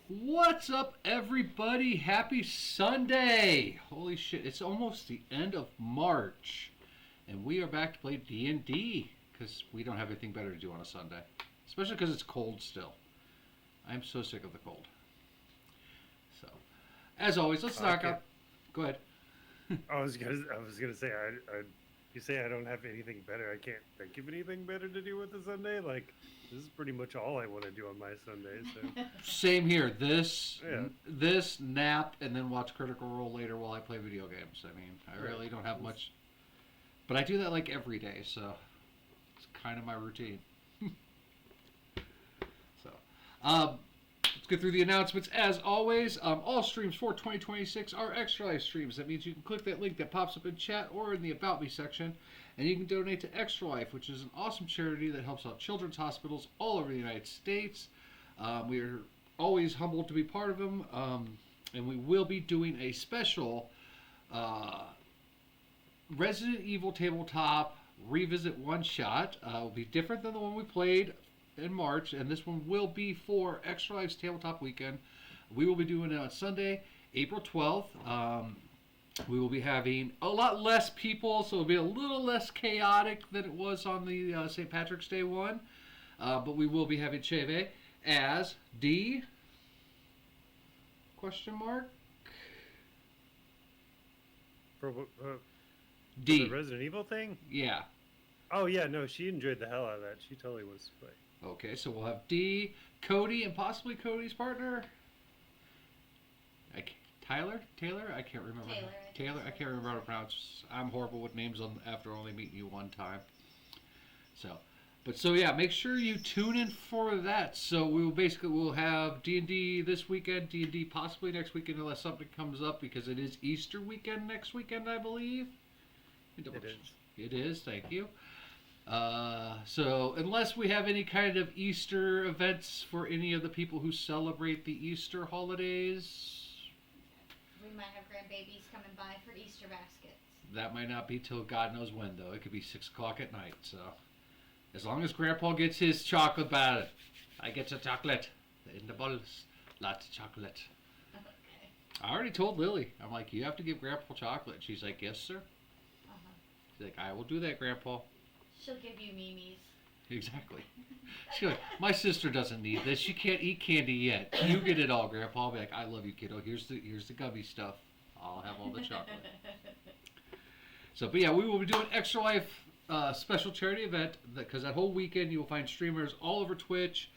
What's up, everybody? Happy Sunday! Holy shit, it's almost the end of March, and we are back to play D&D, because we don't have anything better to do on a Sunday. Especially because it's cold still. I'm so sick of the cold. So, as always, let's knock out... Go ahead. I was gonna say, you say I don't have anything better. I can't think of anything better to do with the Sunday. Like, this is pretty much all I want to do on my Sunday. So Same here. This nap, and then watch Critical Role later while I play video games. I mean, I really don't have much, but I do that like every day, so it's kind of my routine. So, let's get through the announcements. As always, all streams for 2026 are Extra Life streams. That means you can click that link that pops up in chat or in the About Me section, and you can donate to Extra Life, which is an awesome charity that helps out children's hospitals all over the United States. We are always humbled to be part of them, and we will be doing a special Resident Evil tabletop revisit one-shot. It will be different than the one we played in March, and this one will be for Extra Life's tabletop weekend. We will be doing it on Sunday, April 12th. We will be having a lot less people, so it'll be a little less chaotic than it was on the St. Patrick's Day one. But we will be having Cheve as D? Question mark? for D. the Resident Evil thing. Yeah. Oh yeah, no, she enjoyed the hell out of that. She totally wants to play. Okay, so we'll have D, Cody, and possibly Cody's partner. Taylor? I can't remember. Taylor. I can't remember how to pronounce. I'm horrible with names after only meeting you one time. So yeah, make sure you tune in for that. So we'll have D&D this weekend, D&D possibly next weekend unless something comes up because it is Easter weekend next weekend, I believe. It is. It is. Thank you. So unless we have any kind of Easter events for any of the people who celebrate the Easter holidays, we might have grandbabies coming by for Easter baskets. that might not be till God knows when, though. It could be 6 o'clock at night. So as long as Grandpa gets his chocolate batter, I get your chocolate in the bowls. Lots of chocolate. Okay. I already told Lily. I'm like, you have to give Grandpa chocolate. She's like, yes, sir. She's like, I will do that, Grandpa. She'll give you Mimi's. Exactly. She's like, my sister doesn't need this. She can't eat candy yet. You get it all, Grandpa. I'll be like, I love you, kiddo. Here's the gummy stuff. I'll have all the chocolate. So, but yeah, we will be doing Extra Life special charity event because that whole weekend you will find streamers all over Twitch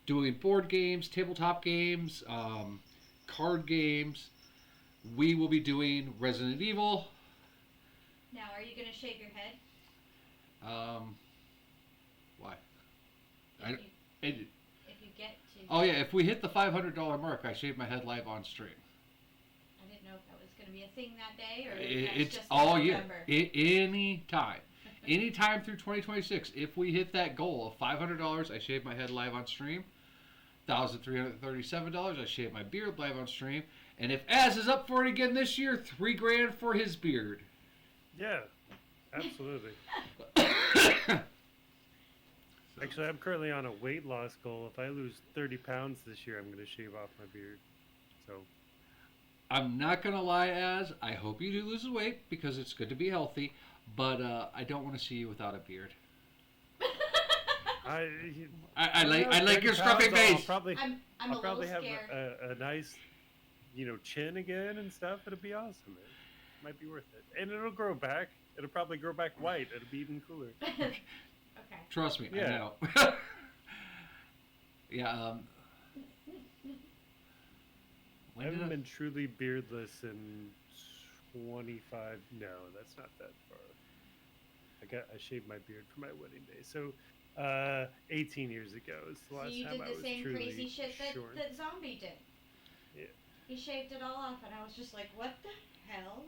doing board games, tabletop games, card games. We will be doing Resident Evil. Now, are you going to shave your head? Why? If you get to... Oh yeah, if we hit the $500 mark, I shave my head live on stream. I didn't know if that was going to be a thing that day or It's just all year. November. Any time. Anytime through 2026. If we hit that goal of $500, I shave my head live on stream. $1,337, I shave my beard live on stream. And if Az is up for it again this year, $3,000 for his beard. Yeah, absolutely. So. Actually, I'm currently on a weight loss goal. If I lose 30 pounds this year, I'm going to shave off my beard. So I'm not going to lie, Az. I hope you do lose the weight because it's good to be healthy. But I don't want to see you without a beard. I like your scruffy face. I'm I'll probably little have scared. a nice, chin again and stuff. It'll be awesome. It might be worth it. And it'll grow back. It'll probably grow back white. It'll be even cooler. Okay. Trust me, Yeah. I know. Yeah. I haven't been truly beardless in 25. No, that's not that far. I shaved my beard for my wedding day. So, 18 years ago is the last So you time did I the was same truly crazy shit short. that Zombie did. Yeah. He shaved it all off, and I was just like, what the hell?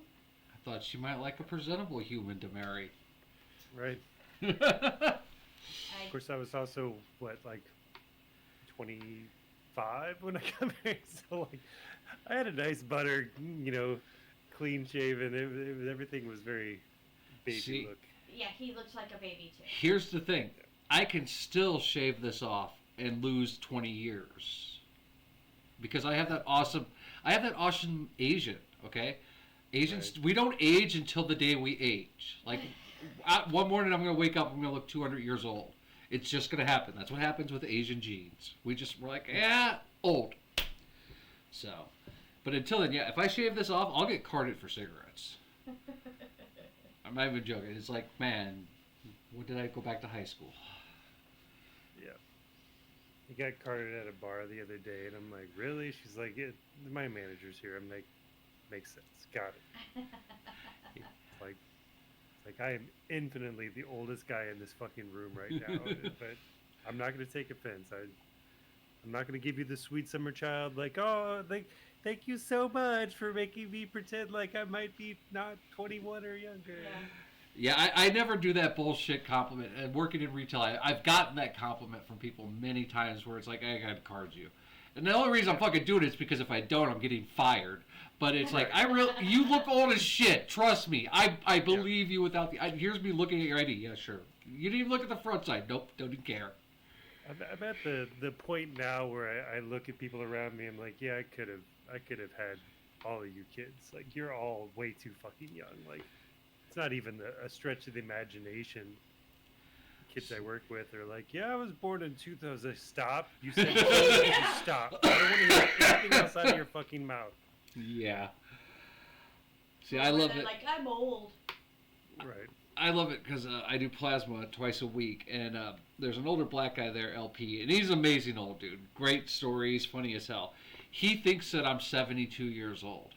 I thought she might like a presentable human to marry. Right. Of course, I was also, 25 when I got married. So, I had a nice butter, clean shaven. Everything was very baby look. Yeah, he looks like a baby too. Here's the thing. I can still shave this off and lose 20 years. because I have that awesome Asian. Okay, Asians, Right. we don't age until the day we age. Like, one morning I'm gonna wake up, I'm gonna look 200 years old. It's just gonna happen. That's what happens with Asian genes. We're like, yeah, old. So, but until then, yeah, if I shave this off, I'll get carded for cigarettes. I'm not even joking. It's like, man, when did I go back to high school? Yeah. I got carded at a bar the other day, and I'm like, really? She's like, yeah, my manager's here. I'm like, makes sense. Got it. Like I am infinitely the oldest guy in this fucking room right now, but I'm not going to take offense. I'm not going to give you the sweet summer child, like, oh, thank you so much for making me pretend like I might be not 21 or younger. Yeah, I never do that bullshit compliment. And working in retail, I've gotten that compliment from people many times where it's like, I got to card you. And the only reason I'm fucking doing it is because if I don't, I'm getting fired. But it's like, you look old as shit. Trust me. I believe you without here's me looking at your ID. Yeah, sure. You didn't even look at the front side. Nope, don't even care. I'm at the point now where I look at people around me. I'm like, yeah, I could have had all of you kids. Like, you're all way too fucking young. Like, it's not even a stretch of the imagination. Kids I work with are like, yeah, I was born in 2000. Stop. You said stop. I don't want to hear anything else out of your fucking mouth. Yeah. See, I love it. Like, I'm old. Right. I love it because I do plasma twice a week, and there's an older black guy there, LP, and he's an amazing old dude. Great stories, funny as hell. He thinks that I'm 72 years old.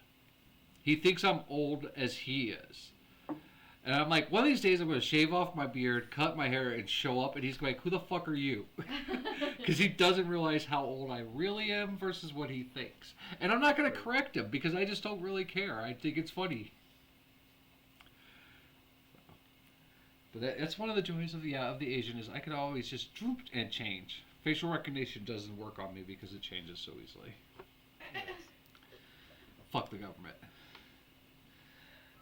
He thinks I'm old as he is. And I'm like, one of these days I'm going to shave off my beard, cut my hair, and show up, and he's like, who the fuck are you? Because he doesn't realize how old I really am versus what he thinks. And I'm not going to correct him because I just don't really care. I think it's funny. But that's one of the joys of the Asian is I can always just droop and change. Facial recognition doesn't work on me because it changes so easily. Fuck the government.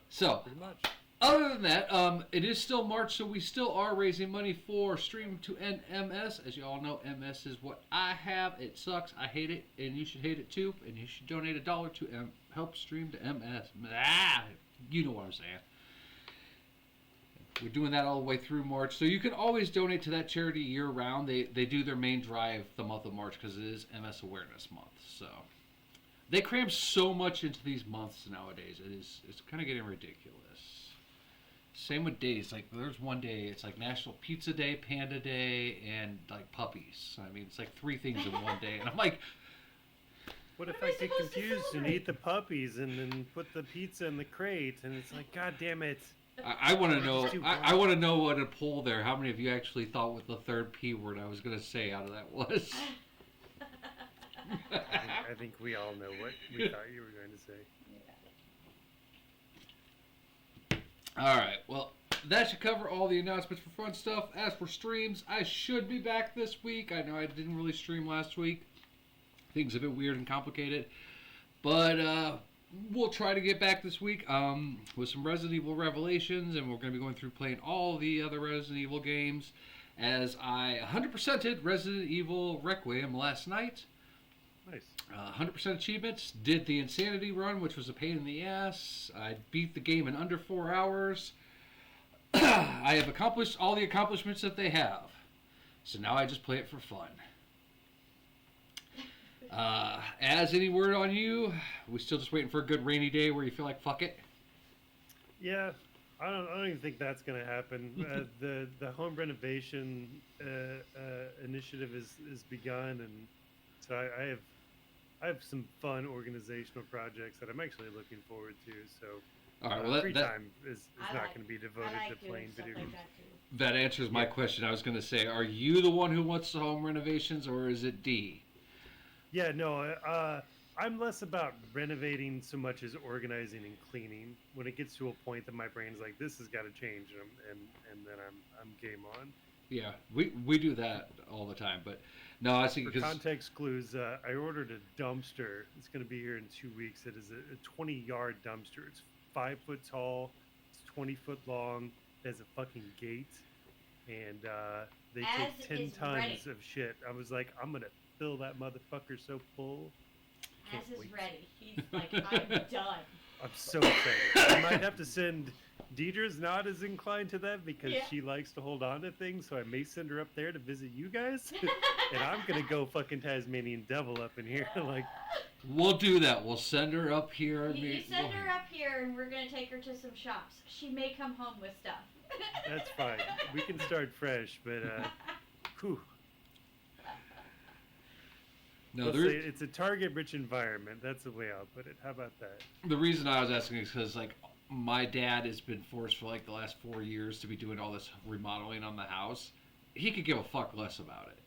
So, Pretty much. other than that, it is still March, so we still are raising money for Stream to End MS. As you all know, MS is what I have. It sucks. I hate it, and you should hate it too. And you should donate $1 to help Stream to MS. You know what I'm saying. We're doing that all the way through March, so you can always donate to that charity year-round. They do their main drive the month of March because it is MS Awareness Month. So they cram so much into these months nowadays. It's kind of getting ridiculous. Same with days. Like, there's one day, it's like National Pizza Day, Panda Day, and like puppies. I mean, it's like 3 things in one day, and I'm like, What if What am I I get supposed to confused and celebrate? eat the puppies and then put the pizza in the crate? And it's like, God damn it. I want to know. It's too I want to know what a poll there. How many of you actually thought what the third P word I was going to say out of that was? I think we all know what we thought you were going to say. All right. Well, that should cover all the announcements for fun stuff. As for streams, I should be back this week. I know I didn't really stream last week. Things have been weird and complicated, but we'll try to get back this week with some Resident Evil Revelations, and we're going to be going through playing all the other Resident Evil games. As I 100%ed Resident Evil Requiem last night. Nice. 100% achievements. Did the Insanity run, which was a pain in the ass. I beat the game in under 4 hours. I have accomplished all the accomplishments that they have. So now I just play it for fun. As any word on you? We still just waiting for a good rainy day where you feel like fuck it? Yeah, I don't even think that's going to happen. The home renovation initiative is begun, and so I have some fun organizational projects that I'm actually looking forward to. So All right, well, free that, time is not going to be devoted to playing video games. that answers my question. I was going to say, are you the one who wants the home renovations, or is it D? Yeah, no, I'm less about renovating so much as organizing and cleaning. When it gets to a point that my brain's like, this has got to change, and then I'm game on. Yeah, we do that all the time, but no, I think For because context clues, I ordered a dumpster. It's going to be here in 2 weeks. It is a 20-yard dumpster. It's 5 foot tall. It's 20 foot long. It has a fucking gate, and they As take 10 is tons ready. of shit. I was like, I'm gonna fill that motherfucker so full. Can't Az is wait. ready. He's like, I'm done. I'm so excited. I might have to send. Deidre's not as inclined to that because Yeah. she likes to hold on to things, so I may send her up there to visit you guys. And I'm gonna go fucking Tasmanian devil up in here. Like, We'll do that. We'll send her up here. You send her up here, and we're gonna take her to some shops. She may come home with stuff. that's fine. We can start fresh, but whew. No, Let's there- say it's a target-rich environment. That's the way I'll put it. How about that? the reason I was asking is because like my dad has been forced for like the last 4 years to be doing all this remodeling on the house. He could give a fuck less about it.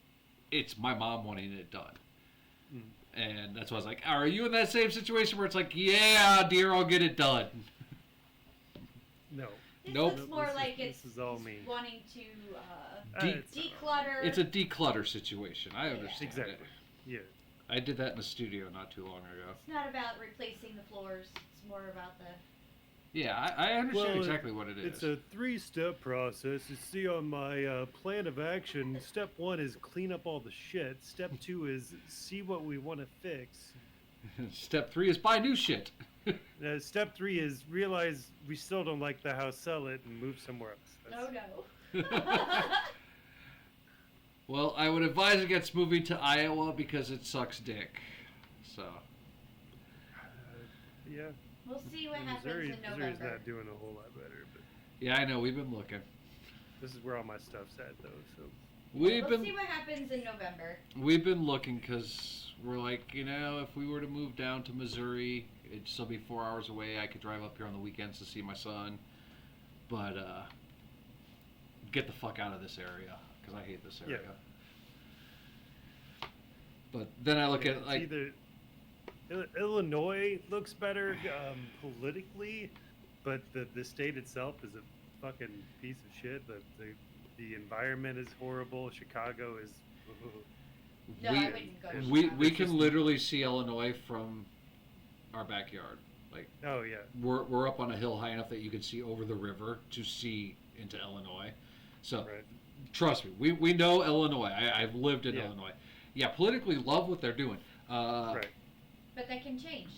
It's my mom wanting it done. Mm. And that's why I was like, are you in that same situation where it's like, yeah, dear, I'll get it done? No. This Nope. looks more This is- like this is all me. wanting to De- It's not all- declutter. It's a declutter situation. I understand Exactly. it. Yeah. I did that in the studio not too long ago. It's not about replacing the floors. It's more about the. Yeah, I understand Well, exactly what it is. It's a 3-step process. You see on my plan of action, step 1 is clean up all the shit. Step 2 is see what we want to fix. Step 3 is buy new shit. Step 3 is realize we still don't like the house, sell it, and move somewhere else. No. Well, I would advise against moving to Iowa because it sucks dick. So, Yeah. We'll see what happens Missouri's in November. not doing a whole lot better, but yeah, I know, we've been looking. this is where all my stuff's at, though. So We've We'll see been what happens in November. looking because we're like, you know, if we were to move down to Missouri, it'd still be 4 hours away. I could drive up here on the weekends to see my son. But get the fuck out of this area because I hate this area. But then I look yeah, at it's like either Illinois looks better politically, but the state itself is a fucking piece of shit. The environment is horrible. Chicago is. No, we, I wouldn't go to we Chicago. we can literally see Illinois from our backyard. Like Oh yeah. we're up on a hill high enough that you can see over the river to see into Illinois. So Right. trust me, we know Illinois. I've lived in Yeah. Illinois. Yeah, politically love what they're doing. Right. But that can change.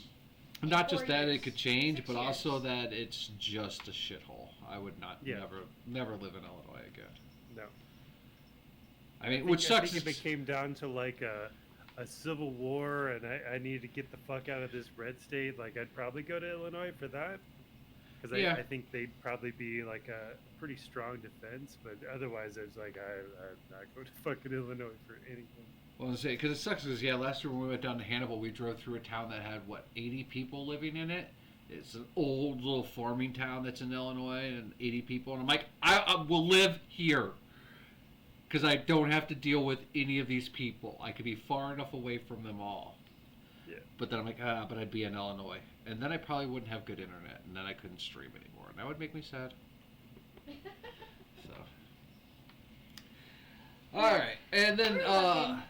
Not just 4 that years, it could change, 6 but also years. that it's just a shithole. I would not Yeah. never live in Illinois again. No. I mean, I which think sucks. if it came down to like a civil war and I needed to get the fuck out of this red state, like I'd probably go to Illinois for that. Because Yeah. I think they'd probably be like a pretty strong defense, but otherwise it's like I'm not going to fucking Illinois for anything. Well, I say because it sucks. Because yeah, last year when we went down to Hannibal, we drove through a town that had what 80 people living in it. It's an old little farming town that's in Illinois, and 80 people. And I'm like, I will live here because I don't have to deal with any of these people. I could be far enough away from them all. Yeah. But then I'm like, but I'd be in Illinois, and then I probably wouldn't have good internet, and then I couldn't stream anymore, and that would make me sad. So, all right, and then We're looking.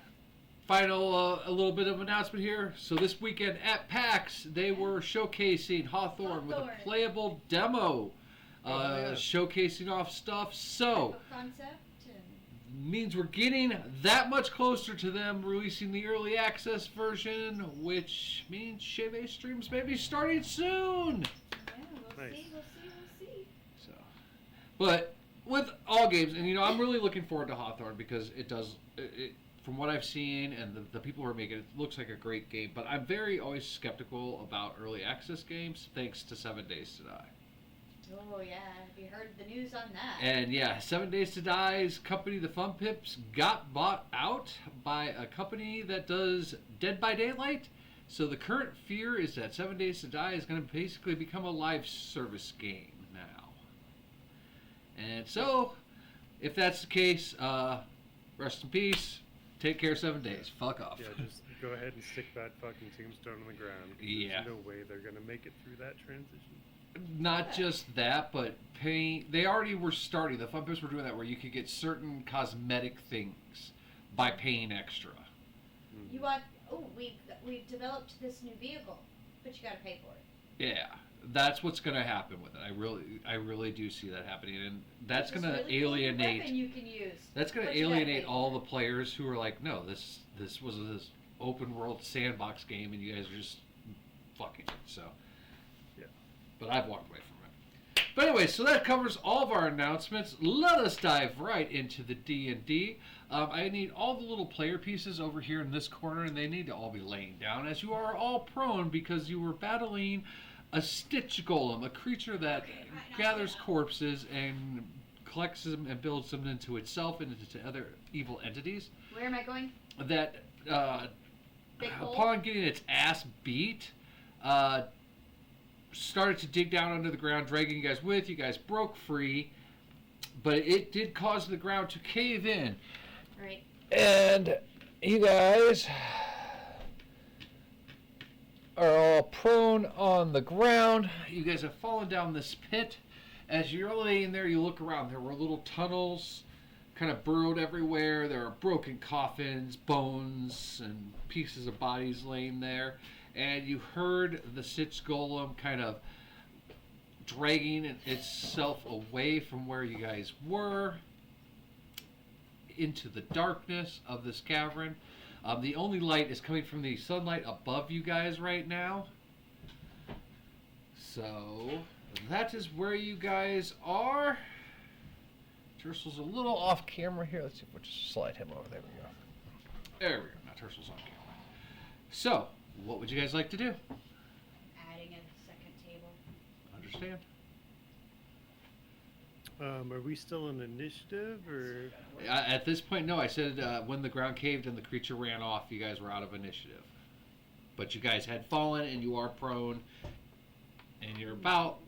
final a little bit of announcement here. So this weekend at PAX, they were showcasing Hawthorne with a Hawthorne. playable demo, Oh, yeah. showcasing off stuff. So Proof of concept and means we're getting that much closer to them releasing the early access version, which means Cheve streams may be starting soon. yeah, we'll Nice. see, we'll see. So, but with all games, and you know, I'm really looking forward to Hawthorne because it does. From what I've seen and the people who are making it, it looks like a great game. But I'm very always skeptical about early access games, thanks to 7 Days to Die. Oh yeah, have you heard the news on that? And yeah, 7 Days to Die's company, the Fun Pips, got bought out by a company that does Dead by Daylight. So the current fear is that 7 Days to Die is going to basically become a live service game now. And so, if that's the case, rest in peace. Take care, 7 Days. Fuck off. Yeah, just go ahead and stick that fucking tombstone on the ground. 'Cause Yeah. There's no way they're gonna make it through that transition. Not just that, but paying. They already were starting. The Fun Pips were doing that where you could get certain cosmetic things by paying extra. Mhm. You want? Oh, we've developed this new vehicle, but you got to pay for it. Yeah, that's what's going to happen with it. I really do see that happening, and that's This going to really cool new alienate. weapon you can use. That's going But to you gotta alienate pay all for the players who are like, no, this was open world sandbox game, and you guys are just fucking it. So, Yeah. but I've walked away from it. But anyway, so that covers all of our announcements. Let us dive right into the D&D. I need all the little player pieces over here in this corner, and they need to all be laying down, as you are all prone because you were battling a Stitch Golem, a creature that gathers corpses and collects them and builds them into itself and into other evil entities. Where am I going? That, Big hole? upon getting its ass beat, started to dig down under the ground, dragging you guys with. You guys broke free, but it did cause the ground to cave in. Right. And you guys are all prone on the ground. You guys have fallen down this pit. As you're laying there, you look around. There were little tunnels kind of burrowed everywhere. There are broken coffins, bones, and pieces of bodies laying there. And you heard the Stitch Golem kind of dragging itself away from where you guys were into the darkness of this cavern. The only light is coming from the sunlight above you guys right now. So that is where you guys are. Tersel's a little off camera here. Let's see if we'll just slide him over. There we go. There we go. Now Tersel's on camera. So, what would you guys like to do? Adding a second table. Understand? Are we still in initiative or? At this point, no. I said when the ground caved and the creature ran off, you guys were out of initiative. But you guys had fallen and you are prone, and you're about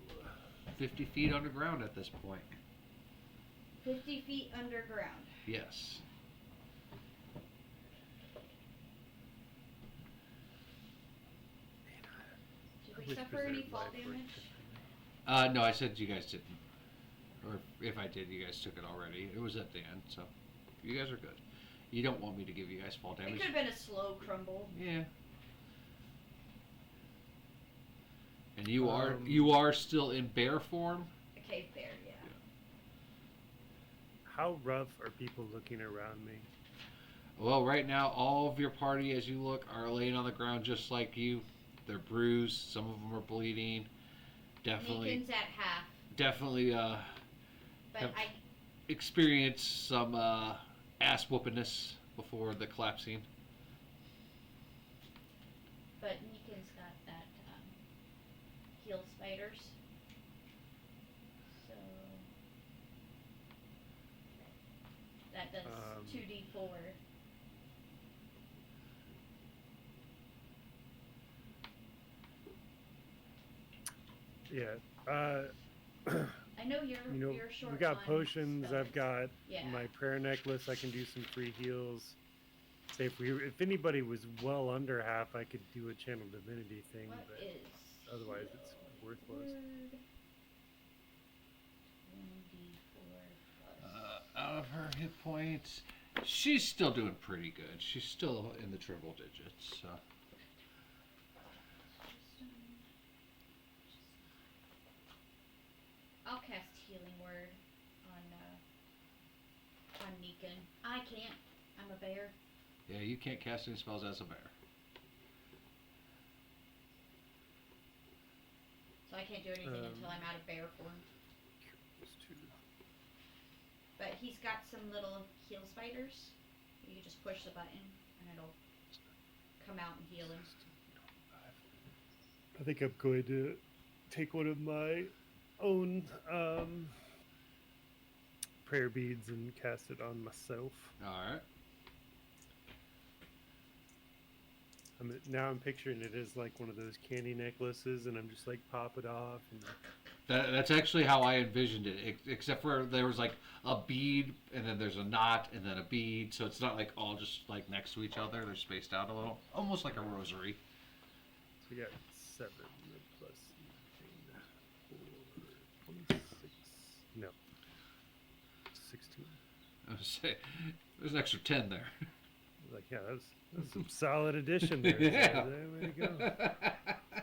50 feet underground at this point. 50 feet underground. Yes. Did I we wish suffer any preserved fall life were damage? No, I said you guys didn't. Or if I did, you guys took it already. It was at the end, so you guys are good. You don't want me to give you guys fall It damage. could have been a slow crumble. Yeah. And you are still in bear form. A cave bear, yeah. How rough are people looking around me? Well, right now, all of your party, as you look, are laying on the ground just like you. They're bruised. Some of them are bleeding. Definitely, Meekin's at half, definitely but Yep. I experienced some ass whoopiness before the collapsing. but Meekin's got that heal spiders. So that does 2d4. Yeah. I know you're short. we got on potions. spells. I've got Yeah. my prayer necklace. I can do some free heals. Say if anybody was well under half, I could do a channel divinity thing, What but is otherwise it's worthless. word? 1d4 plus. Out of her hit points, she's still doing pretty good. She's still in the triple digits. So. I'll cast Healing Word on Meekin. I can't. I'm a bear. Yeah, you can't cast any spells as a bear. So I can't do anything until I'm out of bear form. But he's got some little heal spiders. You can just push the button and it'll come out and heal him. I think I'm going to take one of my own prayer beads and cast it on myself. All right. Now I'm picturing it as like one of those candy necklaces, and I'm just like pop it off. And That's actually how I envisioned it, except for there was like a bead, and then there's a knot, and then a bead, so it's not like all just like next to each other. They're spaced out a little, almost like a rosary. so we got 7 plus 9, 4, 26. No, 16. I was say, there's an extra 10 there. Like, yeah, that's some solid addition there. Yeah. So there we go.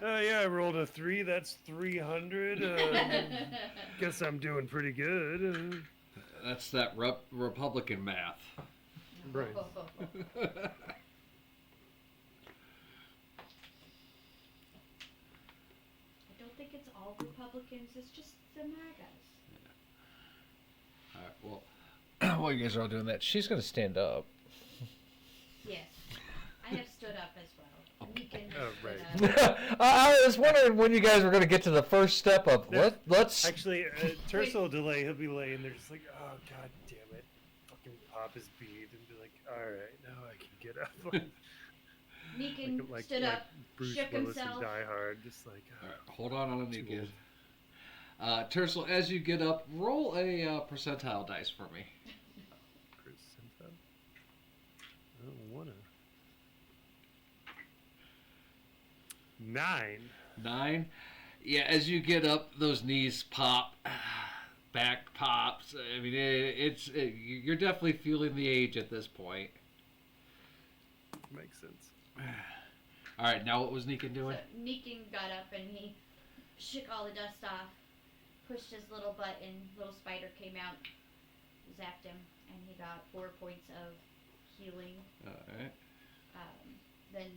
Oh yeah, I rolled a 3. That's 300. Guess I'm doing pretty good. That's that Republican math. Right. think it's all Republicans. It's just the MAGAs. All right. Well, while you guys are all doing that, she's gonna stand up. Yes, I have stood up as well. Meekin Oh, stood right. up. I was wondering when you guys were gonna get to the first step of No. let's. Actually, Tercel will delay. He'll be laying there just like, oh, god damn it. Fucking pop his bead and be like, alright, now I can get up. Meekin stood up, Bruce shook Willis himself. in Die Hard, just like, All right, hold on a too minute. old. Tercel, as you get up, roll a percentile dice for me. Percentile? I don't wanna. 9. 9. Yeah, as you get up, those knees pop, back pops. I mean, you're definitely feeling the age at this point. Makes sense. All right, now what was Neekin doing? So Meekin got up and he shook all the dust off, pushed his little button, little spider came out, zapped him, and he got 4 points of healing. All right. Then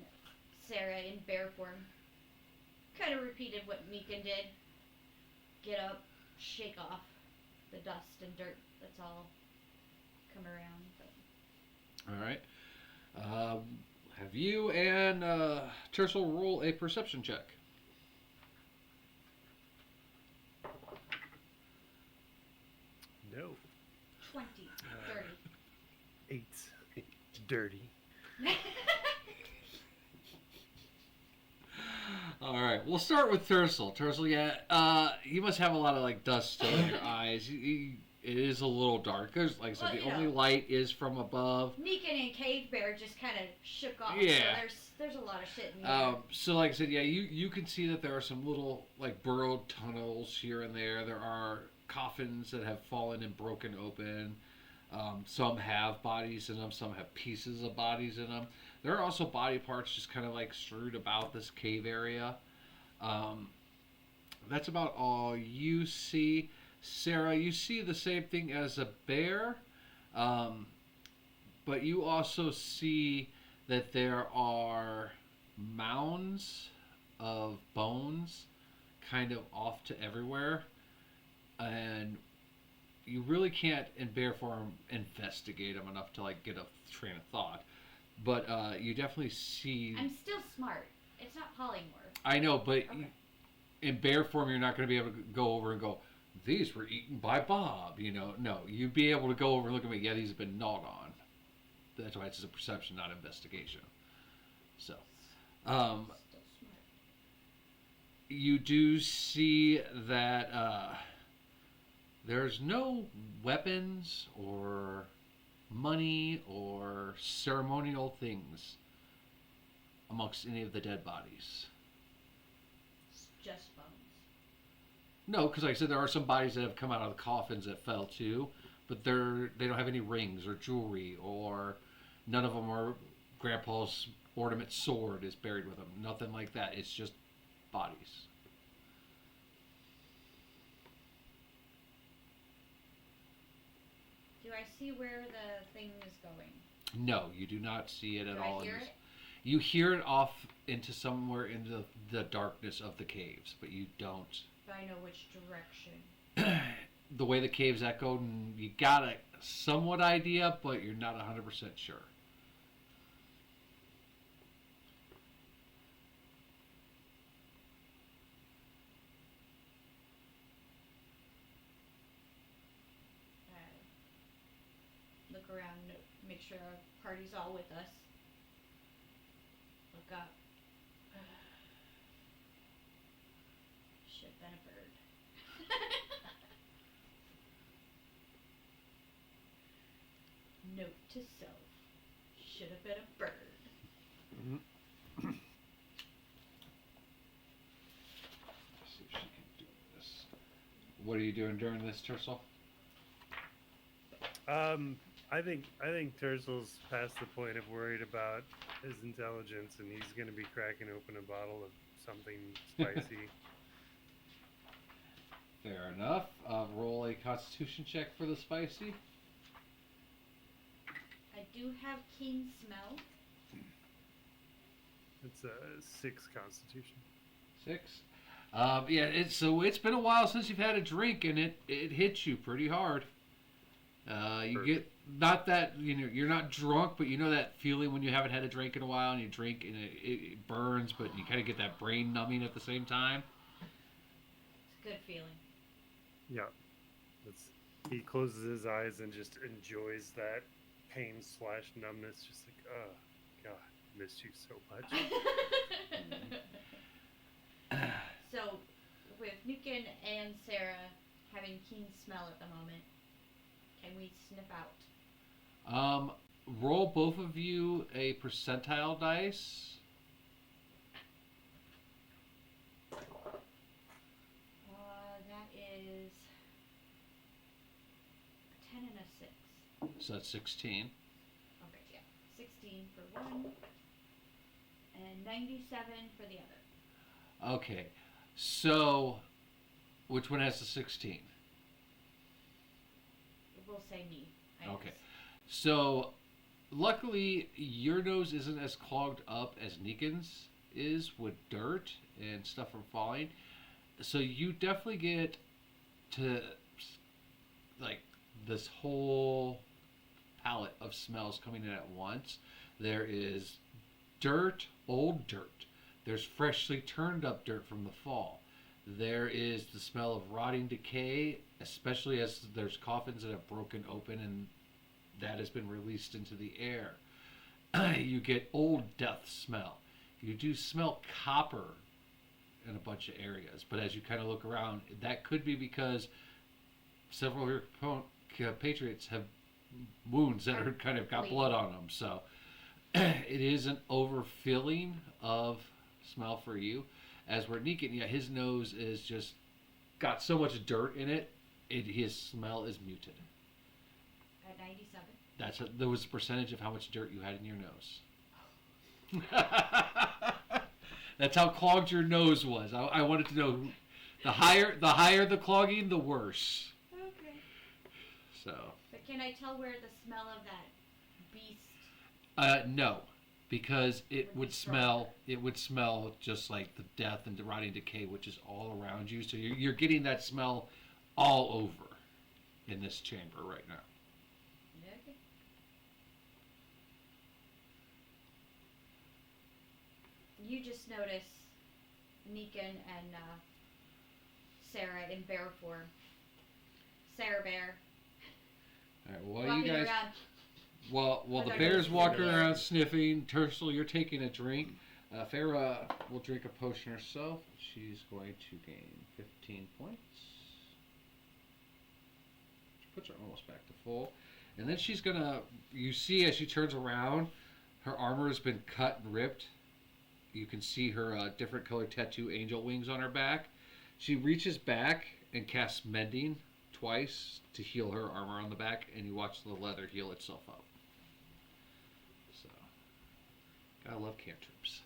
Sarah in bear form kind of repeated what Meekin did. Get up, shake off the dust and dirt that's all come around. But All right. Have you and Tercel roll a perception check? No. 20, 8. Dirty. 30. All right, we'll start with Tercel. Tercel, yeah, you must have a lot of like dust still in your eyes. It is a little dark. There's, like I said, Well, the you only know. light is from above. Meekin and Cave Bear just kind of shook off. Yeah. So there's a lot of shit in the air. So like I said, yeah, you can see that there are some little like burrowed tunnels here and there. There are coffins that have fallen and broken open. Some have bodies in them. Some have pieces of bodies in them. There are also body parts just kind of like strewed about this cave area. That's about all you see. Sarah, you see the same thing as a bear, but you also see that there are mounds of bones kind of off to everywhere, and you really can't in bear form investigate them enough to like get a train of thought, but you definitely see. I'm still smart. It's not polymorph. I know, but Okay. in bear form you're not going to be able to go over and go, these were eaten by Bob, no, you'd be able to go over and look at me, yeah, these have been gnawed on. That's why it's a perception, not investigation. So Still smart. you do see that there's no weapons or money or ceremonial things amongst any of the dead bodies. It's just bones. No, because like I said, there are some bodies that have come out of the coffins that fell too, but they don't have any rings or jewelry, or none of them are Grandpa's ornament sword is buried with them. Nothing like that. It's just bodies. Do I see where the thing is going? No, you do not see it at Do all. I hear in this. it? You hear it off into somewhere into the darkness of the caves, but you don't. But I know which direction. The way the caves echoed, and you got a somewhat idea, but you're not 100% sure. Look around, make sure our party's all with us. Look up. Should have been a bird. Note to self. Should have been a bird. Let's see if she can do this. What are you doing during this, Tercel? I think Tercel's past the point of worried about his intelligence, and he's going to be cracking open a bottle of something spicy. Fair enough. Roll a Constitution check for the spicy. I do have keen smell. It's a 6 Constitution. 6. Yeah, it's been a while since you've had a drink, and it hits you pretty hard. You Perfect. get not that you're not drunk, but you know that feeling when you haven't had a drink in a while and you drink and it burns, but you kind of get that brain numbing at the same time. It's a good feeling. Yeah. It's, he closes his eyes and just enjoys that pain slash numbness. Just like, oh, God, missed you so much. So, with Nukin and Sarah having keen smell at the moment, can we sniff out? Roll both of you a percentile dice. That is a 10 and a 6. So that's 16. Okay, yeah. 16 for one, and 97 for the other. Okay, so which one has the 16? We'll say me. Okay. So, luckily, your nose isn't as clogged up as Nikon's is with dirt and stuff from falling. So you definitely get to like this whole palette of smells coming in at once. There is dirt, old dirt. There's freshly turned up dirt from the fall. There is the smell of rotting decay, especially as there's coffins that have broken open and that has been released into the air. You get old death smell. You do smell copper in a bunch of areas, but as you kind of look around, that could be because several of your patriots have wounds that are kind of got blood on them. So it is an overfilling of smell for you. As we're Nikon, yeah, his nose is just got so much dirt in it, his smell is muted. At 97. That was the percentage of how much dirt you had in your nose. That's how clogged your nose was. I wanted to know the higher the clogging, the worse. Okay. So. But can I tell where the smell of that beast? No, because it Would would be smell. It would smell just like the death and the rotting decay, which is all around you. So you're getting that smell all over in this chamber right now. Okay. You just notice Nikon and Sarah in bear form. Sarah Bear All right. Well, walking you guys. around. Well, With the our bear's noses in walking the air. around sniffing. Tercel, you're taking a drink. Farah will drink a potion herself. She's going to gain 15 points. She puts her almost back to full. And then she's going to, you see as she turns around, her armor has been cut and ripped. You can see her different colored tattoo angel wings on her back. She reaches back and casts Mending twice to heal her armor on the back, and you watch the leather heal itself up. So, gotta love cantrips.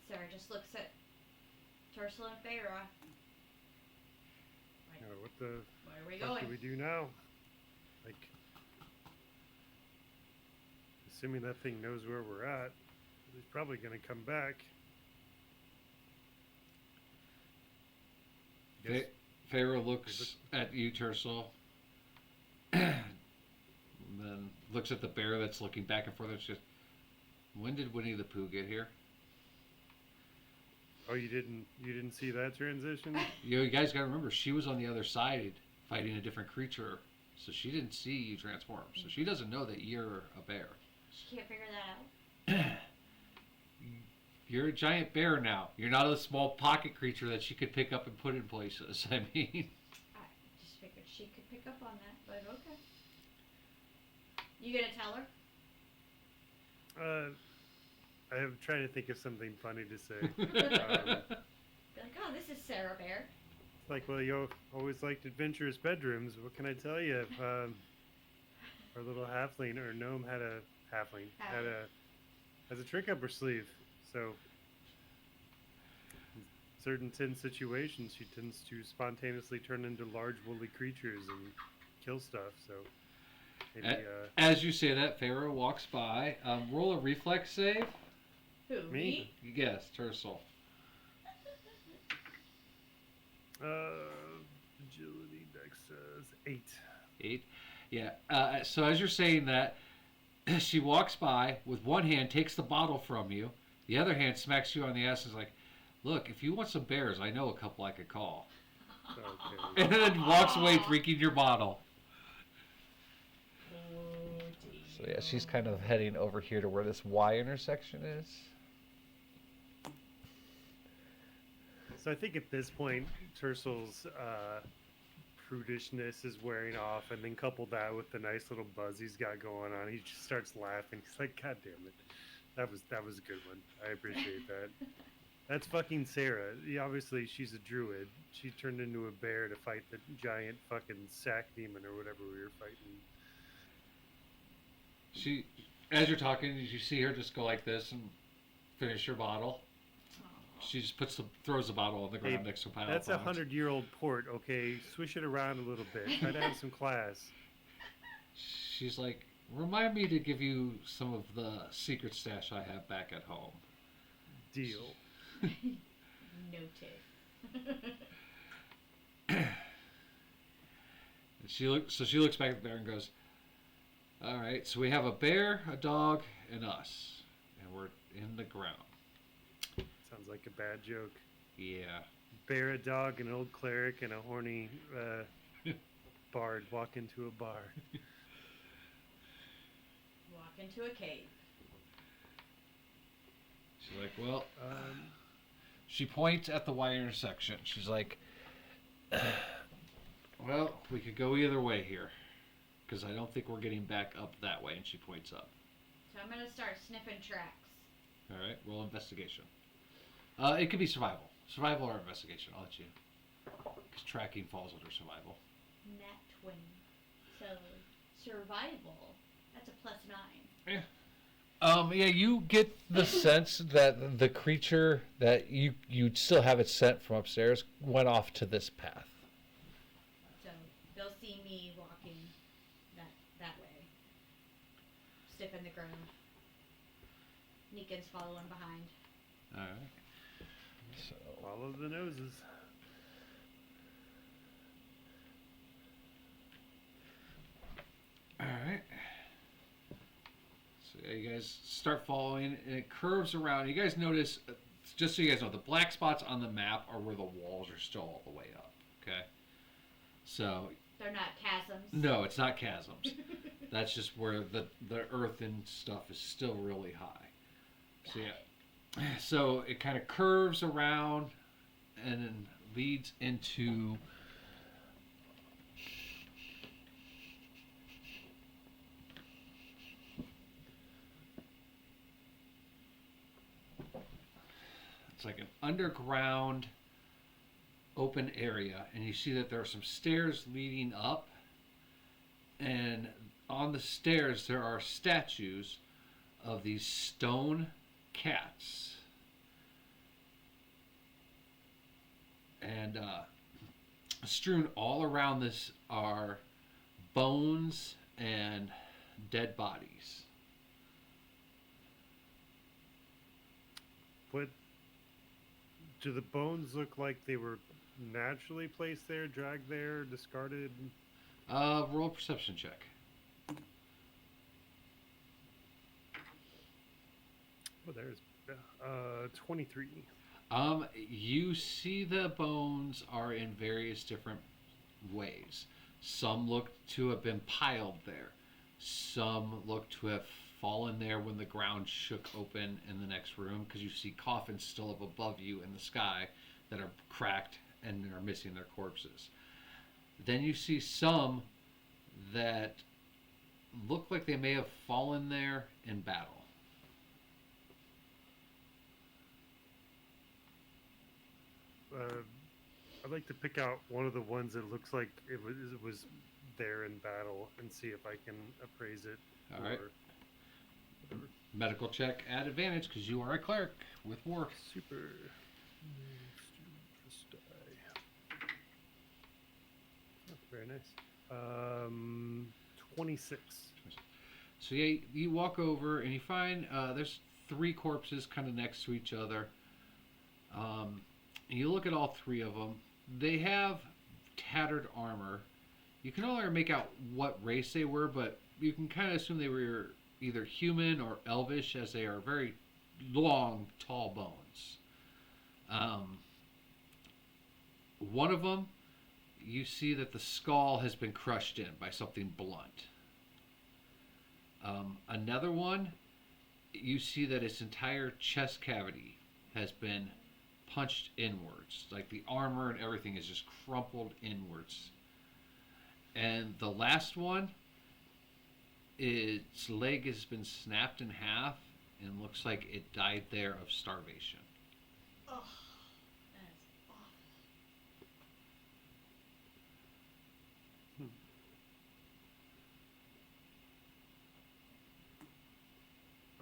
Sarah just looks at Tercel and Feyre. What the Where are we fuck do we going? do now? Like, assuming that thing knows where we're at, he's probably going to come back. Guess- Pharaoh looks at you, Tercel, and then looks at the bear that's looking back and forth. It's just, when did Winnie the Pooh get here? Oh, you didn't see that transition? You guys gotta remember, she was on the other side fighting a different creature, so she didn't see you transform. So she doesn't know that you're a bear. She can't figure that out. You're a giant bear now. You're not a small pocket creature that she could pick up and put in places. I mean, I just figured she could pick up on that, but okay. You gonna tell her? I'm trying to think of something funny to say. Be like, oh, this is Sarah Bear. It's like, well, you always liked adventurous bedrooms. What can I tell you? If our little halfling or gnome had a halfling has a trick up her sleeve. So, in certain tense situations, she tends to spontaneously turn into large woolly creatures and kill stuff. So, Maybe, As you say that, Pharaoh walks by. Roll a reflex save. Who? Me? Yes, Tercel. Agility dex says 8. 8. Yeah. So as you're saying that, she walks by with one hand, takes the bottle from you. The other hand smacks you on the ass and is like, look, if you want some bears, I know a couple I could call. Okay. And then walks away drinking your bottle. Oh, So yeah, she's kind of heading over here to where this Y intersection is. So I think at this point, Tersel's prudishness is wearing off, and then couple that with the nice little buzz he's got going on, he just starts laughing. He's like, "God damn it, that was a good one. I appreciate that." That's fucking Sarah. Obviously, she's a druid. She turned into a bear to fight the giant fucking sack demon or whatever we were fighting. She, as you're talking, you see her just go like this and finish her bottle. She just throws the bottle on the ground Hey, next to a pile That's of a bones. 100-year-old port, okay? Swish it around a little bit. Try to have some class. She's like, remind me to give you some of the secret stash I have back at home. Deal. Noted. And she looks back at the bear and goes, all right, so we have a bear, a dog, and us. And we're in the ground. Sounds like a bad joke. Yeah. Bear, a dog, an old cleric, and a horny bard walk into a bar. Walk into a cave. She's like, well, she points at the Y intersection. She's like, well, we could go either way here. Because I don't think we're getting back up that way. And she points up. So I'm gonna start sniffing tracks. All right, roll investigation. It could be survival. Survival or investigation. I'll let you. Because tracking falls under survival. Nat 20. So survival. That's a +9. Yeah, you get the sense that the creature that you still have it sent from upstairs went off to this path. So they'll see me walking that way. Stiff in the ground. Nikan's following behind. All right. So Follow the noses. all right. So yeah, you guys start following, and it curves around. You guys notice, just so you guys know, the black spots on the map are where the walls are still all the way up. Okay. So They're not chasms. no, it's not chasms. That's just where the earth and stuff is still really high. So yeah. So it kind of curves around and then leads into it's like an underground open area, and you see that there are some stairs leading up, and on the stairs there are statues of these stone cats. And strewn all around this are bones and dead bodies. What do the bones look like? They were naturally placed there, dragged there, discarded? Roll a perception check. Oh, there's 23. You see the bones are in various different ways. Some look to have been piled there. Some look to have fallen there when the ground shook open in the next room, because you see coffins still up above you in the sky that are cracked and are missing their corpses. Then you see some that look like they may have fallen there in battle. I'd like to pick out one of the ones that looks like it was there in battle and see if I can appraise it. All right. or whatever. Medical check at advantage because you are a cleric with war. Super. Just die. Oh, very nice. 26. So yeah, you walk over and you find there's 3 corpses kind of next to each other. And you look at all 3 of them. They have tattered armor. You can no longer make out what race they were, but you can kind of assume they were either human or elvish, as they are very long, tall bones. One of them, you see that the skull has been crushed in by something blunt. Another one, you see that its entire chest cavity has been punched inwards. Like the armor and everything is just crumpled inwards. And the last one, its leg has been snapped in half and looks like it died there of starvation. Oh, that is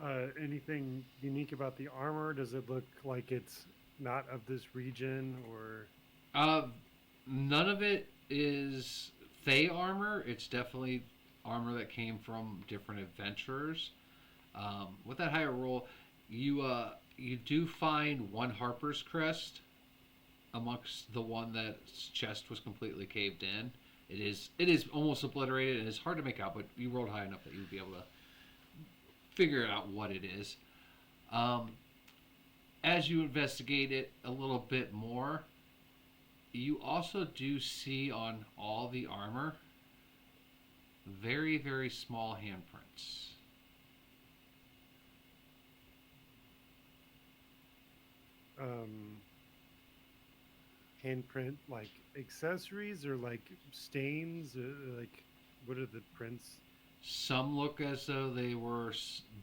awful. Anything unique about the armor? Does it look like it's not of this region, or? None of it is Fey armor. It's definitely armor that came from different adventurers. With that higher roll, you do find one Harper's crest amongst the one that's chest was completely caved in. It is almost obliterated, and it's hard to make out, but you rolled high enough that you'd be able to figure out what it is. As you investigate it a little bit more, you also do see on all the armor very, very small handprints. Handprint, like accessories or like stains? Like, what are the prints? Some look as though they were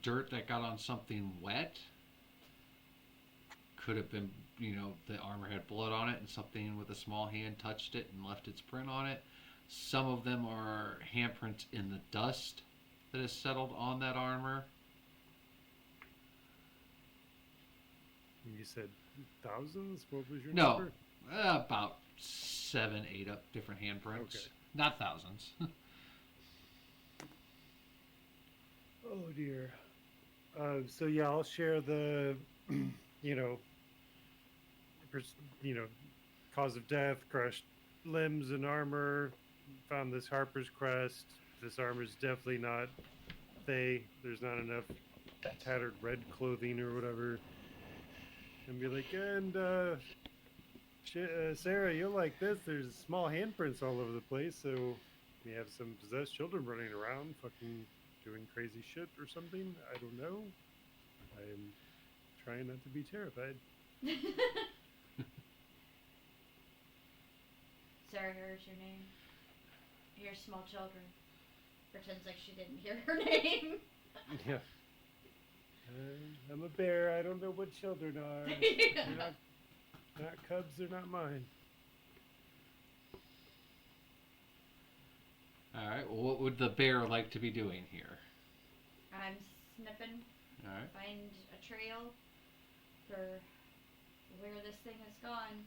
dirt that got on something wet. Could have been, the armor had blood on it and something with a small hand touched it and left its print on it. Some of them are handprints in the dust that has settled on that armor. You said thousands? What was your No, number? about 7, 8 up different handprints. Okay. Not thousands. Oh dear. So yeah, I'll share the, you know, cause of death, crushed limbs and armor. Found this Harper's crest. This armor's definitely not Fey. There's not enough tattered red clothing or whatever. And be like, Sarah, you'll like this. There's small handprints all over the place. So we have some possessed children running around, fucking doing crazy shit or something. I don't know. I am trying not to be terrified. Sarah hears your name. Hears small children. Pretends like she didn't hear her name. Yeah. I'm a bear. I don't know what children are. Yeah. They're not cubs. They're not mine. All right. Well, what would the bear like to be doing here? I'm sniffing. All right. Find a trail for where this thing has gone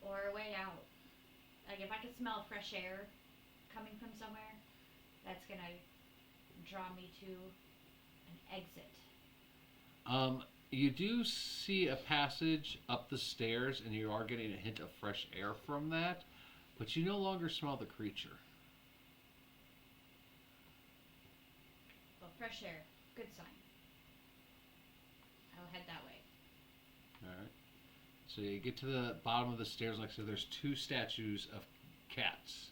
or a way out. Like if I could smell fresh air coming from somewhere, that's gonna draw me to an exit. You do see a passage up the stairs, and you are getting a hint of fresh air from that, but you no longer smell the creature. Well, fresh air, good sign. I'll head that way. All right. So you get to the bottom of the stairs. Like I said, there's 2 statues of cats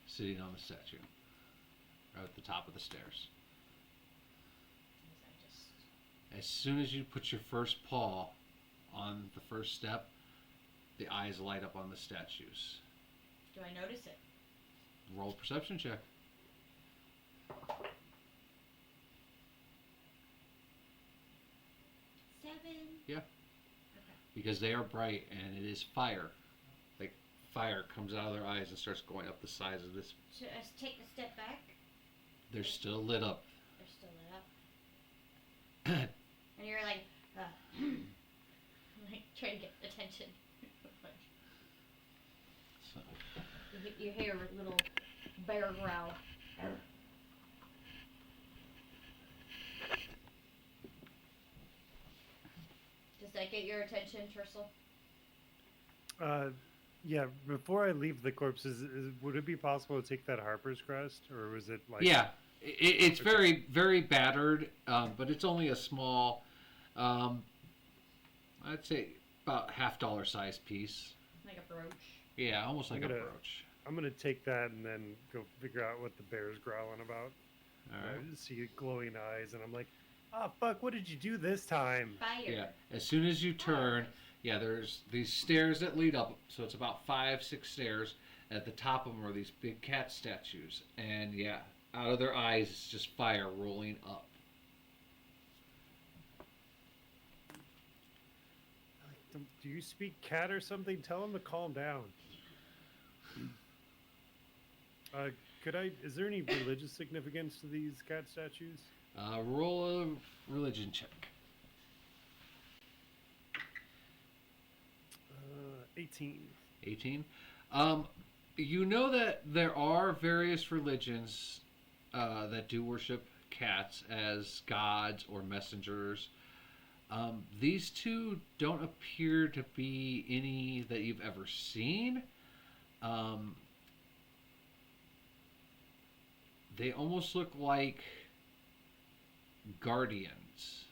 sitting on the statue, right at the top of the stairs. As soon as you put your first paw on the first step, the eyes light up on the statues. Do I notice it? Roll a perception check. 7. Yeah. Okay. Because they are bright, and it is fire. Like fire comes out of their eyes and starts going up the sides of this. Should I take a step back? They're still lit up. They're still lit up. And you're like, like trying to get attention. So, You hear a little bear growl. Does that get your attention, Tercel? Yeah. Before I leave the corpses, would it be possible to take that Harper's Crest, or was it like? Yeah, it's Okay. very, very battered, but it's only a small, um, I'd say about $half size piece. Like a brooch. Yeah, almost like I'm a gonna- brooch. I'm gonna take that and then go figure out what the bear's growling about. All I right. see glowing eyes, and I'm like, "Oh fuck! What did you do this time?" Fire. Yeah. As soon as you turn, yeah, there's these stairs that lead up. So it's about 5, 6 stairs. At the top of them are these big cat statues, and yeah, out of their eyes, it's just fire rolling up. Like, do you speak cat or something? Tell him to calm down. Could I? Is there any religious significance to these cat statues? Roll a religion check. 18. 18. You know that there are various religions that do worship cats as gods or messengers. These two don't appear to be any that you've ever seen. They almost look like guardians,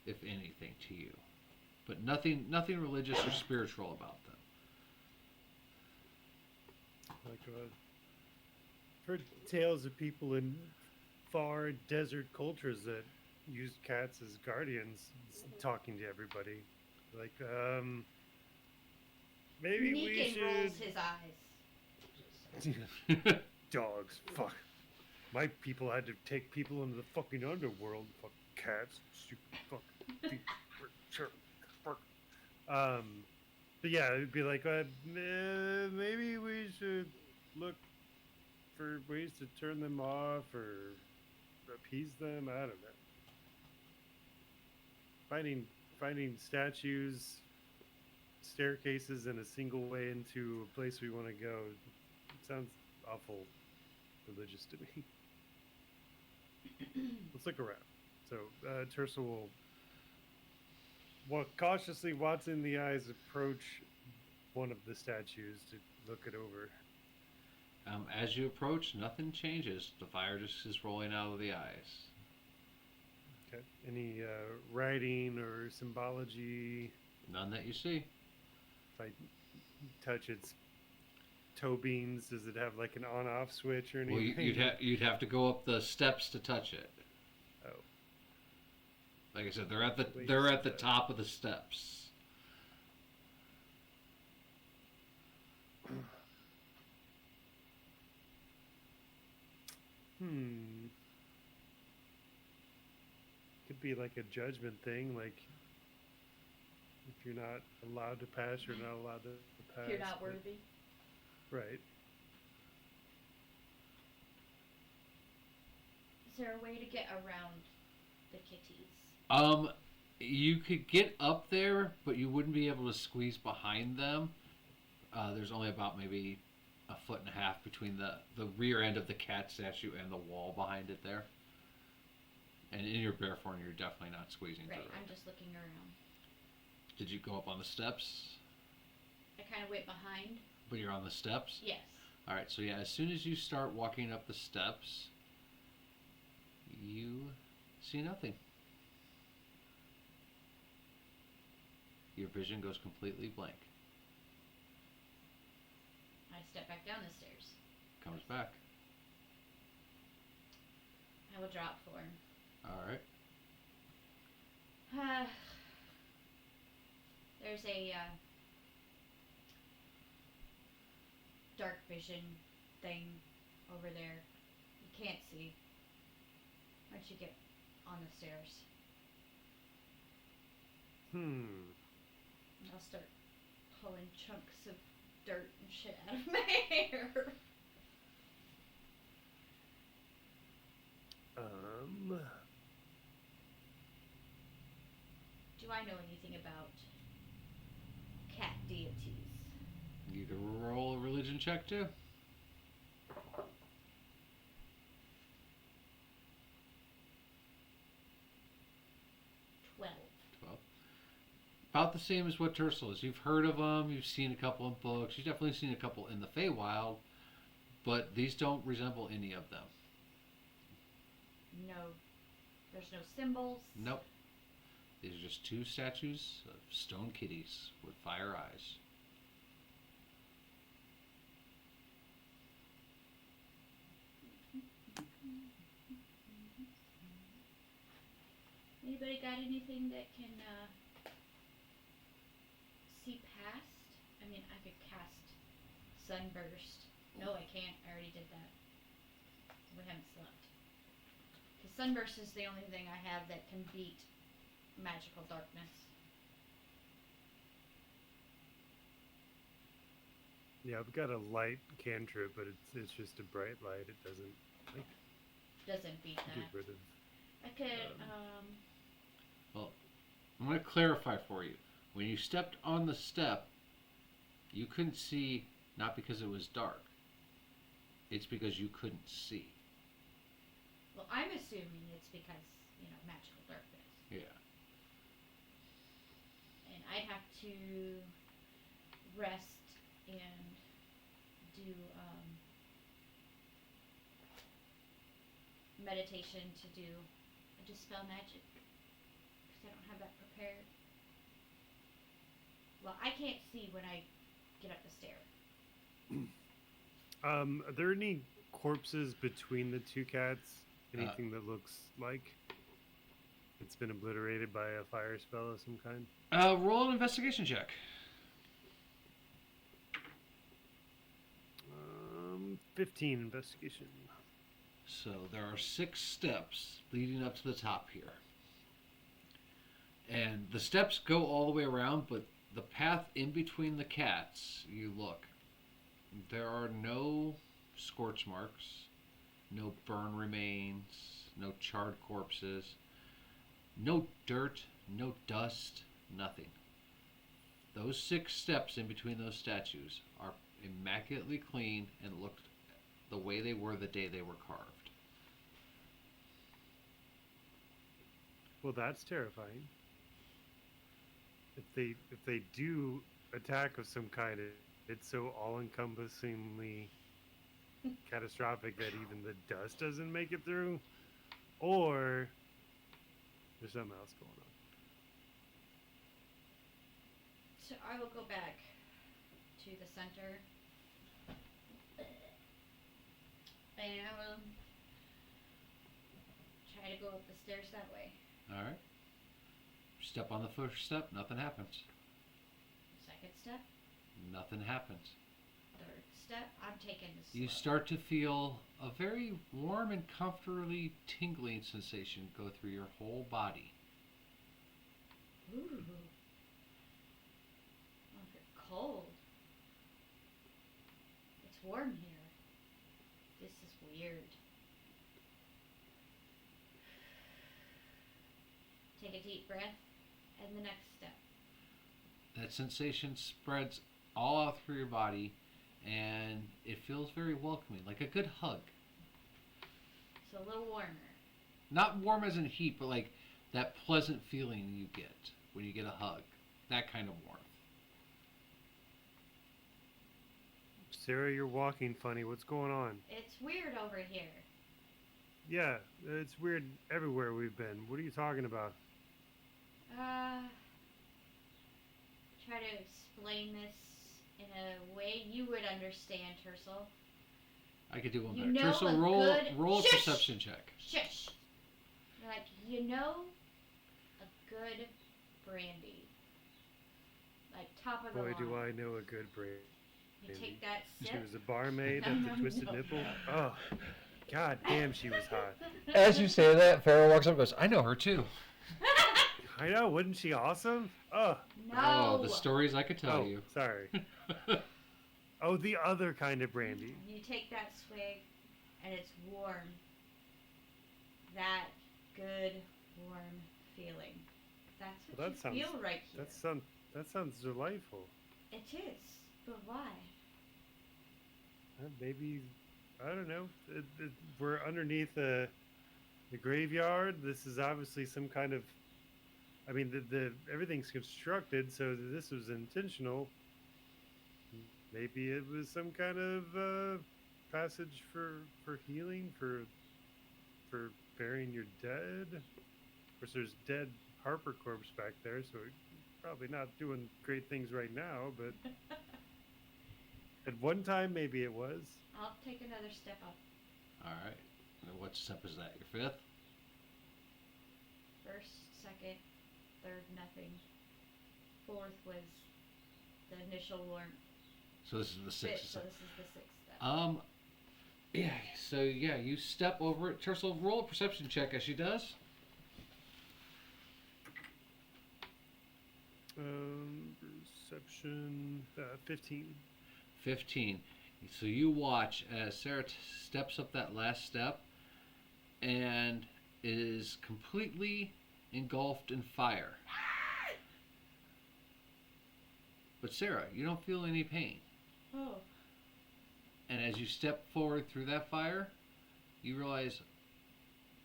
if anything, to you, but nothing religious or spiritual about them. Like, heard tales of people in far desert cultures that used cats as guardians, talking to everybody. Like, maybe we Negan rolls should. his eyes. Dogs, fuck. My people had to take people into the fucking underworld. Fuck cats, stupid fuck. Sure, fuck. But yeah, it'd be like, maybe we should look for ways to turn them off or appease them. I don't know. Finding statues, staircases, and a single way into a place we want to go. It sounds awful religious to me. Let's look around. So Tersa will cautiously, watch in the eyes, approach one of the statues to look it over. As you approach, nothing changes. The fire just is rolling out of the eyes. Okay. Any writing or symbology? None that you see. If I touch its toe beans, does it have like an on-off switch or Well, anything? you'd have to go up the steps to touch it. Oh. Like I said, they're Wait, at the step. top of the steps. Could be like a judgment thing, like if you're not allowed to pass, you're not allowed to pass. If you're not but- worthy. Right. Is there a way to get around the kitties? You could get up there, but you wouldn't be able to squeeze behind them. There's only about maybe 1.5 feet between the rear end of the cat statue and the wall behind it there. And in your bear form, you're definitely not squeezing Right, through. I'm just looking around. Did you go up on the steps? I kind of went behind. But you're on the steps? Yes. Alright, so yeah, as soon as you start walking up the steps, you see nothing. Your vision goes completely blank. I step back down the stairs. Comes back. I will drop for him. Alright. There's a dark vision thing over there. You can't see. Once you get on the stairs, I'll start pulling chunks of dirt and shit out of my hair. Do I know anything about cat deities? You can roll a religion check too. 12. 12. about the same as what Tercel is. You've heard of them. You've seen a couple in books. You've definitely seen a couple in the Feywild, but these don't resemble any of them. No, there's no symbols. Nope. These are just two statues of stone kitties with fire eyes. Anybody got anything that can see past? I mean, I could cast Sunburst. No, I can't. I already did that. We haven't slept. Because Sunburst is the only thing I have that can beat magical darkness. Yeah, I've got a light cantrip, but it's just a bright light. It doesn't like Doesn't beat get that. rid of. I could, Well, I'm going to clarify for you. When you stepped on the step, you couldn't see not because it was dark. It's because you couldn't see. well, I'm assuming it's because, magical darkness. Yeah. And I'd have to rest and do meditation to do dispel magic because I don't have that prepared. Well, I can't see when I get up the stair. Are there any corpses between the two cats? Anything that looks like it's been obliterated by a fire spell of some kind? Roll an investigation check. 15 investigation. So there are 6 steps leading up to the top here. And the steps go all the way around, but the path in between the cats, you look. There are no scorch marks, no burn remains, no charred corpses, no dirt, no dust, nothing. Those 6 steps in between those statues are immaculately clean and looked the way they were the day they were carved. Well, that's terrifying. If they do attack of some kind, it's so all-encompassingly catastrophic that even the dust doesn't make it through, or there's something else going on. So I will go back to the center. And I will try to go up the stairs that way. All right. Step on the first step, nothing happens. Second step, Nothing happens. third step, I'm taking this You start to feel a very warm and comfortably tingling sensation go through your whole body. Ooh. Oh, if you're cold. It's warm here. This is weird. Take a deep breath, and the next step. That sensation spreads all out through your body, and it feels very welcoming, like a good hug. So a little warmer. Not warm as in heat, but like that pleasant feeling you get when you get a hug. That kind of warmth. Sarah, you're walking funny. What's going on? It's weird over here. Yeah, it's weird everywhere we've been. What are you talking about? Try to explain this in a way you would understand, Tercel. I could do one You better. know Tercel, a good- roll a Shush! perception check. Shush! You're like, a good brandy. Like top of the Boy, line. do I know a good brain. You take that She sip. was a barmaid No, at no, the Twisted no. Nipple. Oh, god damn, she was hot. As you say that, Pharaoh walks up and goes, I know her too. I know, wasn't she awesome? Oh, No. Oh, the stories I could tell you. sorry. Oh, the other kind of brandy. You take that swig, and it's warm. That good, warm feeling. That's what Well, that you sounds- feel right here. That sounds delightful. It is, but why? Maybe, I don't know. We're underneath the graveyard. This is obviously some kind of I mean, the everything's constructed, so this was intentional. Maybe it was some kind of passage for healing, for burying your dead. Of course, there's dead Harper corpse back there, so it's probably not doing great things right now. But at one time, maybe it was. I'll take another step up. All right. And what step is that? Your fifth? First, second, third, nothing. Fourth was the initial warmth. So this is the Fifth, sixth. so this is the sixth step. Yeah. So yeah, you step over it. Tercel, roll a perception check as she does. Perception 15. 15. So you watch as Sarah steps up that last step and is completely engulfed in fire. But Sarah, you don't feel any pain. Oh. And as you step forward through that fire, you realize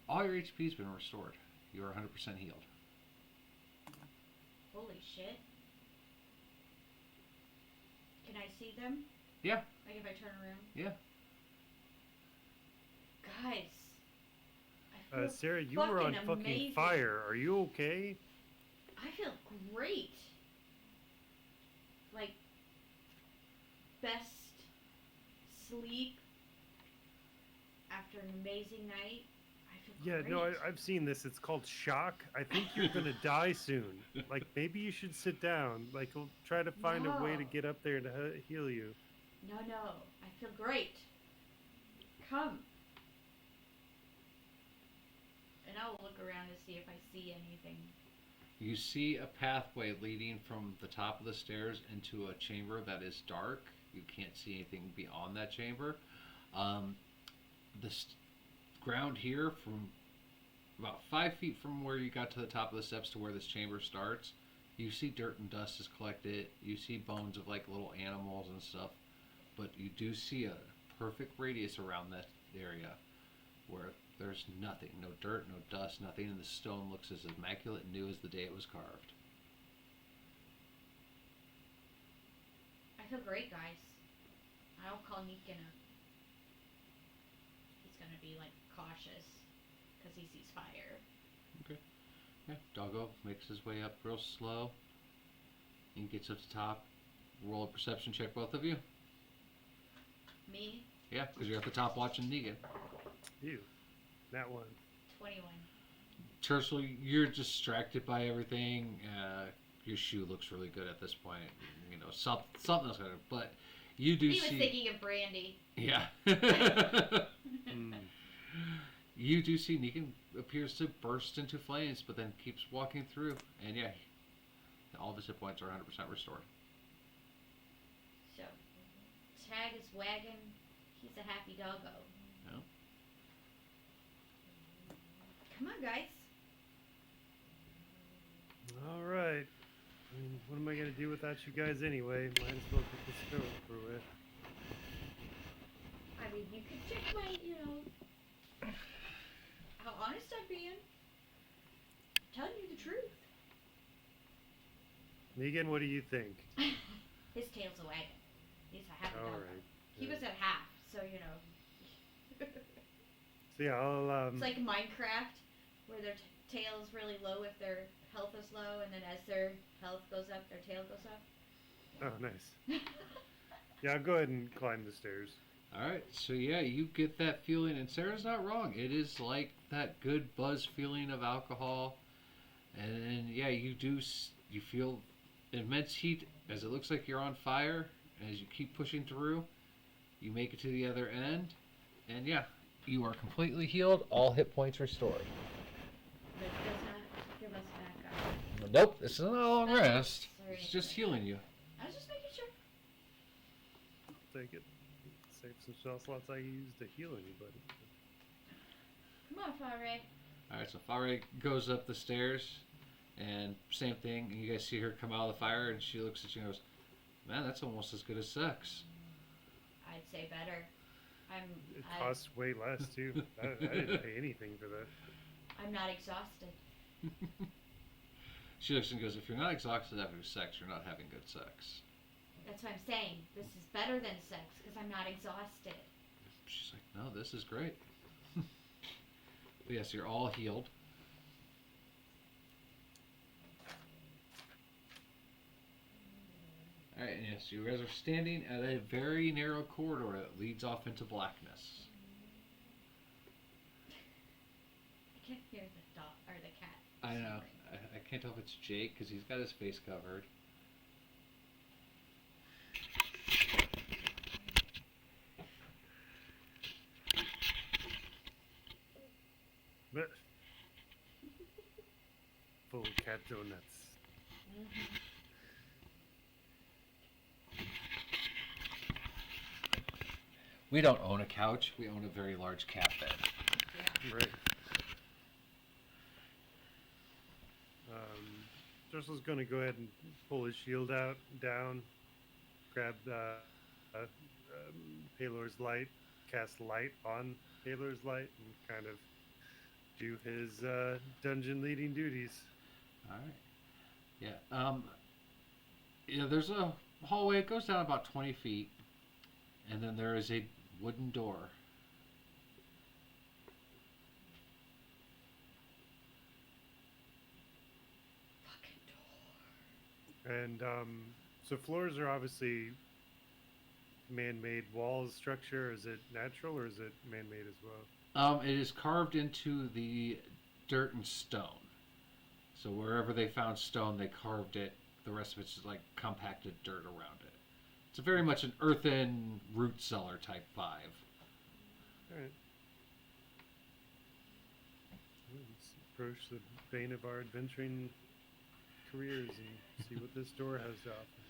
all your HP's been restored. You are 100% healed. Holy shit. Can I see them? Yeah. Like if I turn around? Yeah. Guys. I feel Sarah, you were on fucking amazing. fire. Are you okay? I feel great. Like, best sleep after an amazing night. I feel Yeah, great. no, I've seen this. It's called shock. I think you're gonna die soon. Like, maybe you should sit down. Like, we'll try to find a way to No. get up there to heal you. No, I feel great. Come. And I'll look around to see if I see anything. You see a pathway leading from the top of the stairs into a chamber that is dark. You can't see anything beyond that chamber. The ground here, from about 5 feet from where you got to the top of the steps to where this chamber starts, you see dirt and dust is collected. You see bones of like little animals and stuff. But you do see a perfect radius around that area where there's nothing. No dirt, no dust, nothing. And the stone looks as immaculate and new as the day it was carved. I feel great, guys. I'll call Neekin up. He's gonna be like cautious because he sees fire. Yeah, Doggo makes his way up real slow and gets up to top. Roll a perception check, both of you. Me, Yeah, because you're at the top watching Negan. You. That one. 21. Tercel, you're distracted by everything. Your shoe looks really good at this point. You know, something else, but you do He was see. thinking of Brandy. Yeah. Mm. You do see Negan appears to burst into flames, but then keeps walking through, and yeah, all of his hit points are 100% restored. So, Tag is wagging. He's a happy doggo. Yeah. Come on, guys. All right. I mean, what am I gonna do without you guys anyway? Might as well get this show over with. I mean, you could check my, how honest I'm being. Telling you the truth. Negan, what do you think? His tail's a wagging. He's a happy All doggo. right. He Yeah. was at half, so So yeah, I'll It's like Minecraft, where their tail is really low if their health is low, and then as their health goes up, their tail goes up. Oh, nice. Yeah, I'll go ahead and climb the stairs. All right, so yeah, you get that feeling, and Sarah's not wrong. It is like that good buzz feeling of alcohol, and then yeah, you feel immense heat as it looks like you're on fire. As you keep pushing through, you make it to the other end, and yeah, you are completely healed. All hit points restored. But it does not give us back up. Nope, this is not a long Spells rest. or It's anything just like healing you. I was just making sure. Take it. Save some spell slots I can use to heal anybody. Come on, Fare. All right, so Fare goes up the stairs, and same thing. And you guys see her come out of the fire, and she looks at you and goes, "Man, that's almost as good as sex." I'd say better. It costs way less too. I didn't pay anything for that. I'm not exhausted. She looks and goes, if you're not exhausted after sex, you're not having good sex. That's what I'm saying. This is better than sex because I'm not exhausted. She's like, no, this is great. But yes, you're all healed. Alright, and yes, you guys are standing at a very narrow corridor that leads off into blackness. I can't hear the dog or the cat. I know. I can't tell if it's Jake because he's got his face covered. But full cat donuts. Mm-hmm. We don't own a couch. We own a very large cat bed. Yeah. Right. Dursel's going to go ahead and pull his shield down, grab Palor's light, cast light on Palor's light, and kind of do his dungeon leading duties. All right. Yeah. Yeah. There's a hallway. It goes down about 20 feet, and then there is a wooden door. Fucking door. And so floors are obviously man-made walls structure. Is it natural or is it man-made as well? It is carved into the dirt and stone. So wherever they found stone, they carved it. The rest of it's just like compacted dirt around it. It's very much an earthen root cellar type vibe. All right. Let's approach the bane of our adventuring careers and see what this door has to offer.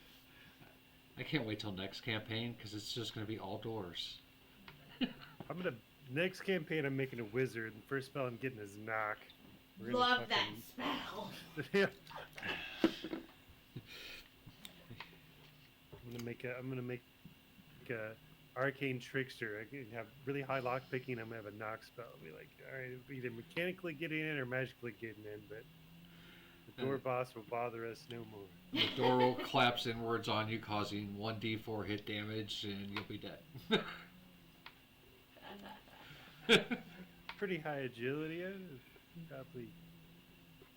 I can't wait till next campaign because it's just going to be all doors. Next campaign I'm making a wizard, and first spell I'm getting is knock. We're gonna Love that fucking- spell. Yeah. I'm gonna make a arcane trickster. I can have really high lock picking. I'm gonna have a knock spell. Be like, all right, either mechanically getting in or magically getting in, but the door boss will bother us no more. The door will collapse inwards on you, causing 1d4 hit damage, and you'll be dead. Pretty high agility. Probably.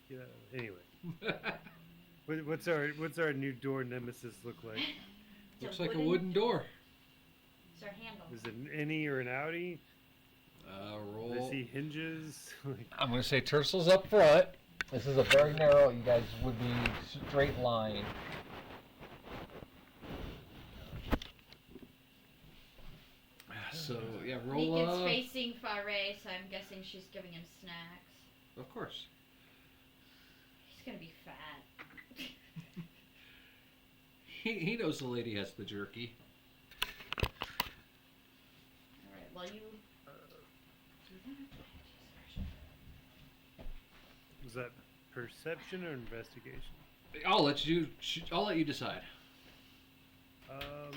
Yeah. Anyway, what's our new door nemesis look like? Looks like a wooden door. It's our handle. Is it an innie or an outie? Roll. Does he hinges? Like, I'm going to say Tersel's up front. This is a very narrow, you guys would be straight line. So, yeah, roll Meekin's up. facing Faray, so I'm guessing she's giving him snacks. Of course. He's gonna be fat. He knows the lady has the jerky. Alright, well you do that. was that perception or investigation? I'll let you decide. I'll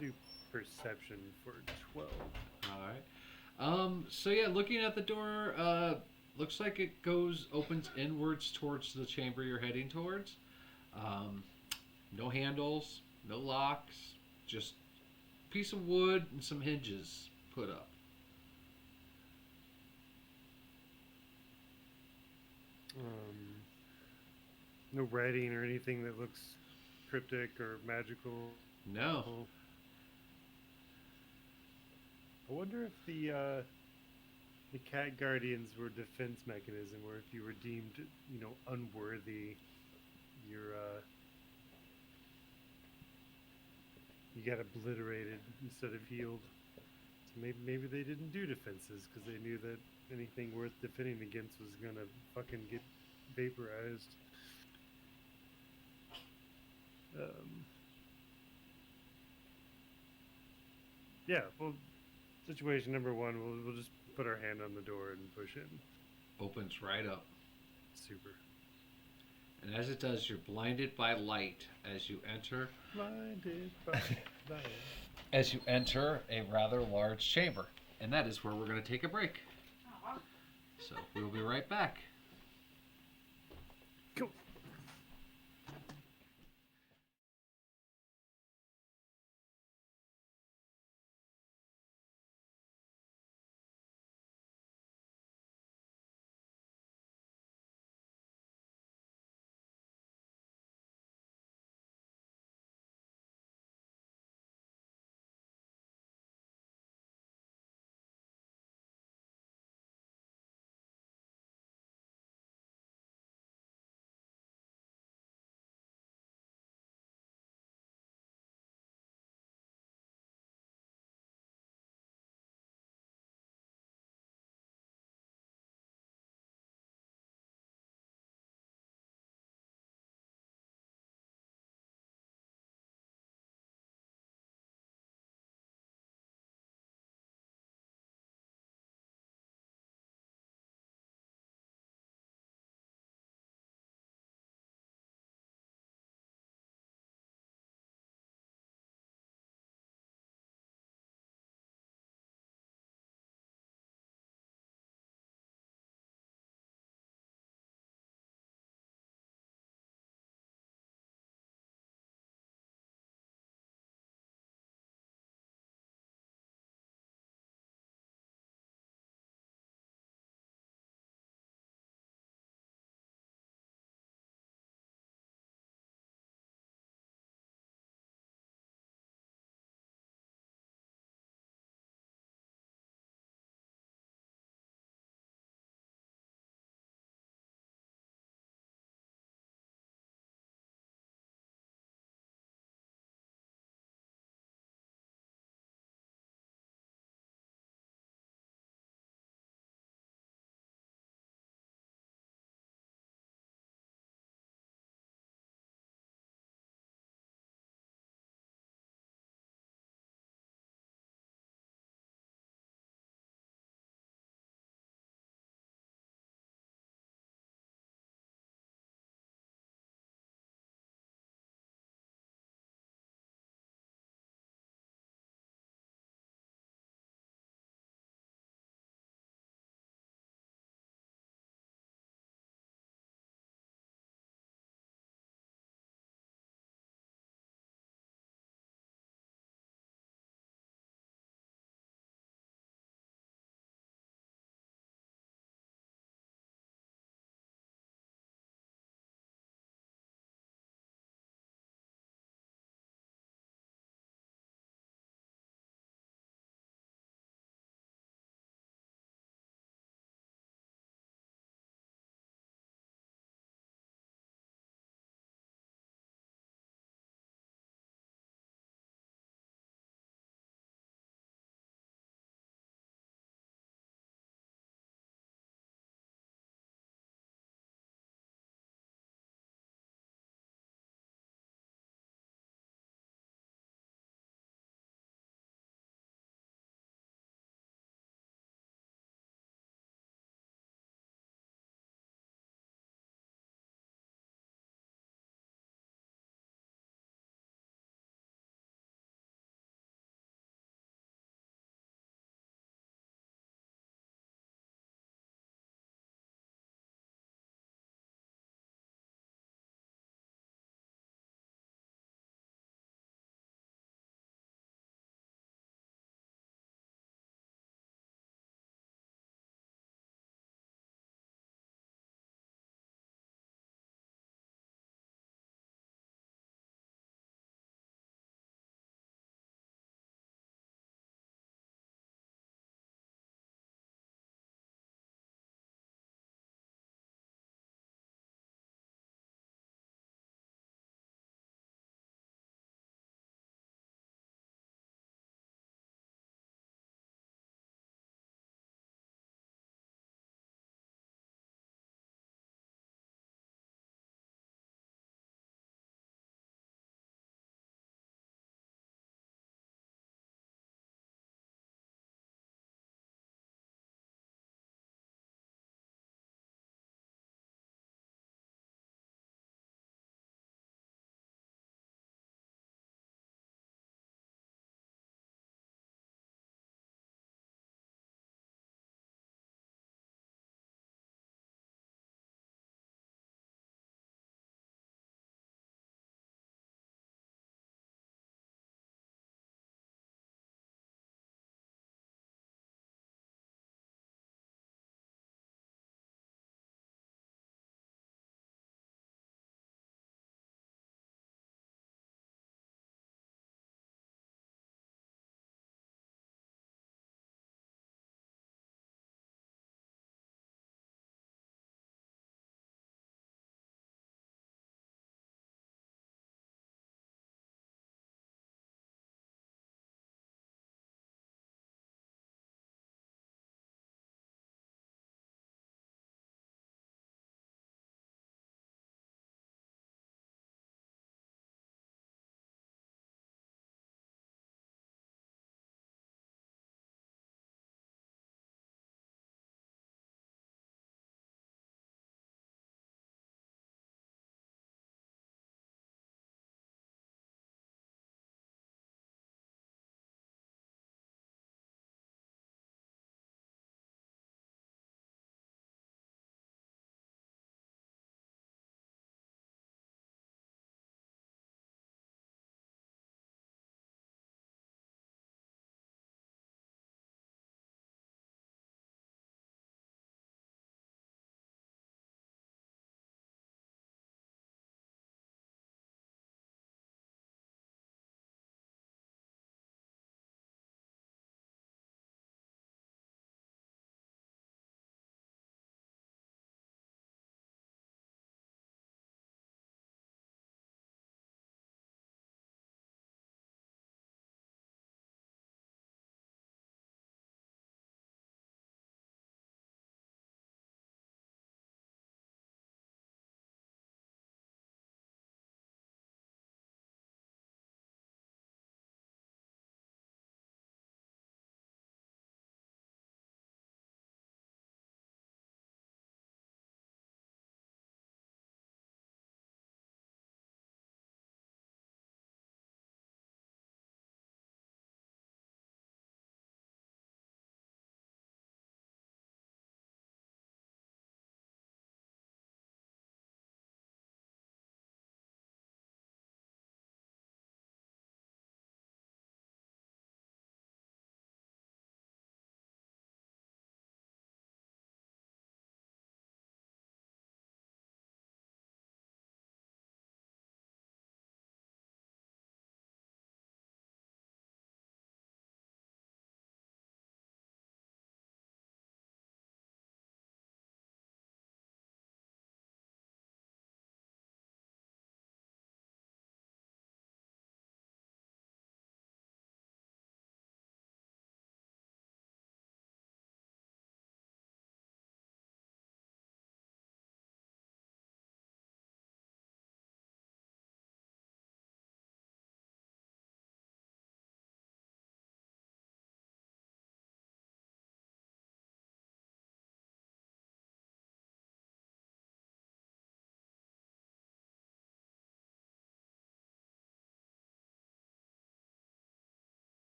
do perception for 12. All right. So yeah, looking at the door, looks like it opens inwards towards the chamber you're heading towards. No handles, no locks, just a piece of wood and some hinges put up. No writing or anything that looks cryptic or magical. No. I wonder if the cat guardians were a defense mechanism, where if you were deemed, unworthy, you got obliterated instead of healed. So maybe they didn't do defenses because they knew that anything worth defending against was gonna fucking get vaporized. Yeah, well, situation number one, we'll just put our hand on the door and push in. Opens right up. Super. And as it does, you're blinded by light as you enter. Blinded by light. As you enter a rather large chamber. And that is where we're going to take a break. Aw. So we'll be right back.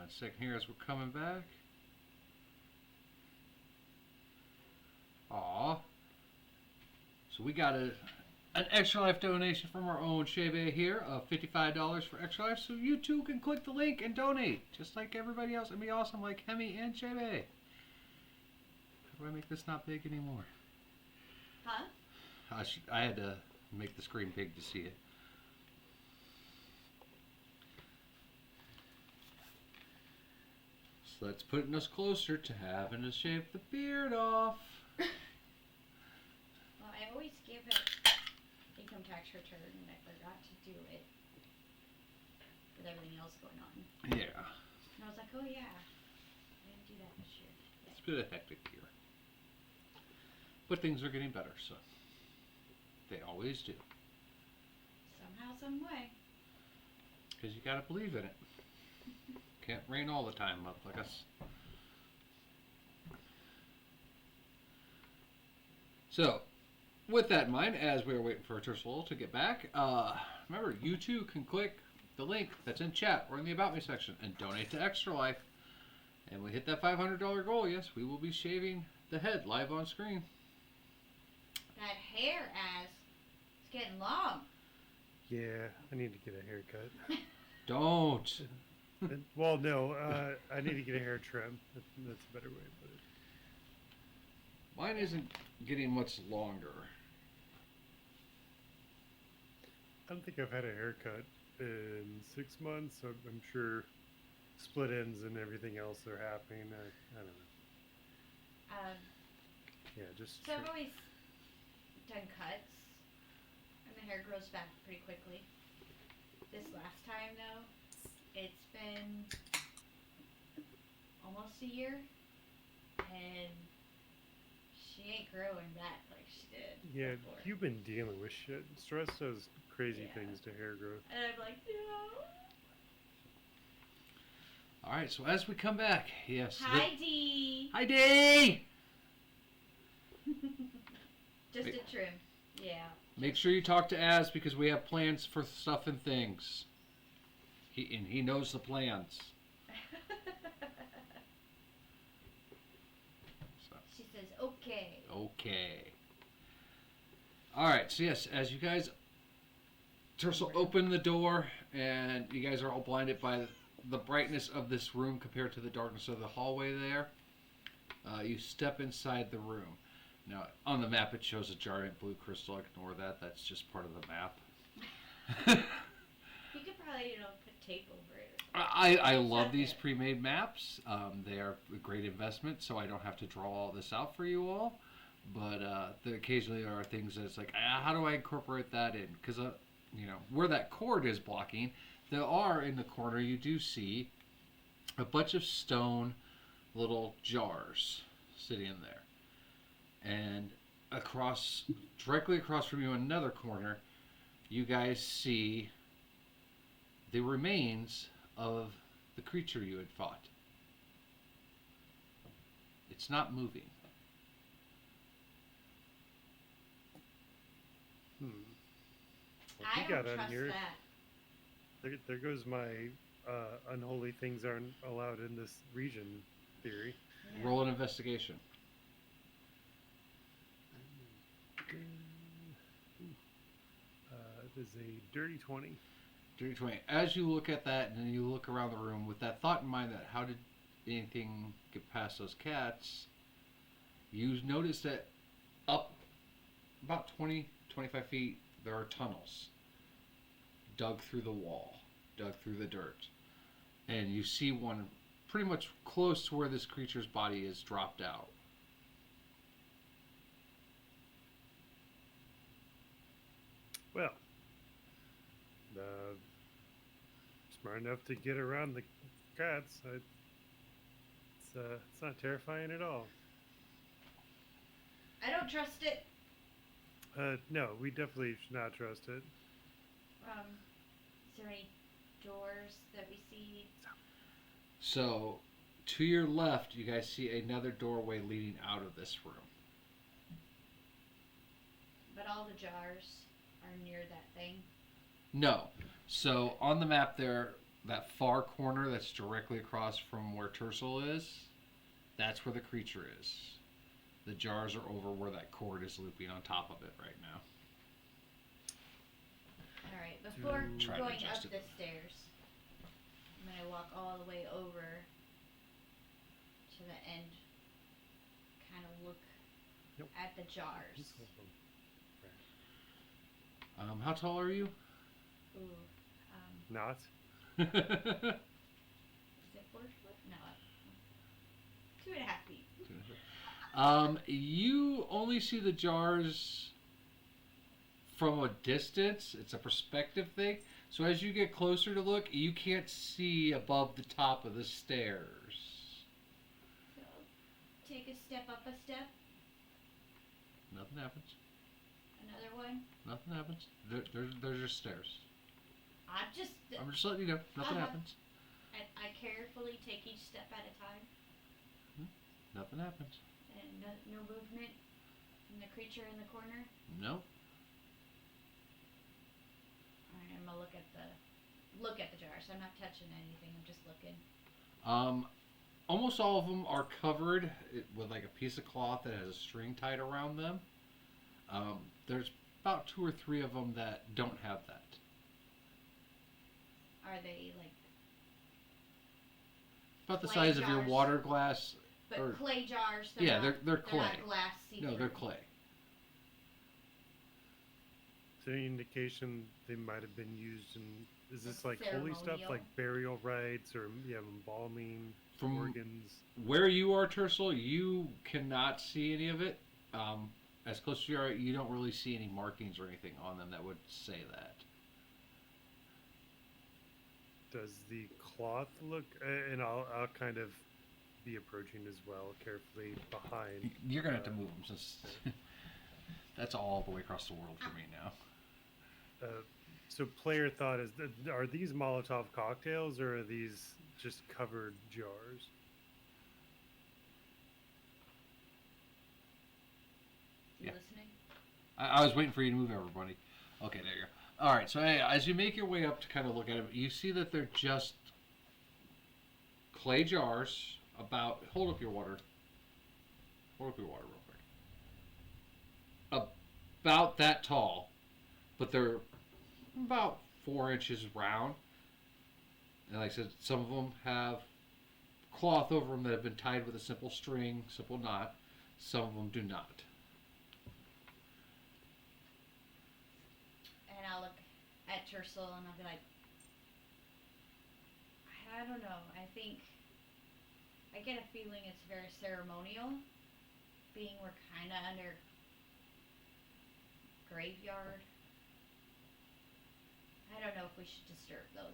1 second here as we're coming back. Aw. So we got an Extra Life donation from our own Shebe here of $55 for Extra Life. So you too can click the link and donate, just like everybody else. It'd be awesome, like Hemi and Shebe. How do I make this not big anymore? Huh? I had to make the screen big to see it. So that's putting us closer to having to shave the beard off. Well, I always give it income tax return, and I forgot to do it with everything else going on. Yeah. And I was like, oh yeah, I didn't do that this year. It's been a hectic year. But things are getting better, so they always do. Somehow, some way. Because you gotta believe in it. Can't rain all the time up like us. So, with that in mind, as we are waiting for Tercel to get back, remember, you too can click the link that's in chat or in the About Me section and donate to Extra Life. And we hit that $500 goal, yes, we will be shaving the head live on screen. That hair, it's getting long. Yeah, I need to get a haircut. Don't. Well, no, I need to get a hair trim. That's a better way to put it. Mine isn't getting much longer. I don't think I've had a haircut in 6 months. So I'm sure split ends and everything else are happening. I don't know. Yeah, just. So I've always done cuts, and the hair grows back pretty quickly. This last time, though, it's been almost a year, and she ain't growing back like she did Yeah, before. you've been dealing with shit. Stress does crazy Yeah. things to hair growth. And I'm like, no. Alright, so as we come back, yes. Hi, Dee. Hi, Dee! Just Wait. a trim. Yeah. Make sure you talk to Az because we have plans for stuff and things. He knows the plans. So. She says, okay. Okay. Alright, so yes, as you guys Tercel open the door and you guys are all blinded by the brightness of this room compared to the darkness of the hallway there. You step inside the room. Now, on the map it shows a giant blue crystal. Ignore that. That's just part of the map. You could probably, put tape over it. I love Okay. these pre-made maps. They are a great investment, so I don't have to draw all this out for you all. But there occasionally are things that's like, how do I incorporate that in? Because, where that cord is blocking, there are in the corner, you do see a bunch of stone little jars sitting in there. And directly across from you in another corner, you guys see the remains of the creature you had fought. It's not moving. What I you don't got on trust here? that. There goes my unholy things aren't allowed in this region theory. Yeah. Roll an investigation. It is a dirty 20. Dirty 20. As you look at that and then you look around the room with that thought in mind that how did anything get past those cats, you notice that up about 20, 25 feet, there are tunnels dug through the wall, dug through the dirt. And you see one pretty much close to where this creature's body is dropped out. Well, smart enough to get around the cats. It's not terrifying at all. I don't trust it. No, we definitely should not trust it. Is there any doors that we see? So, to your left, you guys see another doorway leading out of this room. But all the jars are near that thing. No. So, on the map there, that far corner that's directly across from where Tercel is, that's where the creature is. The jars are over where that cord is looping on top of it right now. Alright, before Try to going adjust up it. the stairs, I'm gonna walk all the way over to the end. Kind of look Nope. at the jars. Just hold on. How tall are you? Ooh, Not. is it 4 foot? No, 2.5 feet. You only see the jars from a distance. It's a perspective thing. So as you get closer to look, you can't see above the top of the stairs. So, take a step up a step, Nothing happens. another one. Nothing happens. There's just stairs. I'm just, I'm just letting you know. Nothing Uh-huh. happens. I carefully take each step at a time, Nothing happens. and no movement from the creature in the corner. No. Alright, I'm gonna look at the jars. I'm not touching anything. I'm just looking. Almost all of them are covered with like a piece of cloth that has a string tied around them. There's about 2 or 3 of them that don't have that. Are they like About the Clay size of your jars. water glass. but Or- clay jars? Yeah, not, they're clay. not glass. No, they're clay. Is there any indication they might have been used in? Is this like holy stuff, Ceremonial. like burial rites or embalming From organs? where you are, Tercel, you cannot see any of it. As close as you are, you don't really see any markings or anything on them that would say that. Does the cloth look? And I'll kind of be approaching as well, carefully behind. You're gonna have to move them since that's all the way across the world for me now. So player thought is that, are these Molotov cocktails or are these just covered jars? You Yeah. listening? I was waiting for you to move everybody. Okay, there you go. All right, so hey, as you make your way up to kind of look at them, you see that they're just clay jars. Hold up your water. Hold up your water real quick. About that tall, but they're about 4 inches round. And like I said, some of them have cloth over them that have been tied with a simple string, simple knot. Some of them do not. And I'll look at Tercel and I'll be like, I don't know. I get a feeling it's very ceremonial, being we're kind of under graveyard. I don't know if we should disturb those.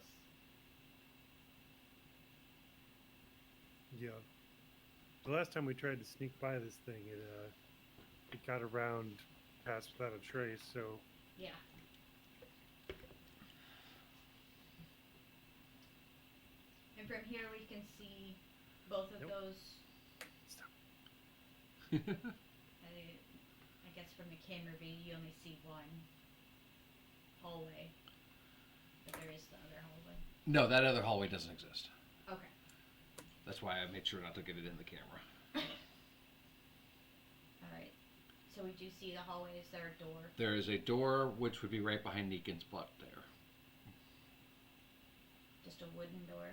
Yeah. The last time we tried to sneak by this thing, it got around, passed without a trace. So Yeah. And from here we can see both of Nope. those. stop. I guess from the camera view you only see one hallway, but there is the other hallway. No, that other hallway doesn't exist. Okay. That's why I made sure not to get it in the camera. All right. So we do see the hallway. Is there a door? There is a door which would be right behind Negan's butt there. Just a wooden door.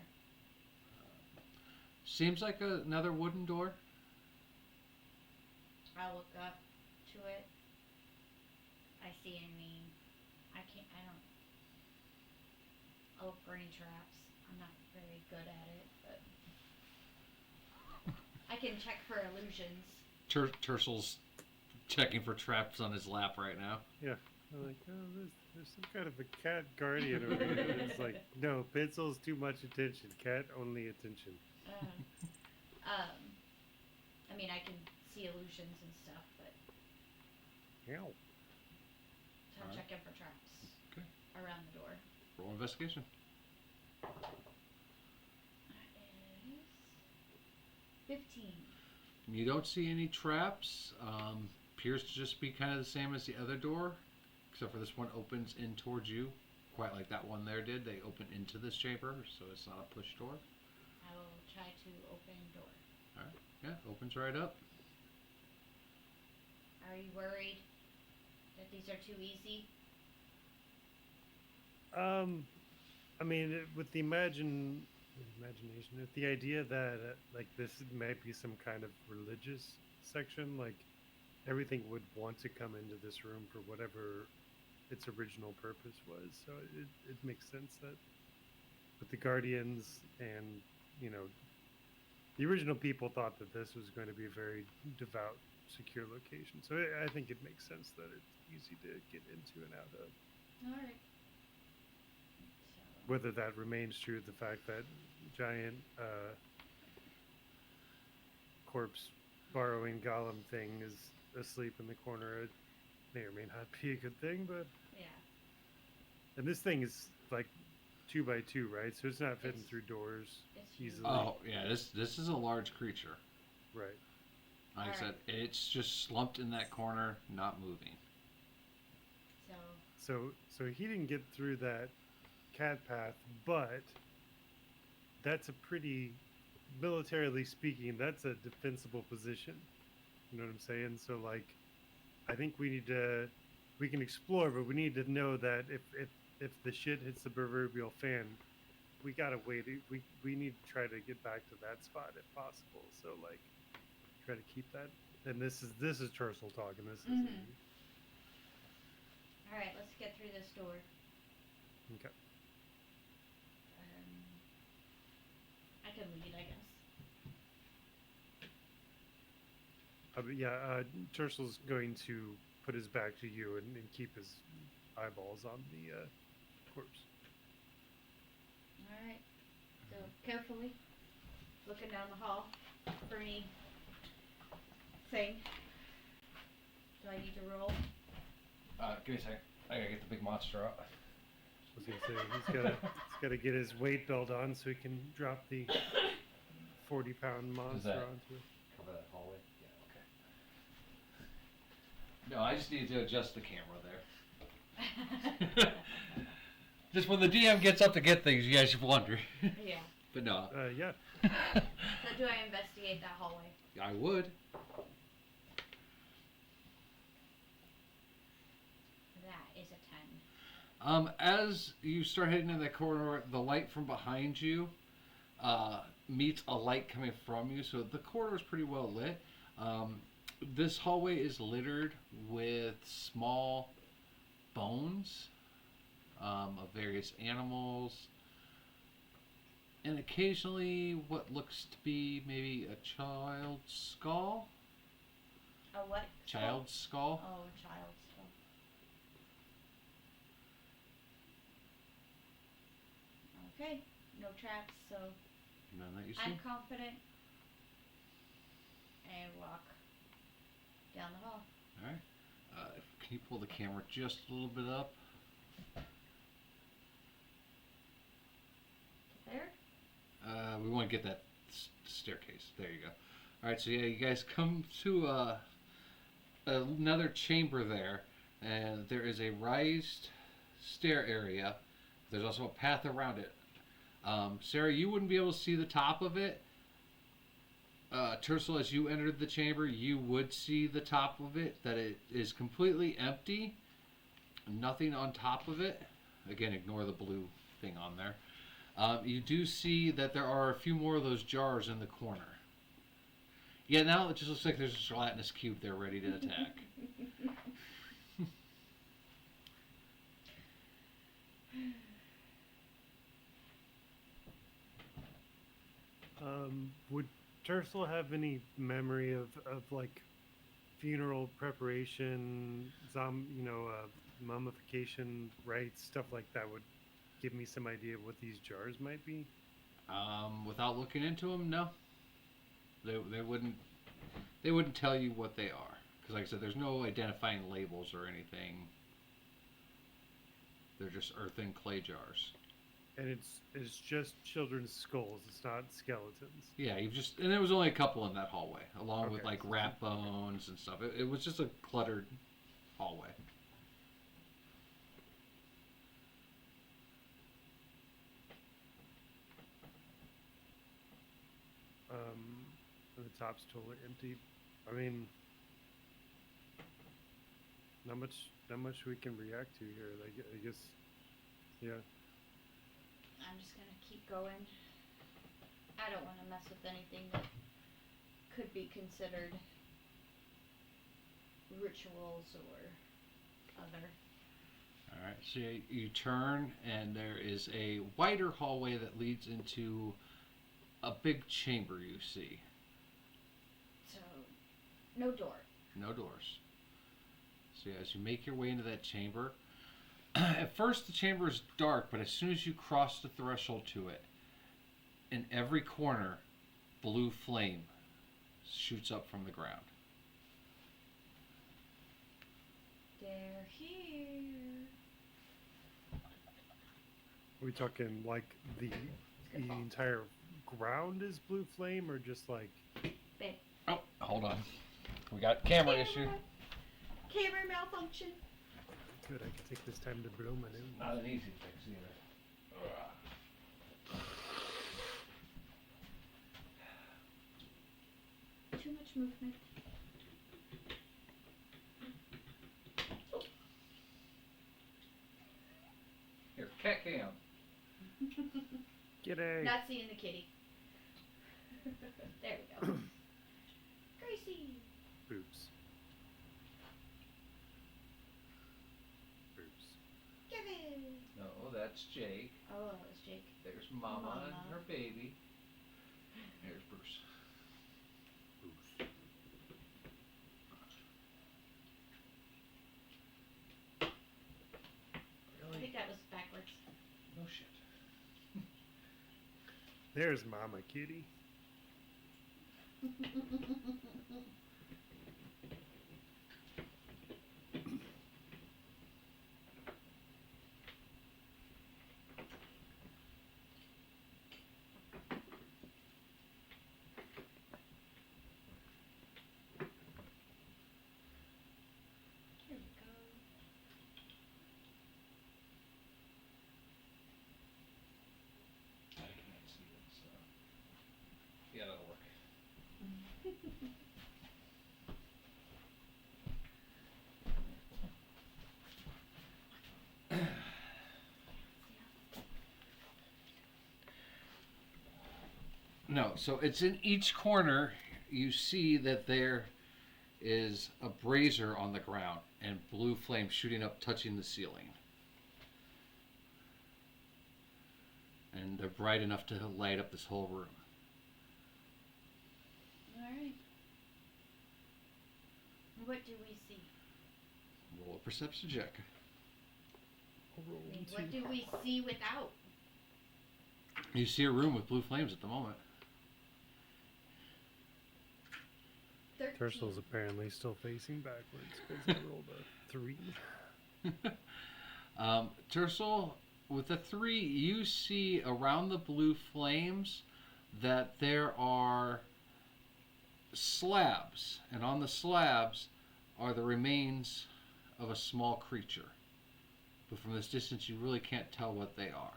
Seems like another wooden door. I'll look up to it. I see any. I don't. I'll look for any traps. I'm not very good at it, but I can check for illusions. Tercel's checking for traps on his lap right now. I'm like, oh, there's some kind of a cat guardian over here. And it's like, no, pencil's too much attention. Cat only attention. I mean, I can see illusions and stuff, but Ow. so I'm Alright. checking for traps Okay. around the door. Roll investigation. That is 15. You don't see any traps. Appears to just be kind of the same as the other door, except for this one opens in towards you quite like that one there did. They open into this chamber, so it's not a push door. I will try to open door. Yeah, opens right up. Are you worried that these are too easy? I mean, with the imagination, with the idea that like this might be some kind of religious section, like everything would want to come into this room for whatever its original purpose was. So it makes sense that with the Guardians and you know the original people thought that this was going to be a very devout, secure location. So I think it makes sense that it's easy to get into and out of. All right. Whether that remains true, the fact that giant corpse borrowing golem thing is asleep in the corner, it may or may not be a good thing. But Yeah. and this thing is like 2x2, right? So it's not fitting It's- through doors it's huge. easily. Oh yeah, this is a large creature. Right. Like I Alright. said, it's just slumped in that corner, not moving. So he didn't get through that cat path, but that's a pretty, militarily speaking, that's a defensible position. You know what I'm saying? So like, I think we can explore, but we need to know that if the shit hits the proverbial fan, we gotta wait. We need to try to get back to that spot if possible. So like, try to keep that. And this is Tercel talking. This is Mhm. All right, let's get through this door. okay. I can lead, I guess. But yeah, Tercel's going to put his back to you and keep his eyeballs on the corpse. All right. So carefully, looking down the hall for any thing. Do I need to roll? Give me a second. I gotta get the big monster out. I was gonna say he's gotta get his weight belt on so he can drop the 40-pound monster that- onto it. Cover that hallway. Yeah, okay. No, I just needed to adjust the camera there. Just when the DM gets up to get things, you guys should wonder. Yeah. But no, Yeah. So do I investigate that hallway? I would. That is a 10. As you start heading in that corridor, the light from behind you meets a light coming from you, so the corridor is pretty well lit. This hallway is littered with small bones of various animals, and occasionally what looks to be maybe a child's skull. A what? Child's skull. Oh, a child's skull. Okay, no traps, so None that you see. I'm confident. And walk down the hall. All right. Can you pull the camera just a little bit up? There? We want to get that staircase. There you go. All right. So yeah, you guys come to another chamber there, and there is a raised stair area. There's also a path around it. Sarah, you wouldn't be able to see the top of it. Tercel, as you entered the chamber, you would see the top of it, that it is completely empty. Nothing on top of it. Again, ignore the blue thing on there. You do see that there are a few more of those jars in the corner. Yeah, now it just looks like there's a gelatinous cube there ready to attack. Would Tercel have any memory of like funeral preparation, mummification rites, stuff like that? Would give me some idea of what these jars might be. Without looking into them, no. They wouldn't tell you what they are, because like I said, there's no identifying labels or anything. They're just earthen clay jars. And it's just children's skulls. It's not skeletons. Yeah, and there was only a couple in that hallway, along with Okay. like rat bones and stuff. It was just a cluttered hallway. And the top's totally empty. I mean, not much we can react to here. I guess, yeah. I'm just gonna keep going. I don't want to mess with anything that could be considered rituals or other. All right, so you turn, and there is a wider hallway that leads into a big chamber. You see So, no door. no doors. So as you make your way into that chamber, at first the chamber is dark, but as soon as you cross the threshold to it, in every corner, blue flame shoots up from the ground. They're here. Are we talking like the entire ground is blue flame, or just like? Babe. Oh, hold on. We got camera issue. Camera malfunction. Good, I can take this time to blow my nose. Not an easy fix either. Too much movement. Here, cat cam. G'day. Not seeing the kitty. There we go. Gracie. Boobs. Boobs. Kevin. No, that's Jake. Oh, that was Jake. There's Mama, Mama. and her baby. There's Bruce. Boobs. I think that was backwards. No shit. There's Mama Kitty. Here we go. I can't see it, so. Yeah, that'll work. No, so it's in each corner. You see that there is a brazier on the ground and blue flame shooting up, touching the ceiling. And they're bright enough to light up this whole room. Alright. What do we see? Roll a perception check. I mean, what do we see without? You see a room with blue flames at the moment. 13. Tersel's apparently still facing backwards because I rolled a 3. Tersel, with a 3, you see around the blue flames that there are slabs, and on the slabs are the remains of a small creature. But from this distance, you really can't tell what they are.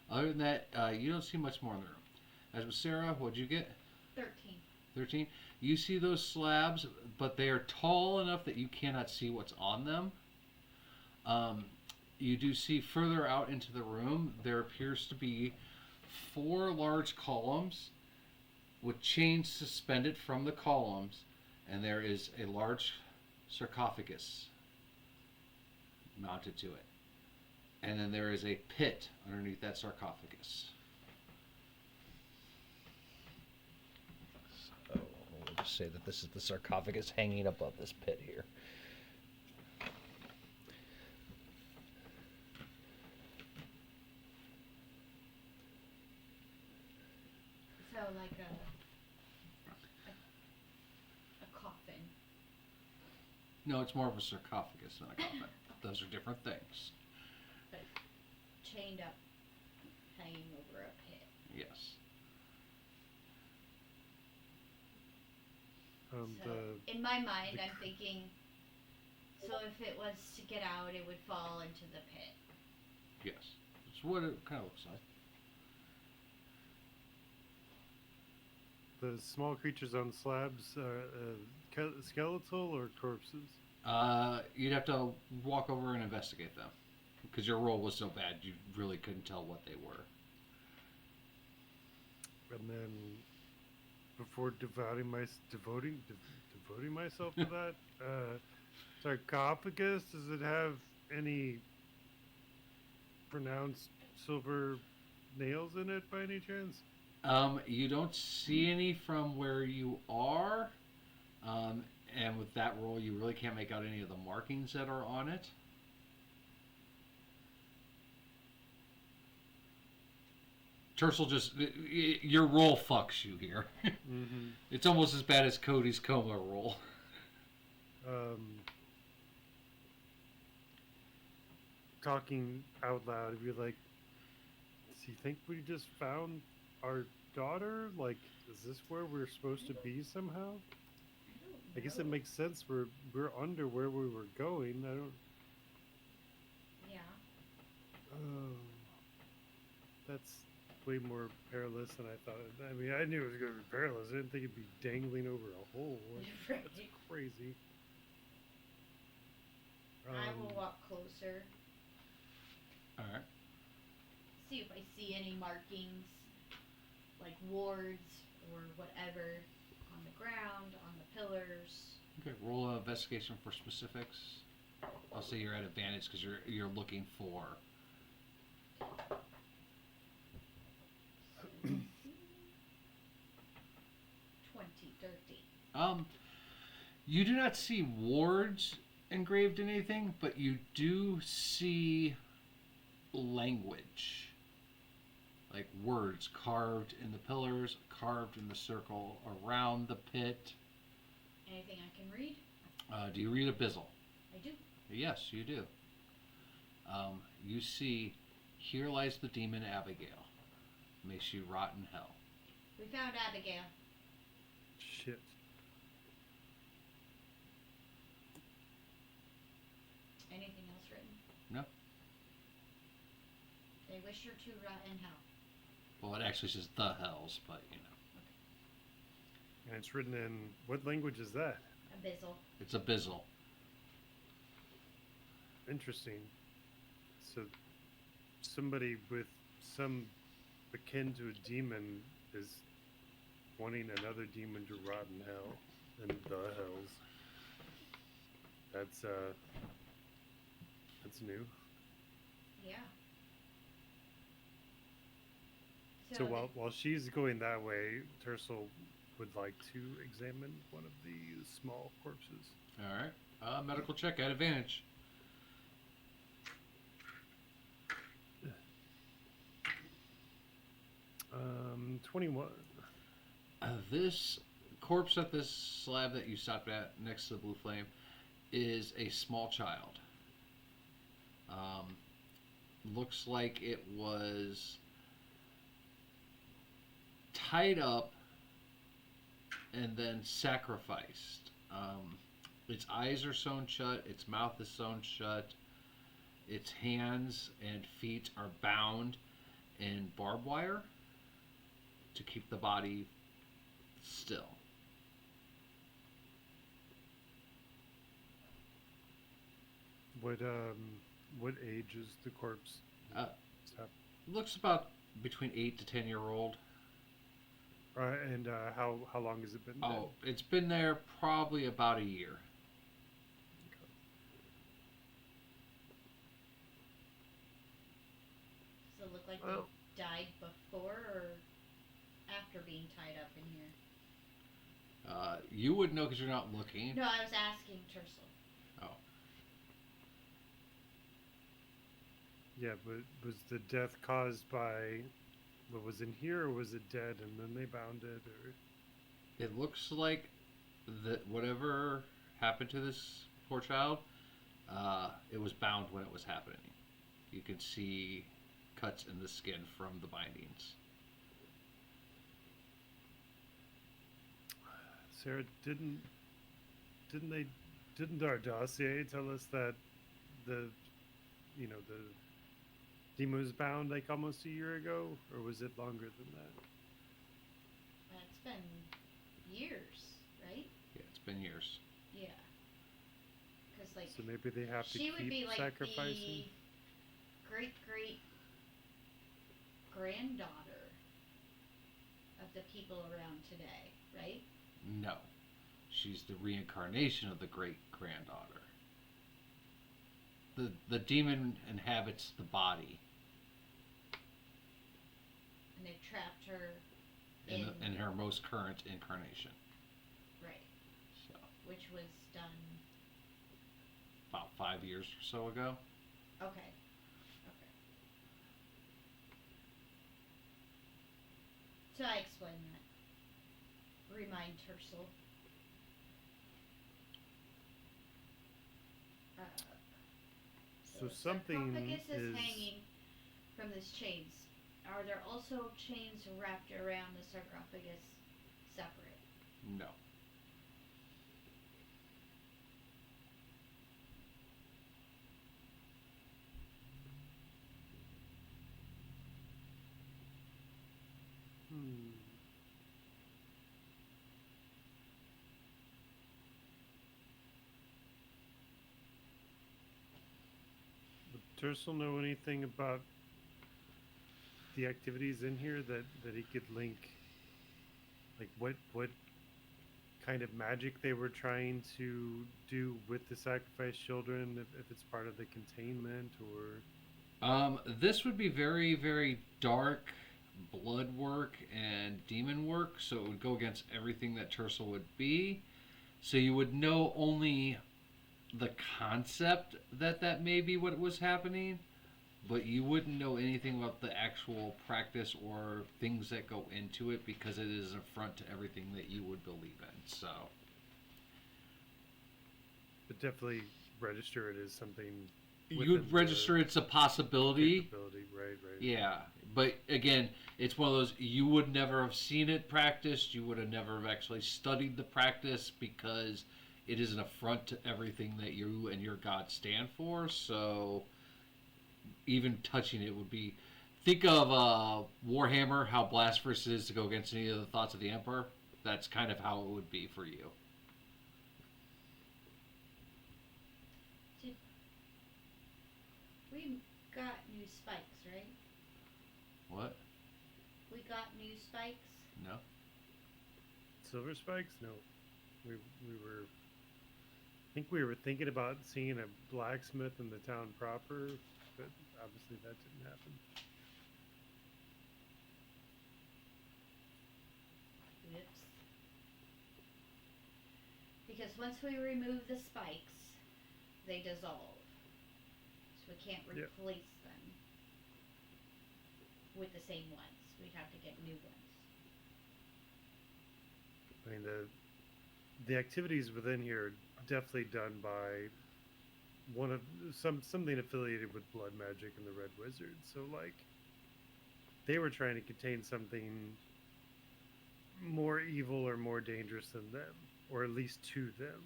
Other than that, you don't see much more in the room. As with Sarah, what'd you get? 13. 13. You see those slabs, but they are tall enough that you cannot see what's on them. You do see further out into the room, there appears to be 4 large columns with chains suspended from the columns, and there is a large sarcophagus mounted to it. And then there is a pit underneath that sarcophagus. So we'll just say that this is the sarcophagus hanging above this pit here. So like a coffin. No, it's more of a sarcophagus than a coffin. Those are different things. But chained up, hanging over a pit. Yes. So in my mind, I'm thinking, so if it was to get out, it would fall into the pit. Yes. It's what it kind of looks like. the small creatures on slabs skeletal or corpses? You'd have to walk over and investigate them because your roll was so bad you really couldn't tell what they were. And then before devoting myself to that, sarcophagus, does it have any pronounced silver nails in it by any chance? You don't see any from where you are, and with that roll, you really can't make out any of the markings that are on it. Tercel just your roll fucks you here. Mm-hmm. It's almost as bad as Cody's coma roll. Talking out loud, if you're like, do you think we just found our daughter? Like, is this where we're supposed to be somehow? I guess it makes sense. We're under where we were going. I don't. Yeah. Oh, that's way more perilous than I thought. I mean, I knew it was going to be perilous. I didn't think it'd be dangling over a hole. Right. That's crazy. I will walk closer, All right. see if I see any markings, like wards or whatever, on the ground, on the pillars. Okay. Roll an investigation for specifics. I'll say you're at advantage because you're looking for. 20, dirty. You do not see wards engraved in anything, but you do see language. Like words carved in the pillars, carved in the circle around the pit. Anything I can read? Do you read Abyssal? I do. Yes, you do. You see, here lies the demon Abigail. May she rot in hell. We found Abigail. Shit. Anything else written? No? They wish her to rot in hell. Well, it actually says the hells, but you know. And it's written in what language is that? Abyssal. It's Abyssal. Interesting. So somebody with some akin to a demon is wanting another demon to rot in hell in the hells. That's new. Yeah. So while she's going that way, Tercel would like to examine one of the small corpses. All right. Medical check at advantage. Um, 21. This corpse at this slab that you stopped at next to the blue flame is a small child. Looks like it was tied up and then sacrificed. Its eyes are sewn shut, its mouth is sewn shut, its hands and feet are bound in barbed wire to keep the body still. What age is the corpse? Stop. Looks about between 8 to 10-year-old. And how long has it been? Oh, it's been there probably about a year. Does it look like Well- they died before or after being tied up in here? You would know because you're not looking. No, I was asking Tercel. Oh. Yeah, but was the death caused by what was in here, or was it dead and then they bound it? Or It looks like that whatever happened to this poor child, it was bound when it was happening. You can see cuts in the skin from the bindings. Sarah, didn't our dossier tell us that the demon was bound like almost a year ago, or was it longer than that? It's been years, right? Yeah, it's been years. Yeah. Because like So maybe they have to she would be keep like sacrificing. the great granddaughter of the people around today, right? No. She's the reincarnation of the great granddaughter. The demon inhabits the body And they've trapped her in her most current incarnation. right, So which was done. about 5 years or so ago. Okay. So I explained that. Remind Tercel. So something sarcophagus is is- hanging from this chains. Are there also chains wrapped around the sarcophagus separate? No. Hmm. Would Tercel know anything about the activities in here that he could link? Like what kind of magic they were trying to do with the sacrificed children, if it's part of the containment or This would be very, very dark blood work and demon work, so it would go against everything that Tercel would be. So you would know only the concept that may be what was happening, but you wouldn't know anything about the actual practice or things that go into it because it is an affront to everything that you would believe in. So but definitely register it as something you'd within register it's a possibility. capability, right? Yeah, but again, it's one of those you would never have seen it practiced. You would have never have actually studied the practice because it is an affront to everything that you and your God stand for. So even touching it would be. Think of Warhammer, how blasphemous it is to go against any of the thoughts of the Emperor. That's kind of how it would be for you. We got new spikes, right? What? We got new spikes. No. Silver spikes? No. We were I think we were thinking about seeing a blacksmith in the town proper, but obviously that didn't happen. Oops. Because once we remove the spikes, they dissolve. So we can't Yep. replace them with the same ones. We'd have to get new ones. I mean the activities within here are definitely done by one of something affiliated with blood magic and the Red Wizard. So like they were trying to contain something more evil or more dangerous than them, or at least to them.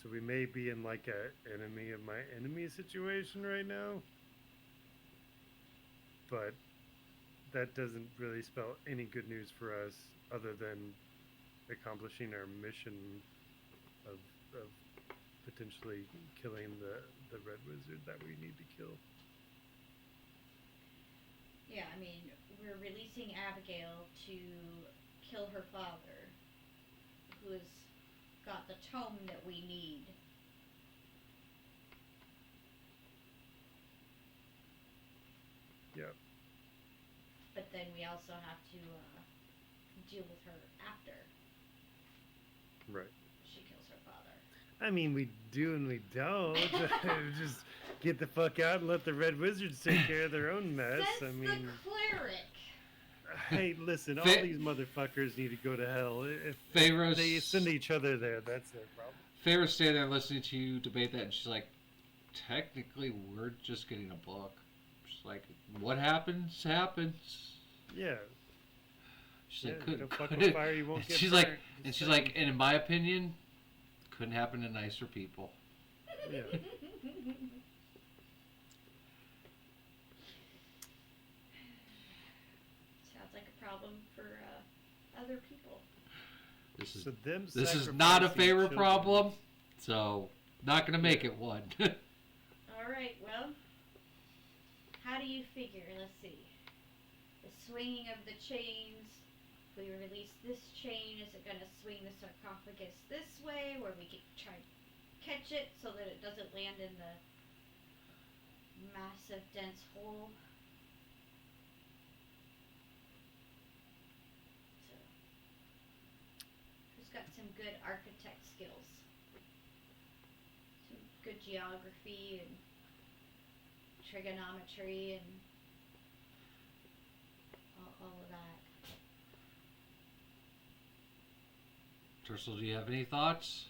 So we may be in like a enemy of my enemy situation right now. But that doesn't really spell any good news for us other than accomplishing our mission of potentially killing the Red Wizard that we need to kill. Yeah, I mean, we're releasing Abigail to kill her father, who has got the tome that we need. Yep. But then we also have to deal with her after Right. she kills her father. I mean, we do and we don't. Just get the fuck out and let the Red Wizards take care of their own mess. Says I mean, the cleric. hey, listen, all Fa- these motherfuckers need to go to hell. If Pharaoh's they send each other there, that's their problem. Farrah's standing there listening to you debate that, and she's like, technically, we're just getting a book. She's like, what happens, happens. Yeah. She's Yeah, like, you couldn't. don't fuck with couldn't- fire, you won't and get she's like, burnt. and Just she's saying. like, and in my opinion, couldn't happen to nicer people. Yeah. Sounds like a problem for other people. This is So them this is not a sacrificing favor children- problem, so not gonna make it one. All right, well, how do you figure? Let's see. The swinging of the chains. If we release this chain, is it going to swing the sarcophagus this way, where we can try to catch it so that it doesn't land in the massive, dense hole? So, who's got some good architect skills? Some good geography and trigonometry and all of that. Tercel, do you have any thoughts?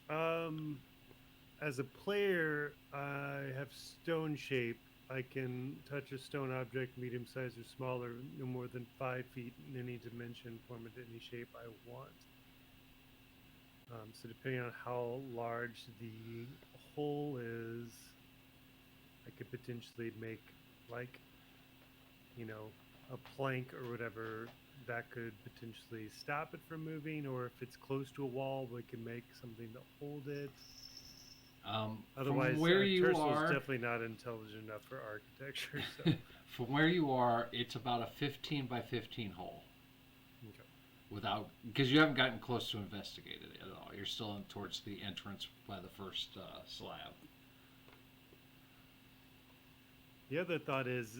As a player, I have stone shape. I can touch a stone object, medium size or smaller, no more than 5 feet in any dimension, form it any shape I want. So depending on how large the hole is, I could potentially make, like, you know, a plank or whatever that could potentially stop it from moving, or if it's close to a wall, we can make something to hold it. Otherwise, from where you Tercel's are, definitely not intelligent enough for architecture. So from where you are, it's about a 15 by 15 hole. Okay. Without, because you haven't gotten close to investigate it at all. You're still in towards the entrance by the first slab. The other thought is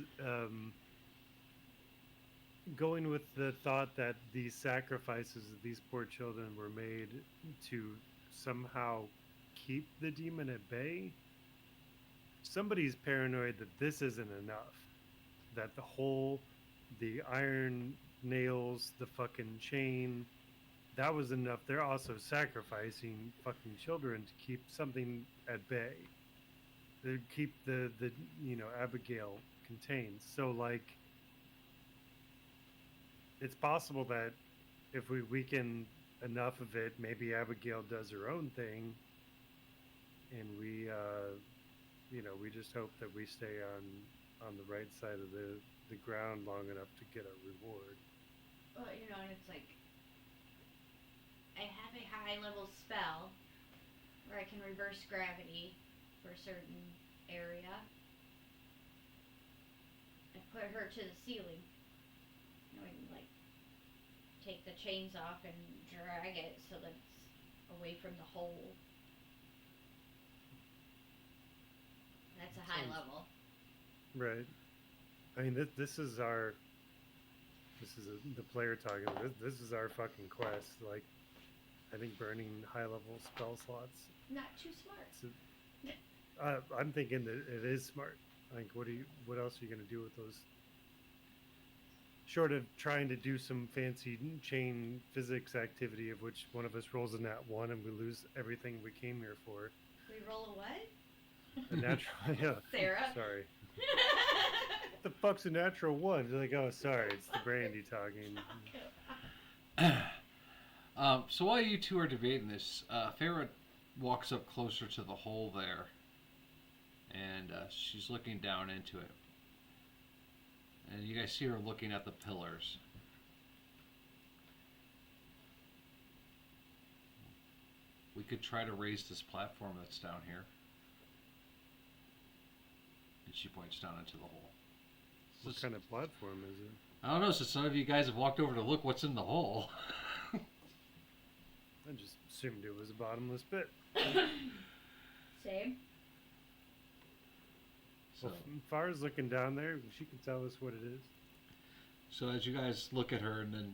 going with the thought that these sacrifices of these poor children were made to somehow keep the demon at bay. Somebody's paranoid that this isn't enough. That the hole, the iron nails, the fucking chain, that was enough. They're also sacrificing fucking children to keep something at bay. To keep the Abigail contained. So, like, it's possible that if we weaken enough of it, maybe Abigail does her own thing, and we just hope that we stay on the right side of the ground long enough to get our reward. Well, and it's like, I have a high level spell where I can reverse gravity for a certain area. I put her to the ceiling. I can, like, take the chains off and drag it so that it's away from the hole. That's a high Sounds- level. Right. I mean, this is the player talking. This is our fucking quest. Like, I think burning high level spell slots. Not too smart. I'm thinking that it is smart. Like, what else are you gonna do with those? Short of trying to do some fancy chain physics activity, of which one of us rolls a nat 1 and we lose everything we came here for. We roll a what? A natural, yeah. Sarah. Sorry. What the fuck's a natural 1? You're like, oh, sorry, it's the brandy talking. So while you two are debating this, Farah walks up closer to the hole there, and she's looking down into it. And you guys see her looking at the pillars. We could try to raise this platform that's down here. And she points down into the hole. What kind of platform is it? I don't know, so some of you guys have walked over to look what's in the hole. I just assumed it was a bottomless pit. Same. So, Well, Farah's looking down there. She can tell us what it is. so as you guys look at her and then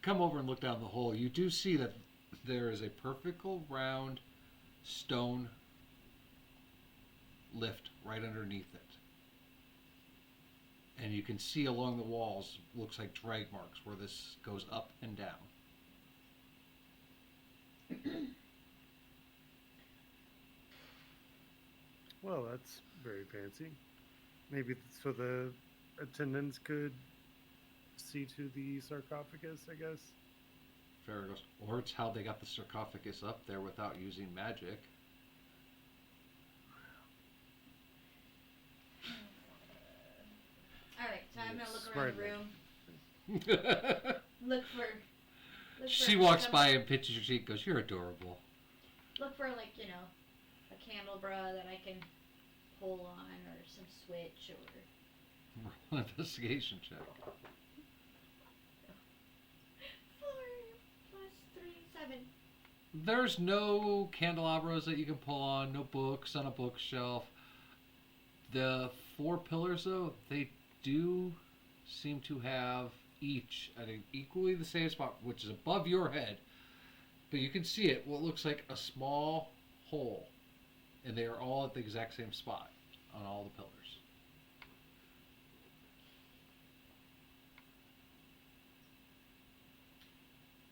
come over and look down the hole, you do see that there is a perfect round stone lift right underneath it. And you can see along the walls, looks like drag marks where this goes up and down. Well, that's very fancy. Maybe so the attendants could see to the sarcophagus, I guess. Farrah goes, or it's how they got the sarcophagus up there without using magic. Alright, so I'm You're gonna look smart, around the Nick. room. look for. She walks by and pinches your cheek, goes, "You're adorable." Look for like a candelabra that I can pull on, or some switch, or Roll an investigation check. 4 + 3, 7. There's no candelabras that you can pull on, no books on a bookshelf. The 4 pillars, though, they do seem to have each at an equally the same spot, which is above your head. But you can see it, what looks like a small hole. And they are all at the exact same spot on all the pillars.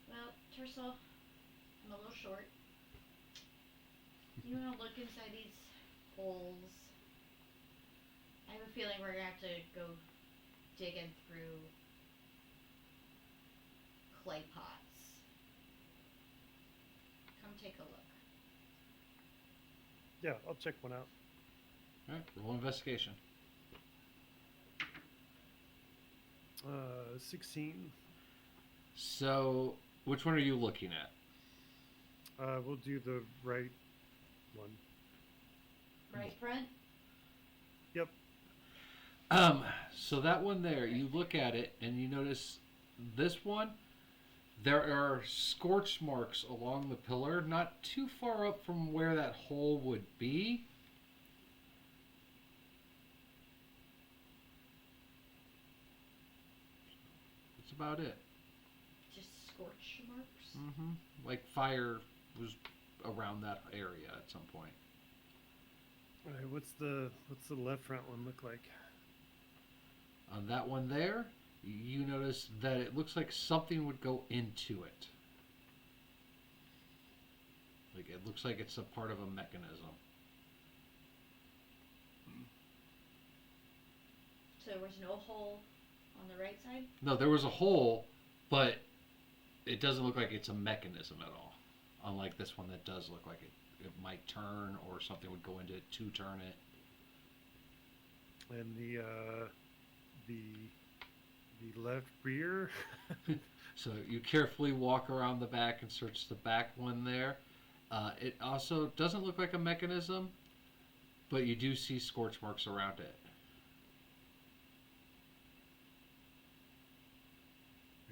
Well, Tercel, I'm a little short. You want to look inside these holes? I have a feeling we're gonna have to go digging through clay pots. Come take a look. Yeah, I'll check one out. Alright, roll investigation. 16. So, which one are you looking at? We'll do the right one. Right front? Yep. So that one there, you look at it and you notice this one, there are scorch marks along the pillar, not too far up from where that hole would be. That's about it. Just scorch marks? Mm-hmm. Like fire was around that area at some point. All right. What's the left front one look like? On that one there, you notice that it looks like something would go into it. Like it looks like it's a part of a mechanism. So there was no hole on the right side? No, there was a hole, but it doesn't look like it's a mechanism at all. Unlike this one that does look like it might turn or something would go into it to turn it. And the left rear. So you carefully walk around the back and search the back one there. It also doesn't look like a mechanism, but you do see scorch marks around it.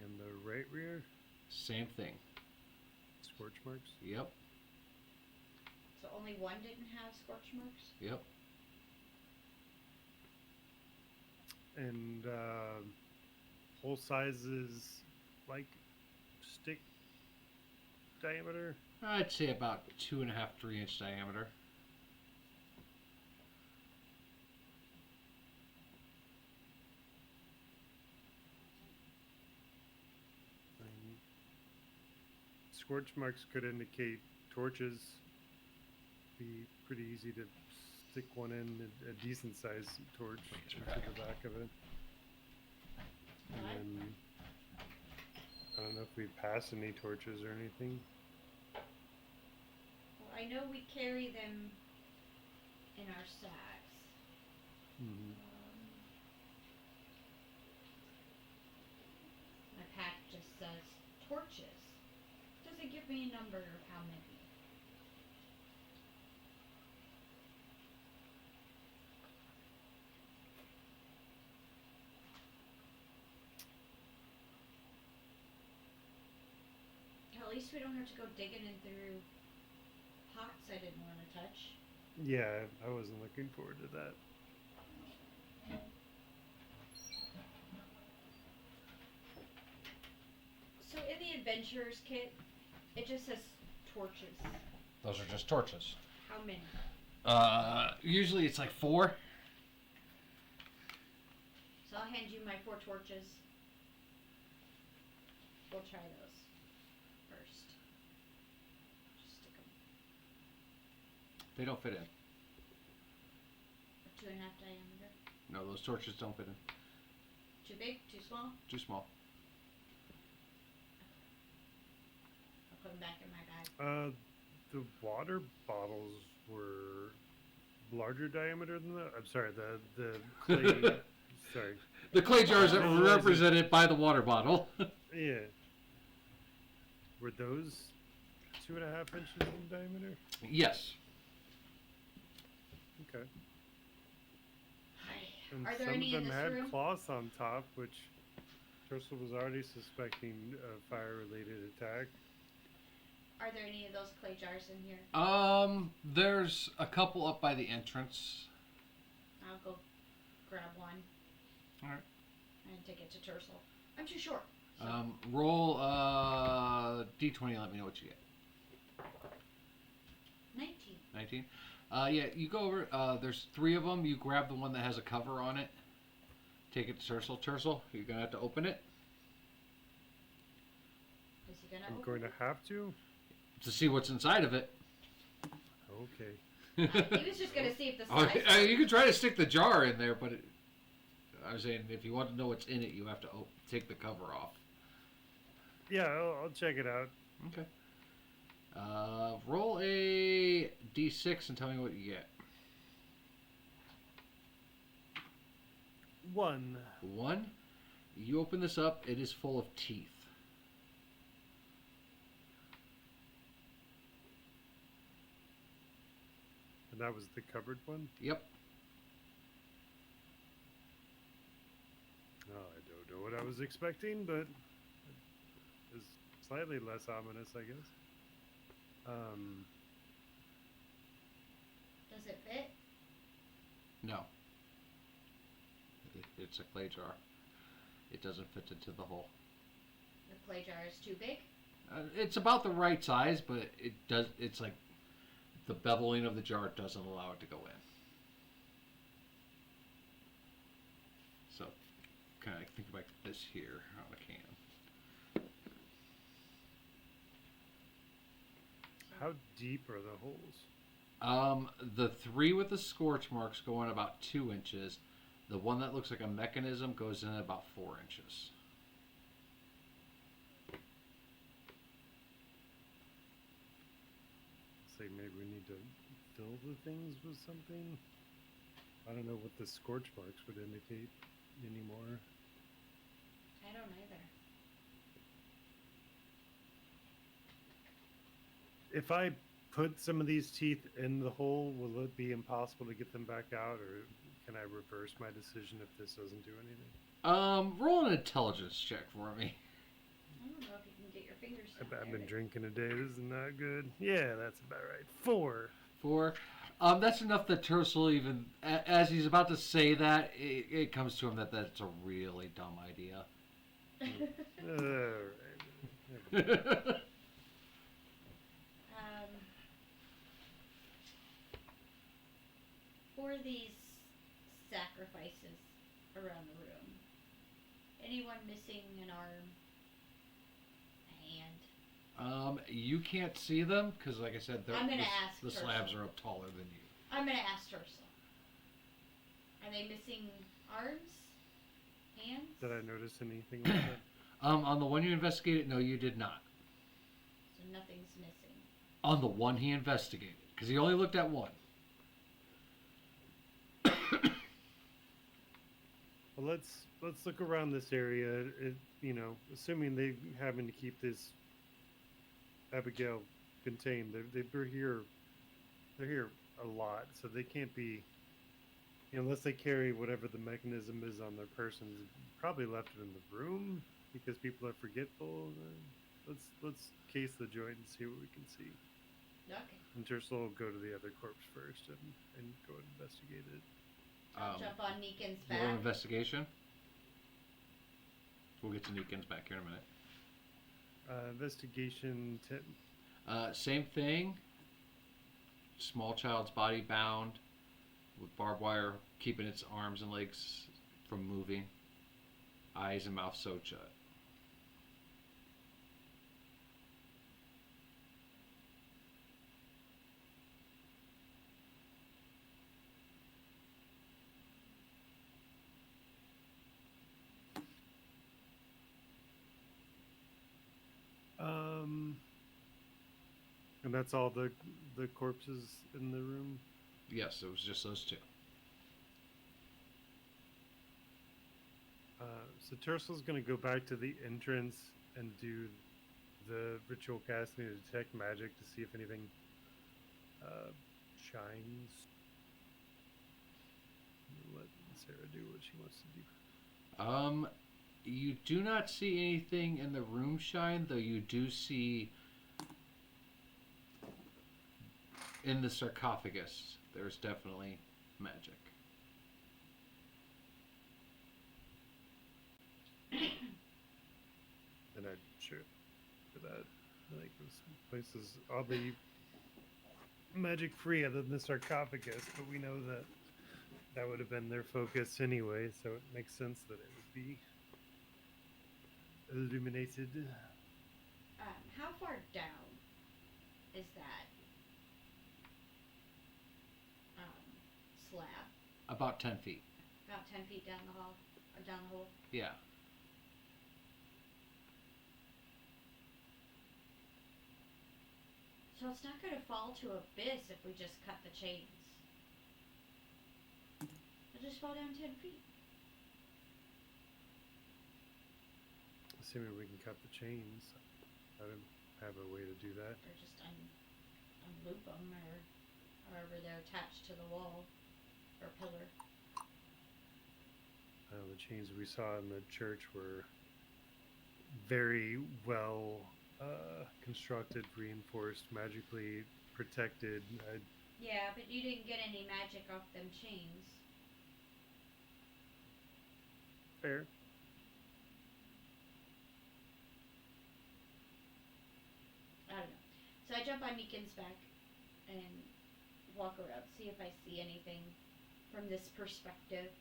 And the right rear. Same thing. Scorch marks. Yep, So only one didn't have scorch marks? yep. And hole sizes like stick diameter. I'd say about 2.5, 3-inch diameter. Scorch marks could indicate torches. Be pretty easy to stick one in a decent sized torch into the back of it. And then I don't know if we pass any torches or anything. Well, I know we carry them in our sacks. Mm-hmm. My pack just says torches. Doesn't give me a number of how many. At least we don't have to go digging in through pots I didn't want to touch. Yeah, I wasn't looking forward to that. So in the adventurer's kit, it just says torches. Those are just torches. How many? Usually it's like 4. So I'll hand you my 4 torches. We'll try those first. Just stick them. They don't fit in. 2.5 diameter. No, those torches don't fit in. Too big? Too small? Too small. I'll put them back in my bag. The water bottles were larger diameter than the. I'm sorry, the clay sorry. The clay jars that were Visualizing. represented by the water bottle. Yeah. Were those 2.5 inches in diameter? Yes. Okay. And Are there some any of in them this had room? cloths on top, which Ursula was already suspecting a fire-related attack. Are there any of those clay jars in here? There's a couple up by the entrance. I'll go grab one. Alright. And take it to Tercel. I'm too short. So. Roll d20. Let me know what you get. 19. 19. Yeah, you go over. There's 3 of them. You grab the one that has a cover on it. Take it to Tercel. Tercel, you're gonna have to open it Is he gonna I'm open going to it? have to? to see what's inside of it. Okay. He was just gonna see if the Oh, size. you can try to stick the jar in there, but I was saying if you want to know what's in it, you have to take the cover off. Yeah, I'll check it out. Okay. Roll a d6 and tell me what you get. 1. 1. You open this up. It is full of teeth. And that was the covered one? Yep. Oh, I don't know what I was expecting, but it's slightly less ominous, I guess. Does it fit? No. It's a clay jar. It doesn't fit into the hole. The clay jar is too big? It's about the right size, but it does. It's like the beveling of the jar doesn't allow it to go in. So, kind of think like this here on a can. How deep are the holes? The 3 with the scorch marks go in about 2 inches. The one that looks like a mechanism goes in about 4 inches. Say maybe we need to fill the things with something. I don't know what the scorch marks would indicate anymore. I don't either. If I put some of these teeth in the hole, will it be impossible to get them back out, or can I reverse my decision if this doesn't do anything? Roll an intelligence check for me. I don't know if you can get your fingers down I've there, been but- drinking today. This is not good. Yeah, that's about right. 4. 4. That's enough that Tercel even, as he's about to say that, it comes to him that that's a really dumb idea. Alright. For these sacrifices around the room, anyone missing an arm, a hand? You can't see them because, like I said, I'm gonna ask the slabs Tercel. are up taller than you. I'm gonna ask Tercel. Are they missing arms? Hands? Did I notice anything like that? On the one you investigated, no, you did not. So nothing's missing. On the one he investigated, because he only looked at one. Well, let's look around this area. Assuming they having to keep this Abigail contained, they're here. They're here a lot, so they can't be. Unless they carry whatever the mechanism is on their persons, probably left it in the room because people are forgetful. Let's case the joint and see what we can see. Okay. And Tercel will go to the other corpse first and go investigate it. I'll jump on Neekan's Roll back. investigation. We'll get to Neekan's back here in a minute. Investigation 10. Same thing. Small child's body bound with barbed wire, keeping its arms and legs from moving. Eyes and mouth sewed shut. And that's all the corpses in the room. Yes, it was just those 2. So Tercel's going to go back to the entrance and do the ritual casting to detect magic to see if anything shines. Let Sarah do what she wants to do. You do not see anything in the room shine, though you do see in the sarcophagus there's definitely magic. And I'm sure for that, like this place is oddly magic free other than the sarcophagus, but we know that that would have been their focus anyway, so it makes sense that it would be illuminated. How far down is that slab? About 10 feet. About 10 feet down the hall, or down the hole. Yeah. So it's not going to fall to abyss if we just cut the chains. It'll just fall down 10 feet. Assuming we can cut the chains, I don't have a way to do that. Or just unloop them, or however they're attached to the wall or pillar. The chains we saw in the church were very well constructed, reinforced, magically protected. Yeah, but you didn't get any magic off them chains. Fair. I don't know. So I jump on Meekin's back and walk around, see if I see anything from this perspective.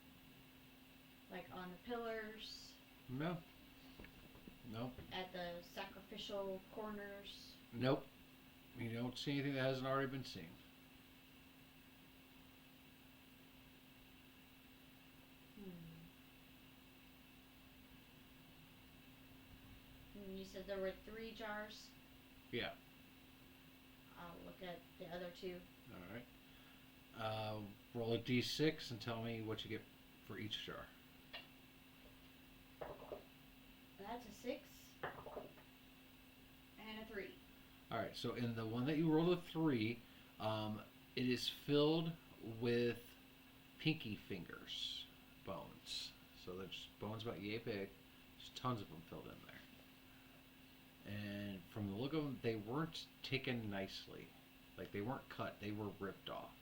Like on the pillars, No. Nope. at the sacrificial corners. Nope. You don't see anything that hasn't already been seen. And you said there were 3 jars. Yeah. I'll look at the other 2. All right. Roll a d6 and tell me what you get for each jar. That's a 6 and a 3. All right. So in the one that you rolled a 3, it is filled with pinky fingers bones. So there's bones about yay big. There's tons of them filled in there. And from the look of them, they weren't taken nicely. Like they weren't cut. They were ripped off.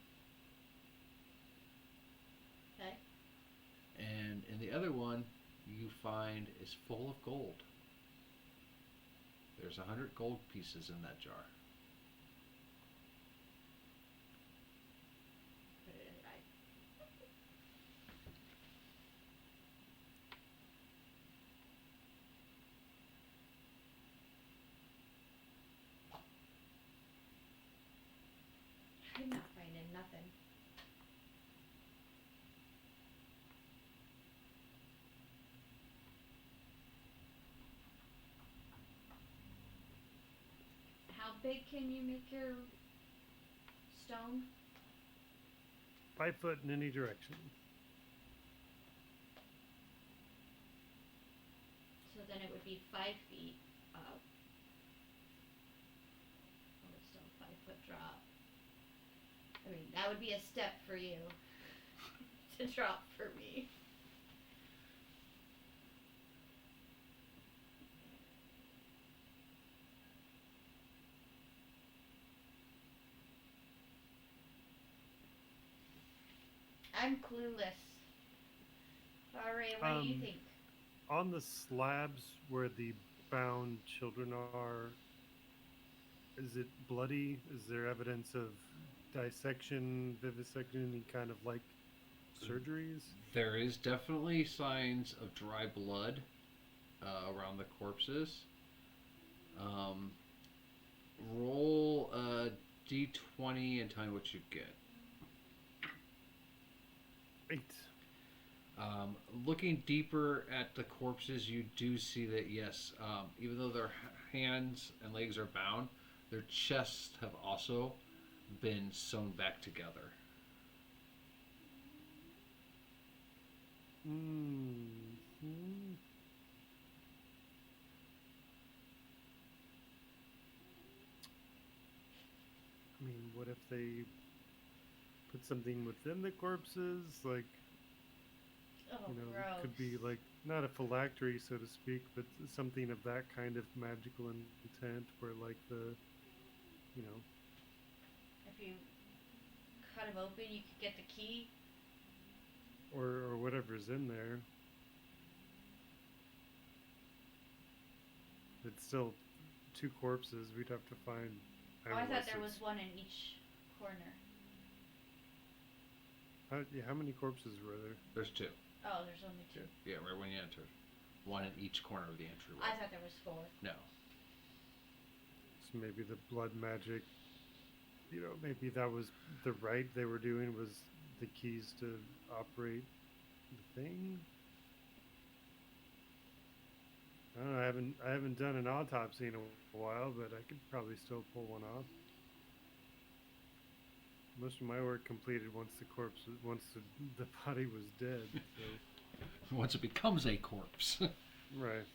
Okay. And in the other one, you find is full of gold. There's 100 gold pieces in that jar. Put it in right. I'm not finding nothing. How big can you make your stone? 5 foot in any direction. So then it would be 5 feet up. Oh, it's still a 5-foot drop. I mean, that would be a step for you to drop for me. I'm clueless. Alright, what do you think? On the slabs where the bound children are, is it bloody? Is there evidence of dissection, vivisection, any kind of like surgeries? There is definitely signs of dry blood around the corpses. Roll a d20 and tell me what you get. 8. Looking deeper at the corpses, you do see that yes, even though their hands and legs are bound, their chests have also been sewn back together. Mm-hmm. what if they put something within the corpses, like Oh, it could gross. be like not a phylactery, so to speak, but something of that kind of magical intent, where like you know, If you cut him open, you could get the key. or whatever's in there. It's still two corpses. We'd have to find. Oh, I thought unless there was it's- one in each corner. How many corpses were there? There's two. Oh, there's only two. Yeah, right when you enter. One in each corner of the entryway. I thought there was four. No. So maybe the blood magic. Maybe that was the rite they were doing, was the keys to operate the thing. I don't know. I haven't done an autopsy in a while, but I could probably still pull one off. Most of my work completed once the body was dead. So. Once it becomes a corpse. Right.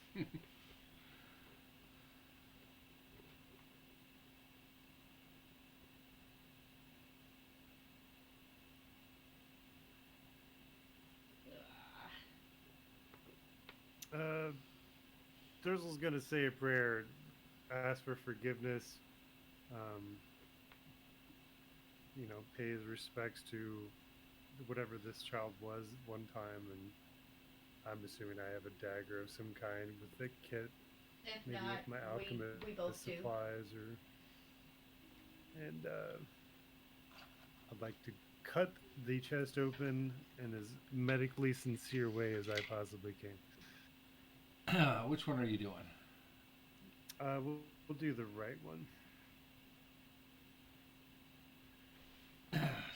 Durzel's gonna say a prayer, ask for forgiveness, um, pay his respects to whatever this child was one time, and I'm assuming I have a dagger of some kind with a kit, If maybe not, with my we alchemist both do. supplies, and I'd like to cut the chest open in as medically sincere way as I possibly can. Which one are you doing? We'll do the right one.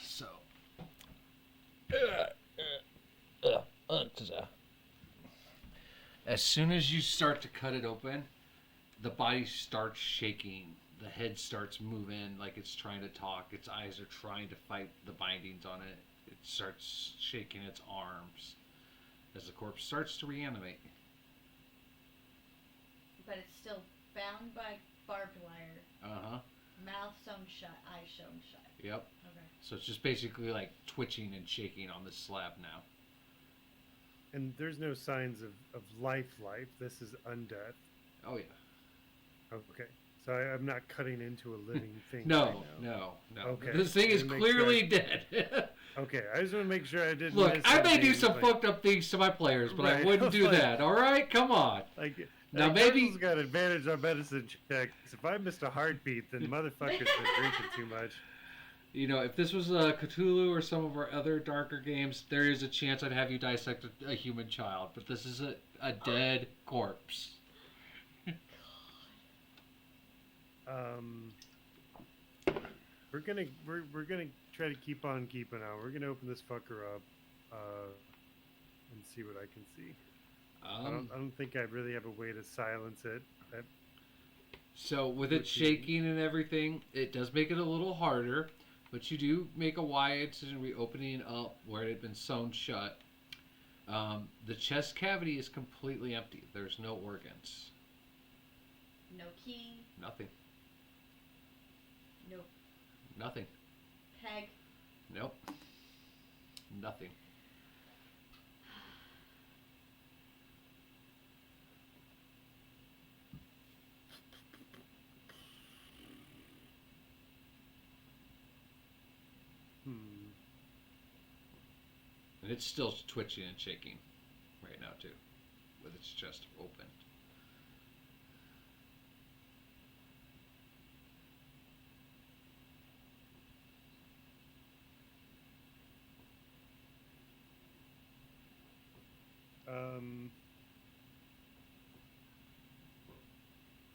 So. As soon as you start to cut it open, the body starts shaking. The head starts moving like it's trying to talk. Its eyes are trying to fight the bindings on it. It starts shaking its arms as the corpse starts to reanimate. But it's still bound by barbed wire. Uh-huh. Mouth sewn shut, eyes sewn shut. Yep. Okay. So it's just basically like twitching and shaking on the slab now. And there's no signs of life. This is undeath. Oh, yeah. Okay. So I'm not cutting into a living thing. No, right now. no. Okay. This thing is Let me make clearly sure dead. Okay, I just want to make sure I didn't. Look, miss I may do something, some like, fucked up things to my players, but I Right, wouldn't do like- that. All right, come on. Like, Now, like, maybe- Durzel's got advantage on medicine checks. If I missed a heartbeat, then motherfucker's been drinking too much. You know, if this was Cthulhu or some of our other darker games, there is a chance I'd have you dissect a human child. But this is a dead corpse. We're gonna try to keep on keeping on. We're gonna open this fucker up, and see what I can see. I don't think I really have a way to silence it. So with it Would be- shaking and everything, it does make it a little harder. But you do make a wide incision reopening up where it had been sewn shut. The chest cavity is completely empty. There's no organs. No key, Nothing. no Nothing. peg. Nope. Nothing. Hmm. And it's still twitching and shaking right now too, with its chest open.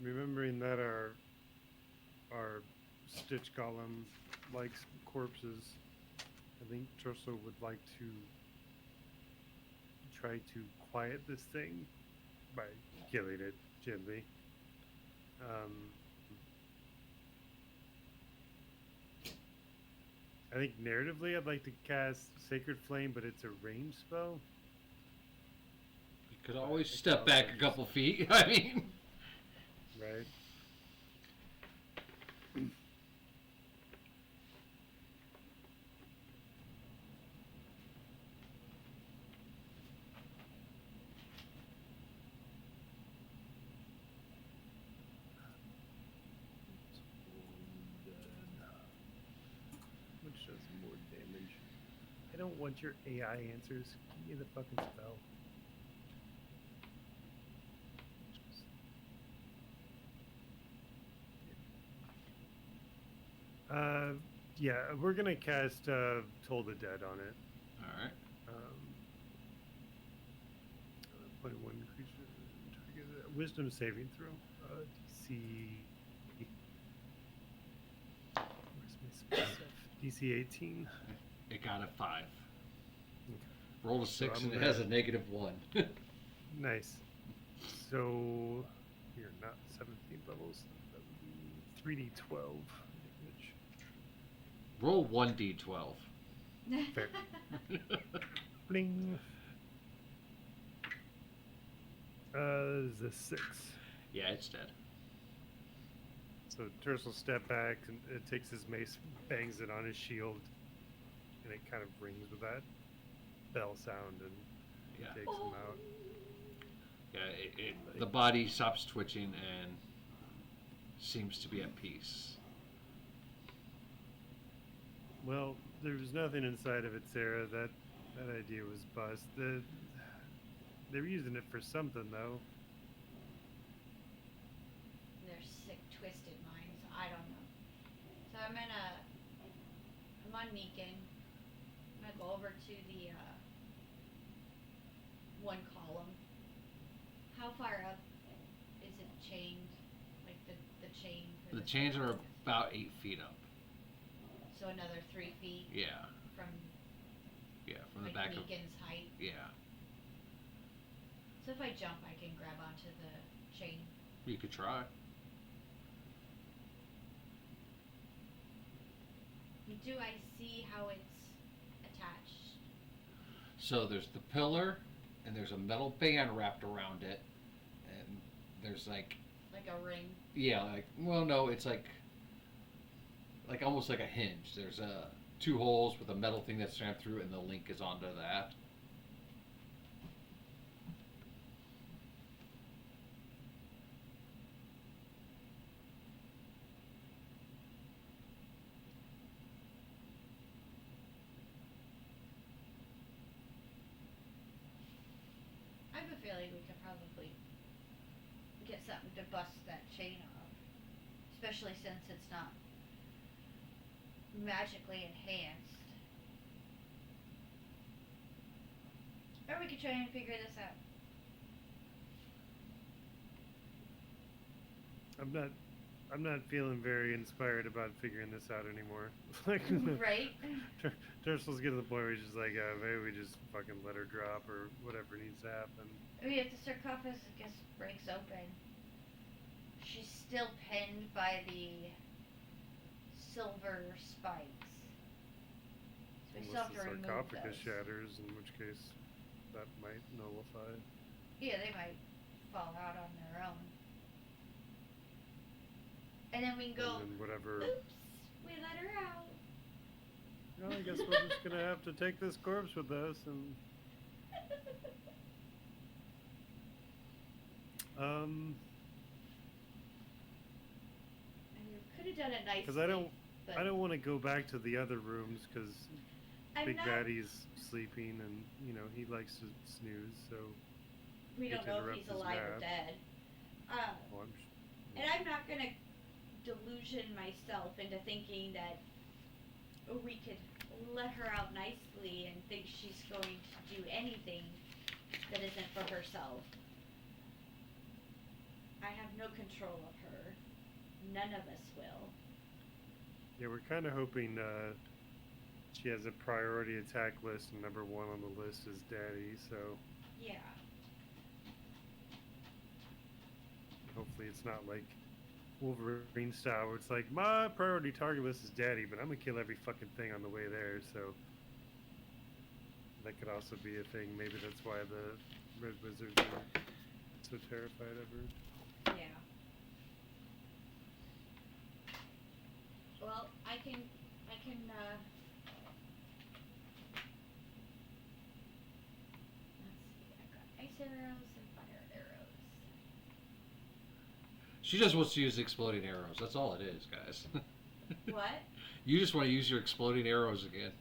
Remembering that our Stitch Golem likes corpses, I think Troslo would like to try to quiet this thing by killing it gently. I think narratively I'd like to cast Sacred Flame, but it's a range spell. You could always I think step I'll back a use- couple feet. I mean, Right. don't want your AI answers. Give me the fucking spell. Yeah, we're gonna cast Toll the Dead on it. All right. 21 creature target, Wisdom saving throw. DC. Where's my spell stuff? DC 18. It got a 5. Okay. Roll a So 6 I'm and it has a -1. Nice. So you're not 17 levels. That would be 3d12 damage. Roll 1d12. Fair. Bling. Is a 6. Yeah, it's dead. So Terz will step back and it takes his mace, bangs it on his shield, and it kind of rings with that bell sound, and he Yeah. takes him out. Yeah, the body stops twitching and seems to be at peace. Well, there was nothing inside of it, Sarah. That idea was bust. They're using it for something, though. They're sick, twisted minds. I don't know. So I'm on Meekin. I'm gonna go over to the one column. How far up is it chained? Like the chain for The chains are about 8 feet up. So another 3 feet Yeah, from from the like back of. Meekin's height. Yeah, So if I jump, I can grab onto the chain. you could try. Do I see how it's attached? So there's the pillar, and there's a metal band wrapped around it, and there's like, Like a ring? yeah, like, well, no, it's like almost like a hinge. There's 2 holes with a metal thing that's strapped through, and the link is onto that. I have a feeling we could probably get something to bust that chain off. Especially since it's not magically enhanced. Or we could try and figure this out. I'm not feeling very inspired about figuring this out anymore. Like, Right? Tercel's getting to the point where he's just like, maybe we just fucking let her drop or whatever needs to happen. I mean, if the sarcophagus breaks open, she's still pinned by the silver spikes. So we still have Unless to the remove sarcophagus those. shatters, in which case that might nullify. Yeah, they might fall out on their own. And then we can go, And then whatever. oops, we let her out. Well, I guess we're just gonna have to take this corpse with us and. And we could have done it nicely. Because I but don't want to go back to the other rooms because I'm Big not, Daddy's sleeping and he likes to snooze. So we hate don't to know if interrupt he's his alive or nap. dead. well, And I'm not gonna delusion myself into thinking that we could let her out nicely and think she's going to do anything that isn't for herself. I have no control of her. None of us will. yeah, we're kind of hoping she has a priority attack list, and number 1 on the list is Daddy. So Yeah. hopefully it's not like Wolverine style where it's like my priority target list is Daddy, but I'm gonna kill every fucking thing on the way there. So that could also be a thing. Maybe that's why the Red Wizards are so terrified of her. Yeah. Well, I can, let's see, I've got ice arrows and fire arrows. She just wants to use exploding arrows. That's all it is, guys. What? You just want to use your exploding arrows again.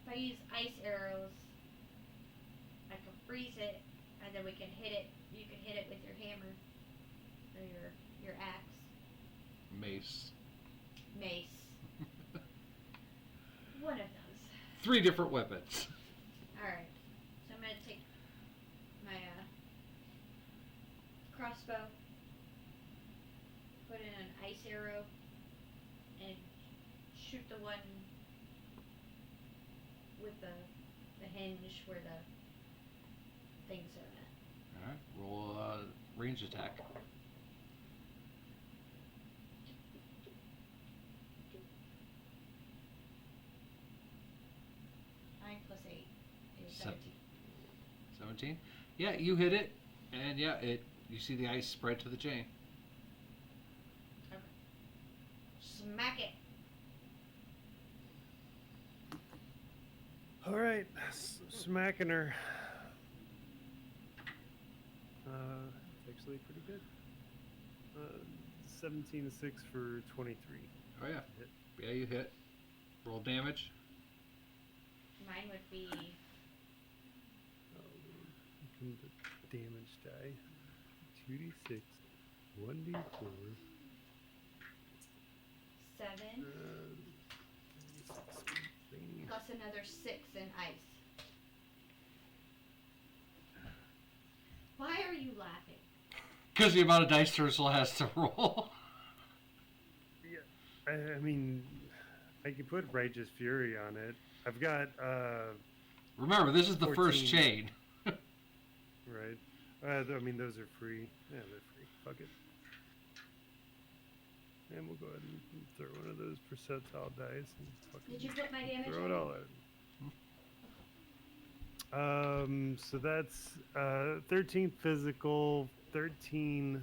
if I use ice arrows, I can freeze it, and then we can hit it. You can hit it with your hammer or your axe, Mace. mace. One of those. 3 different weapons. All right. So I'm gonna take my crossbow, put in an ice arrow, and shoot the one with the hinge where the things are at. Alright, roll a range attack. 9 plus 8 is Seven. 17. 17? Yeah, you hit it, and yeah, you see the ice spread to the chain. Okay. Smack it. All right, smacking her. It's actually pretty good. 17-6 for 23. Oh yeah. Hit. Yeah, you hit. Roll damage. Mine would be The damage die. 2d6, 1d4. 7 plus another 6 in ice. Why are you laughing? Because the amount of dice Ursula has to roll. I mean, I could put Righteous Fury on it. I've got, Remember, this is the first 14. chain. right. I mean, those are free. Yeah, they're free. Fuck it. And we'll go ahead and throw one of those percentile dice and fucking Did you put my damage throw in? it all out. So that's 13 physical, 13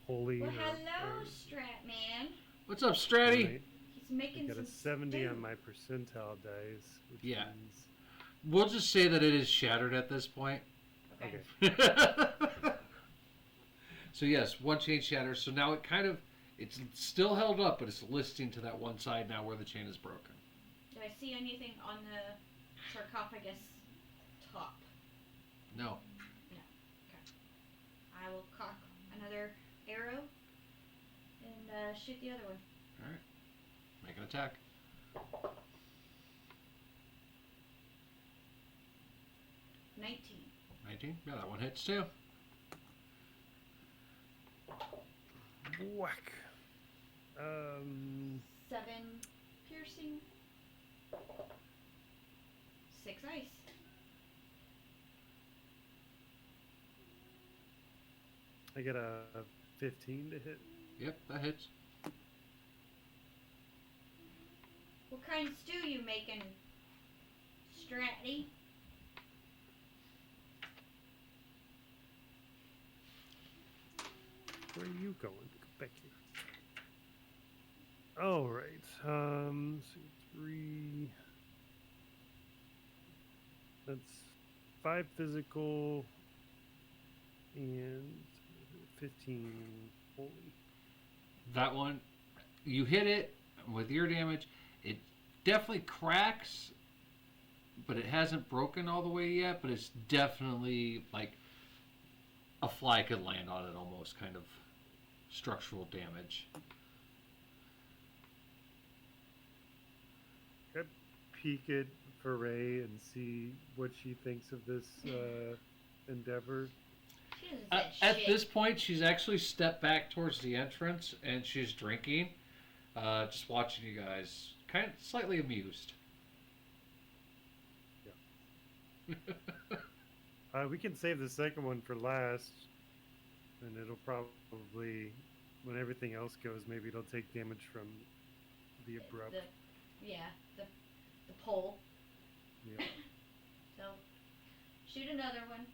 holy. Well, or- hello, or- Strat Man. What's up, Stratty? right. He's making I got some a 70 stew. on my percentile dice, which Yeah. means We'll just say that it is shattered at this point. Okay. okay. So yes, one chain shatters. So now it's still held up, but it's listing to that one side now where the chain is broken. Do I see anything on the sarcophagus top? No. I will cock another arrow and shoot the other one. All right. Make an attack. 19. 19. Yeah, that one hits too. whack. 7 piercing. 6 ice. I get a 15 to hit. Yep, that hits. What kind of stew you making, Stratty? Where are you going? Go back here. All right. So 3. That's 5 physical and 15 holy. That one, you hit it with your damage. It definitely cracks, but it hasn't broken all the way yet. But it's definitely like a fly could land on it, almost kind of structural damage. I'd peek at Foray and see what she thinks of this endeavor. She doesn't say At shit. this point, she's actually stepped back towards the entrance and she's drinking, just watching you guys, kind of slightly amused. We can save the second one for last, and it'll probably, when everything else goes, maybe it'll take damage from the abrupt. The pole. Yeah. So, shoot another one.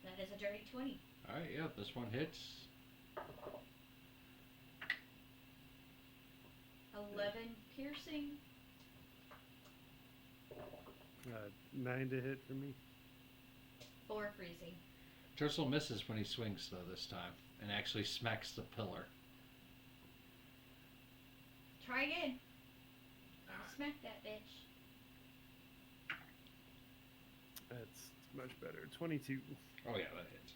That is a dirty 20. All right, yeah, this one hits. 11 piercing. 9 to hit for me. 4 freezing. Tercel misses when he swings though this time, and actually smacks the pillar. Try again. Smack that bitch. That's much better. 22. Oh yeah, that hits.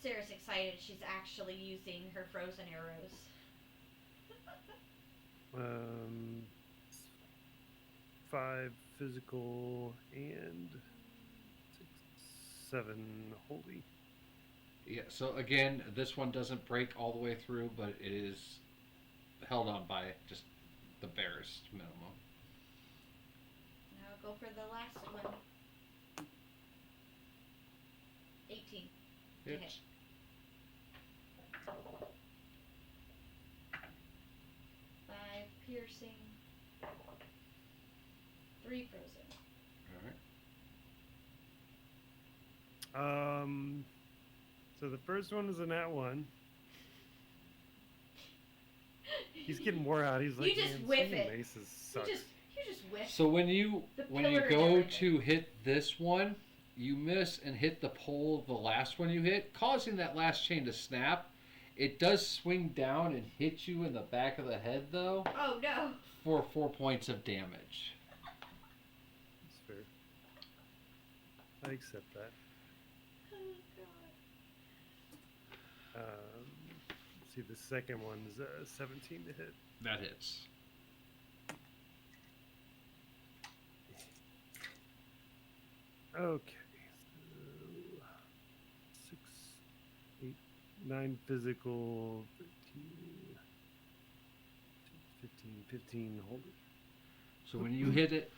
Sarah's excited. She's actually using her frozen arrows. 5 physical and 6, 7 holy. Yeah. So again, this one doesn't break all the way through, but it is held on by just the barest minimum. Now go for the last one. 18. Hits. 5 piercing. 3 frozen. All right. So the first one was a nat 1. He's getting wore out. He's You like, just man, whiff swinging it. maces sucks. You just whiff. So when you The when you pillar and go everything. to hit this one, you miss and hit the pole of the last one you hit, causing that last chain to snap. It does swing down and hit you in the back of the head though Oh no. for 4 points of damage. That's fair. I accept that. Oh god. Let's see, the second one's 17 to hit. That hits. Okay. So 6, 8, 9 physical, 13, 15 holy. So when you hit it,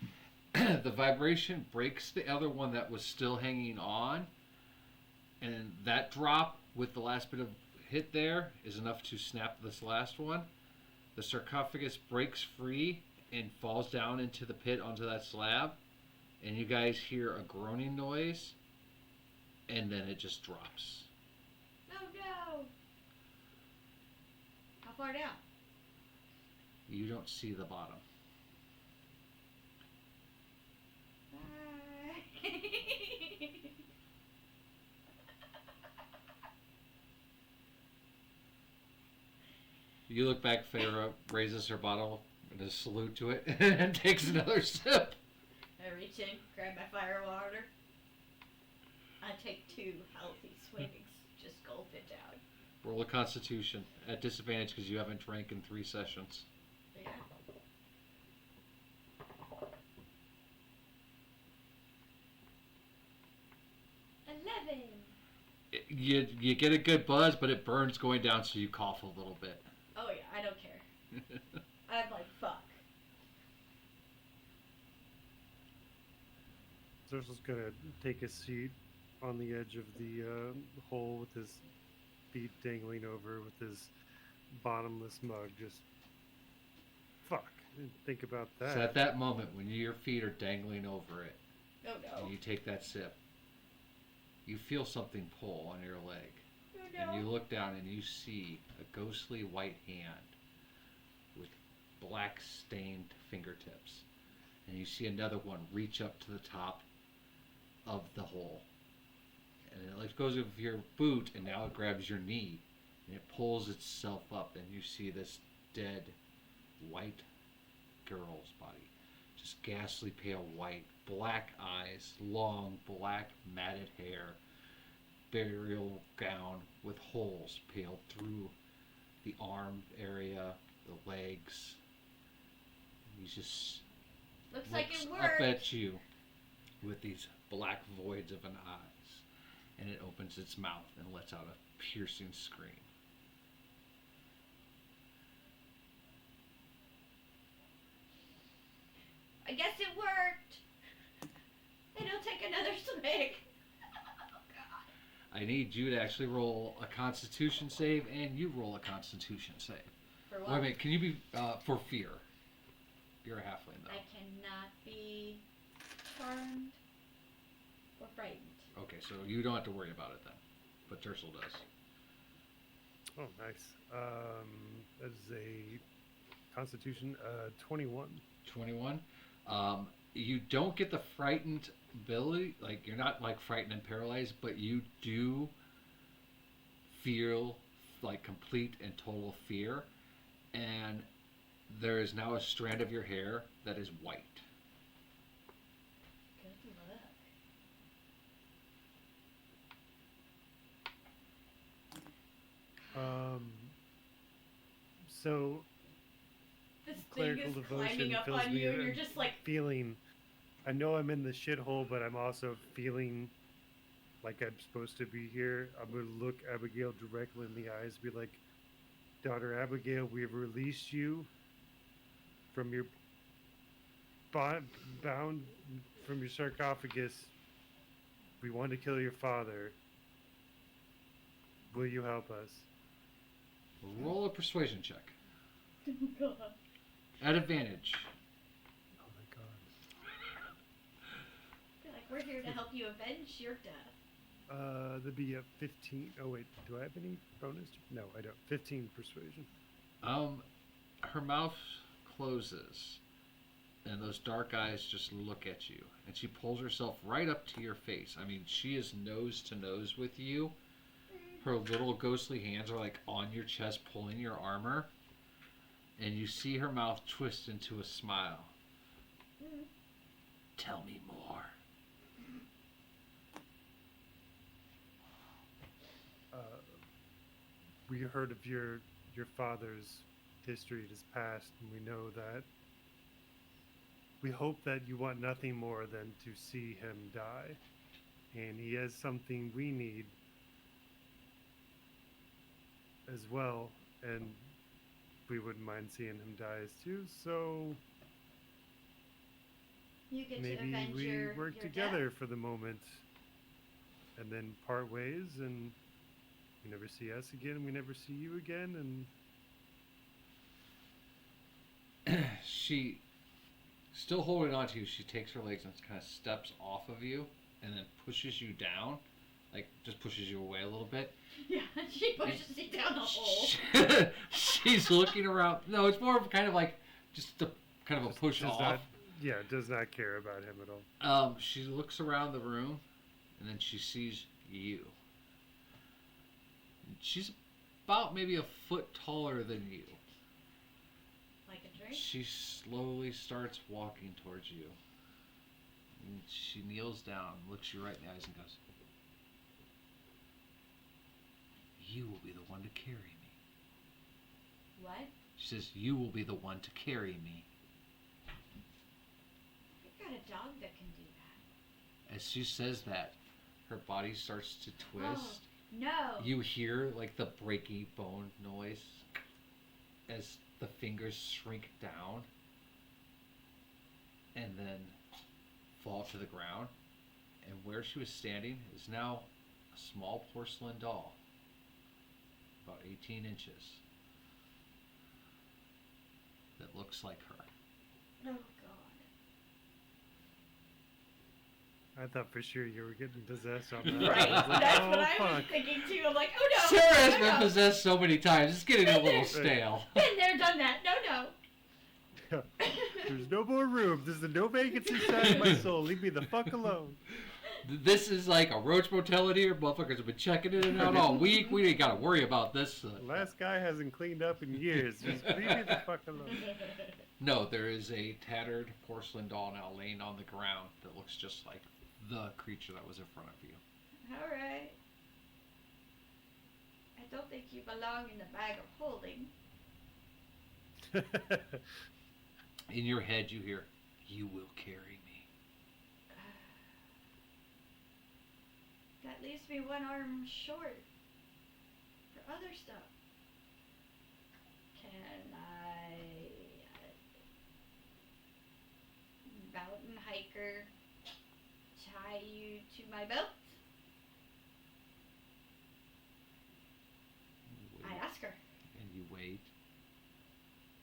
the vibration breaks the other one that was still hanging on, and that drop with the last bit of hit there is enough to snap this last one. The sarcophagus breaks free and falls down into the pit onto that slab, and you guys hear a groaning noise, and then it just drops. Oh no. How far down? You don't see the bottom. Bye. You look back, Feyre raises her bottle in a salute to it and takes another sip. I reach in, grab my fire water. I take 2 healthy swings. Just gulp it down. Roll a constitution at disadvantage because you haven't drank in 3 sessions. Yeah. You get a good buzz, but it burns going down, so you cough a little bit. Oh yeah, I don't care. I'm like, fuck. Zersal's gonna take a seat on the edge of the hole with his feet dangling over, with his bottomless mug. Just fuck. Didn't think about that. So at that moment, when your feet are dangling over it, Oh no. and you take that sip, you feel something pull on your leg. Oh And no. you look down and you see a ghostly white hand with black stained fingertips. And you see another one reach up to the top of the hole. And it like goes with your boot, and now it grabs your knee. And it pulls itself up, and you see this dead white girl's body. Just ghastly pale white, black eyes, long black matted hair, burial gown with holes peeled through the arm area, the legs. He just Looks like looks it up worked. at you with these black voids of an eyes, and it opens its mouth and lets out a piercing scream. I guess it worked. And he'll take another swig. Oh god. I need you to actually roll a Constitution save, and you roll a Constitution save. For Wait what? a minute, can you be for fear? You're a halfling I though. cannot be charmed or frightened. Okay, so you don't have to worry about it then, but Tercel does. Oh, nice. That is a Constitution 21. 21. You don't get the frightened ability, like you're not like frightened and paralyzed, but you do feel like complete and total fear, and there is now a strand of your hair that is white. Good luck. So This thing clerical is devotion climbing up fills on me you, and with you're just like, feeling. I know I'm in the shithole, but I'm also feeling like I'm supposed to be here. I'm gonna look Abigail directly in the eyes, be like, "Daughter Abigail, we have released you from your bound from your sarcophagus. We want to kill your father. Will you help us?" Roll a persuasion check oh god. at advantage. Oh my god. You're like, we're here to help you avenge your death. That'd be a 15. Oh wait, do I have any bonus? No, I don't. 15 persuasion. Her mouth closes, and those dark eyes just look at you, and she pulls herself right up to your face. I mean, she is nose to nose with you. Her little ghostly hands are like on your chest, pulling your armor, and you see her mouth twist into a smile. Tell me more. We heard of your father's history, his past, and we know that. We hope that you want nothing more than to see him die, and he has something we need as well, and we wouldn't mind seeing him die as too. So You get to maybe avenge we your work your together death. for the moment, and then part ways, and you never see us again. We never see you again, and She, still holding on to you, she takes her legs and kind of steps off of you, and then pushes you down, like just pushes you away a little bit. Yeah, she pushes you down the hole. She's looking around. No, it's more of kind of like just a kind of a push does off. not, does not care about him at all. She looks around the room, and then she sees you. She's about maybe a foot taller than you. Like a drink? She slowly starts walking towards you. And she kneels down, looks you right in the eyes, and goes, "You will be the one to carry me." What? She says, "You will be the one to carry me." You've got a dog that can do that. As she says that, her body starts to twist. No. You hear like the breaky bone noise as the fingers shrink down and then fall to the ground. And where she was standing is now a small porcelain doll, about 18 inches, that looks like her. Oh god. I thought for sure you were getting possessed on that. Right. I was like, That's oh, what I was fuck. thinking too. I'm like, oh no. Sarah has no, been no. possessed so many times, it's getting a little stale. Been there, done that. No, no. There's no more room. There's no vacancy inside of my soul. Leave me the fuck alone. This is like a roach motel in here. Motherfuckers have been checking in and out all week. We ain't got to worry about this. The last guy hasn't cleaned up in years. Just leave me the fuck alone. No, there is a tattered porcelain doll now laying on the ground that looks just like the creature that was in front of you. All right. I don't think you belong in the bag of holding. In your head, you hear, "You will carry me." That leaves me one arm short for other stuff. Can I, mountain hiker, tie you to my belt? You I wait, ask her. and you wait.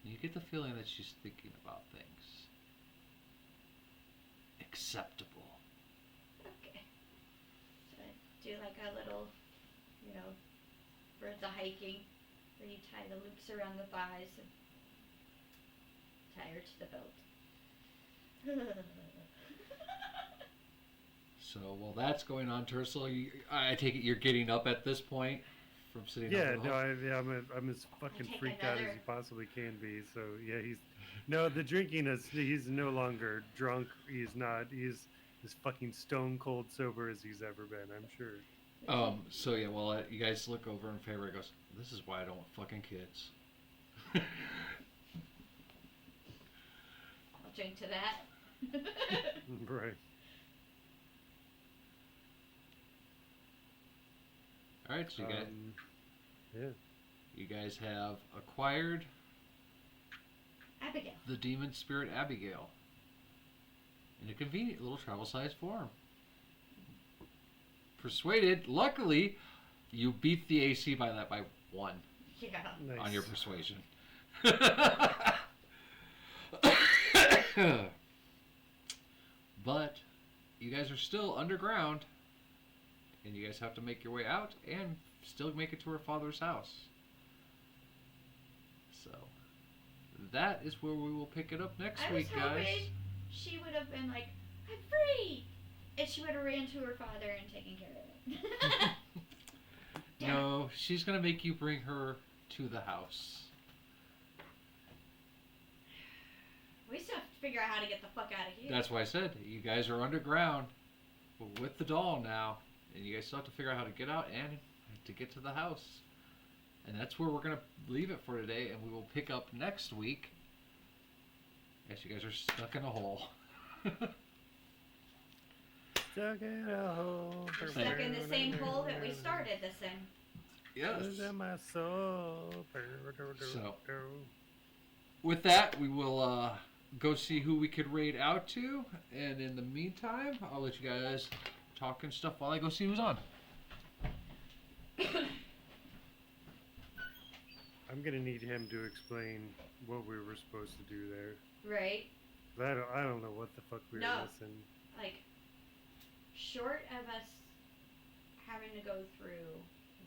And you get the feeling that she's thinking about things. Acceptable. Okay. So I do like a little, for the hiking, where you tie the loops around the thighs and tie her to the belt. So while that's going on, Tercel, I take it you're getting up at this point, from sitting. Yeah, on the no, house. I'm as fucking take freaked out as another. he possibly can be. So yeah, no, the drinking is, he's no longer drunk. He's not. He's as fucking stone cold sober as he's ever been. I'm sure. So yeah, well, you guys look over and February goes, "This is why I don't want fucking kids." I'll drink to that. Right. All right, so Yeah. you guys have acquired Abigail. the demon spirit Abigail in a convenient little travel-sized form. Persuaded. Luckily, you beat the AC by 1 Yeah. Nice. on your persuasion. But you guys are still underground, and you guys have to make your way out and still make it to her father's house. So that is where we will pick it up next I was week, guys. hoping she would have been like, I'm free! And she would have ran to her father and taken care of it. No, she's gonna make you bring her to the house. We still have to figure out how to get the fuck out of here. That's why I said you guys are underground with the doll now, and you guys still have to figure out how to get out and to get to the house. And that's where we're gonna leave it for today, and we will pick up next week. As you guys are stuck in a hole. Stuck in a hole. We're stuck in the same hole that we started this in. Yes. Is in my soul. So, with that, we will go see who we could raid out to, and in the meantime, I'll let you guys talk and stuff while I go see who's on. I'm gonna need him to explain what we were supposed to do there. Right? I don't know what the fuck we were No. missing. Like, short of us having to go through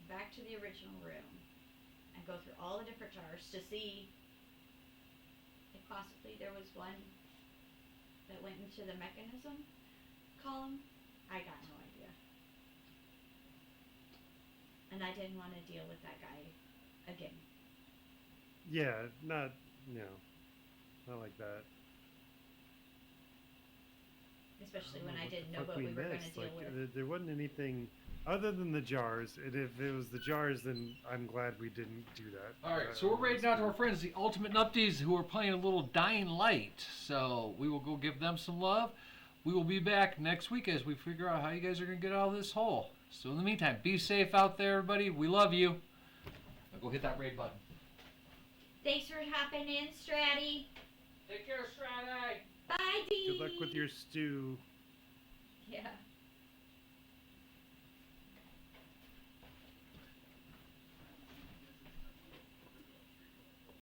back to the original room and go through all the different jars to see if possibly there was one that went into the mechanism column, I got no idea. And I didn't want to deal with that guy again. Yeah, not like that. Especially I when don't I know didn't know the fuck what we were going missed. to deal Like, with. there wasn't anything other than the jars. And if it was the jars, then I'm glad we didn't do that. Alright, so we're raiding out to our friends, the Ultimate Nupties, who are playing a little Dying Light. So we will go give them some love. We will be back next week as we figure out how you guys are going to get out of this hole. So in the meantime, be safe out there, everybody. We love you. Now go hit that raid button. Thanks for hopping in, Stratty. Take care, Stratty. Bye, Dee. Good luck with your stew. Yeah.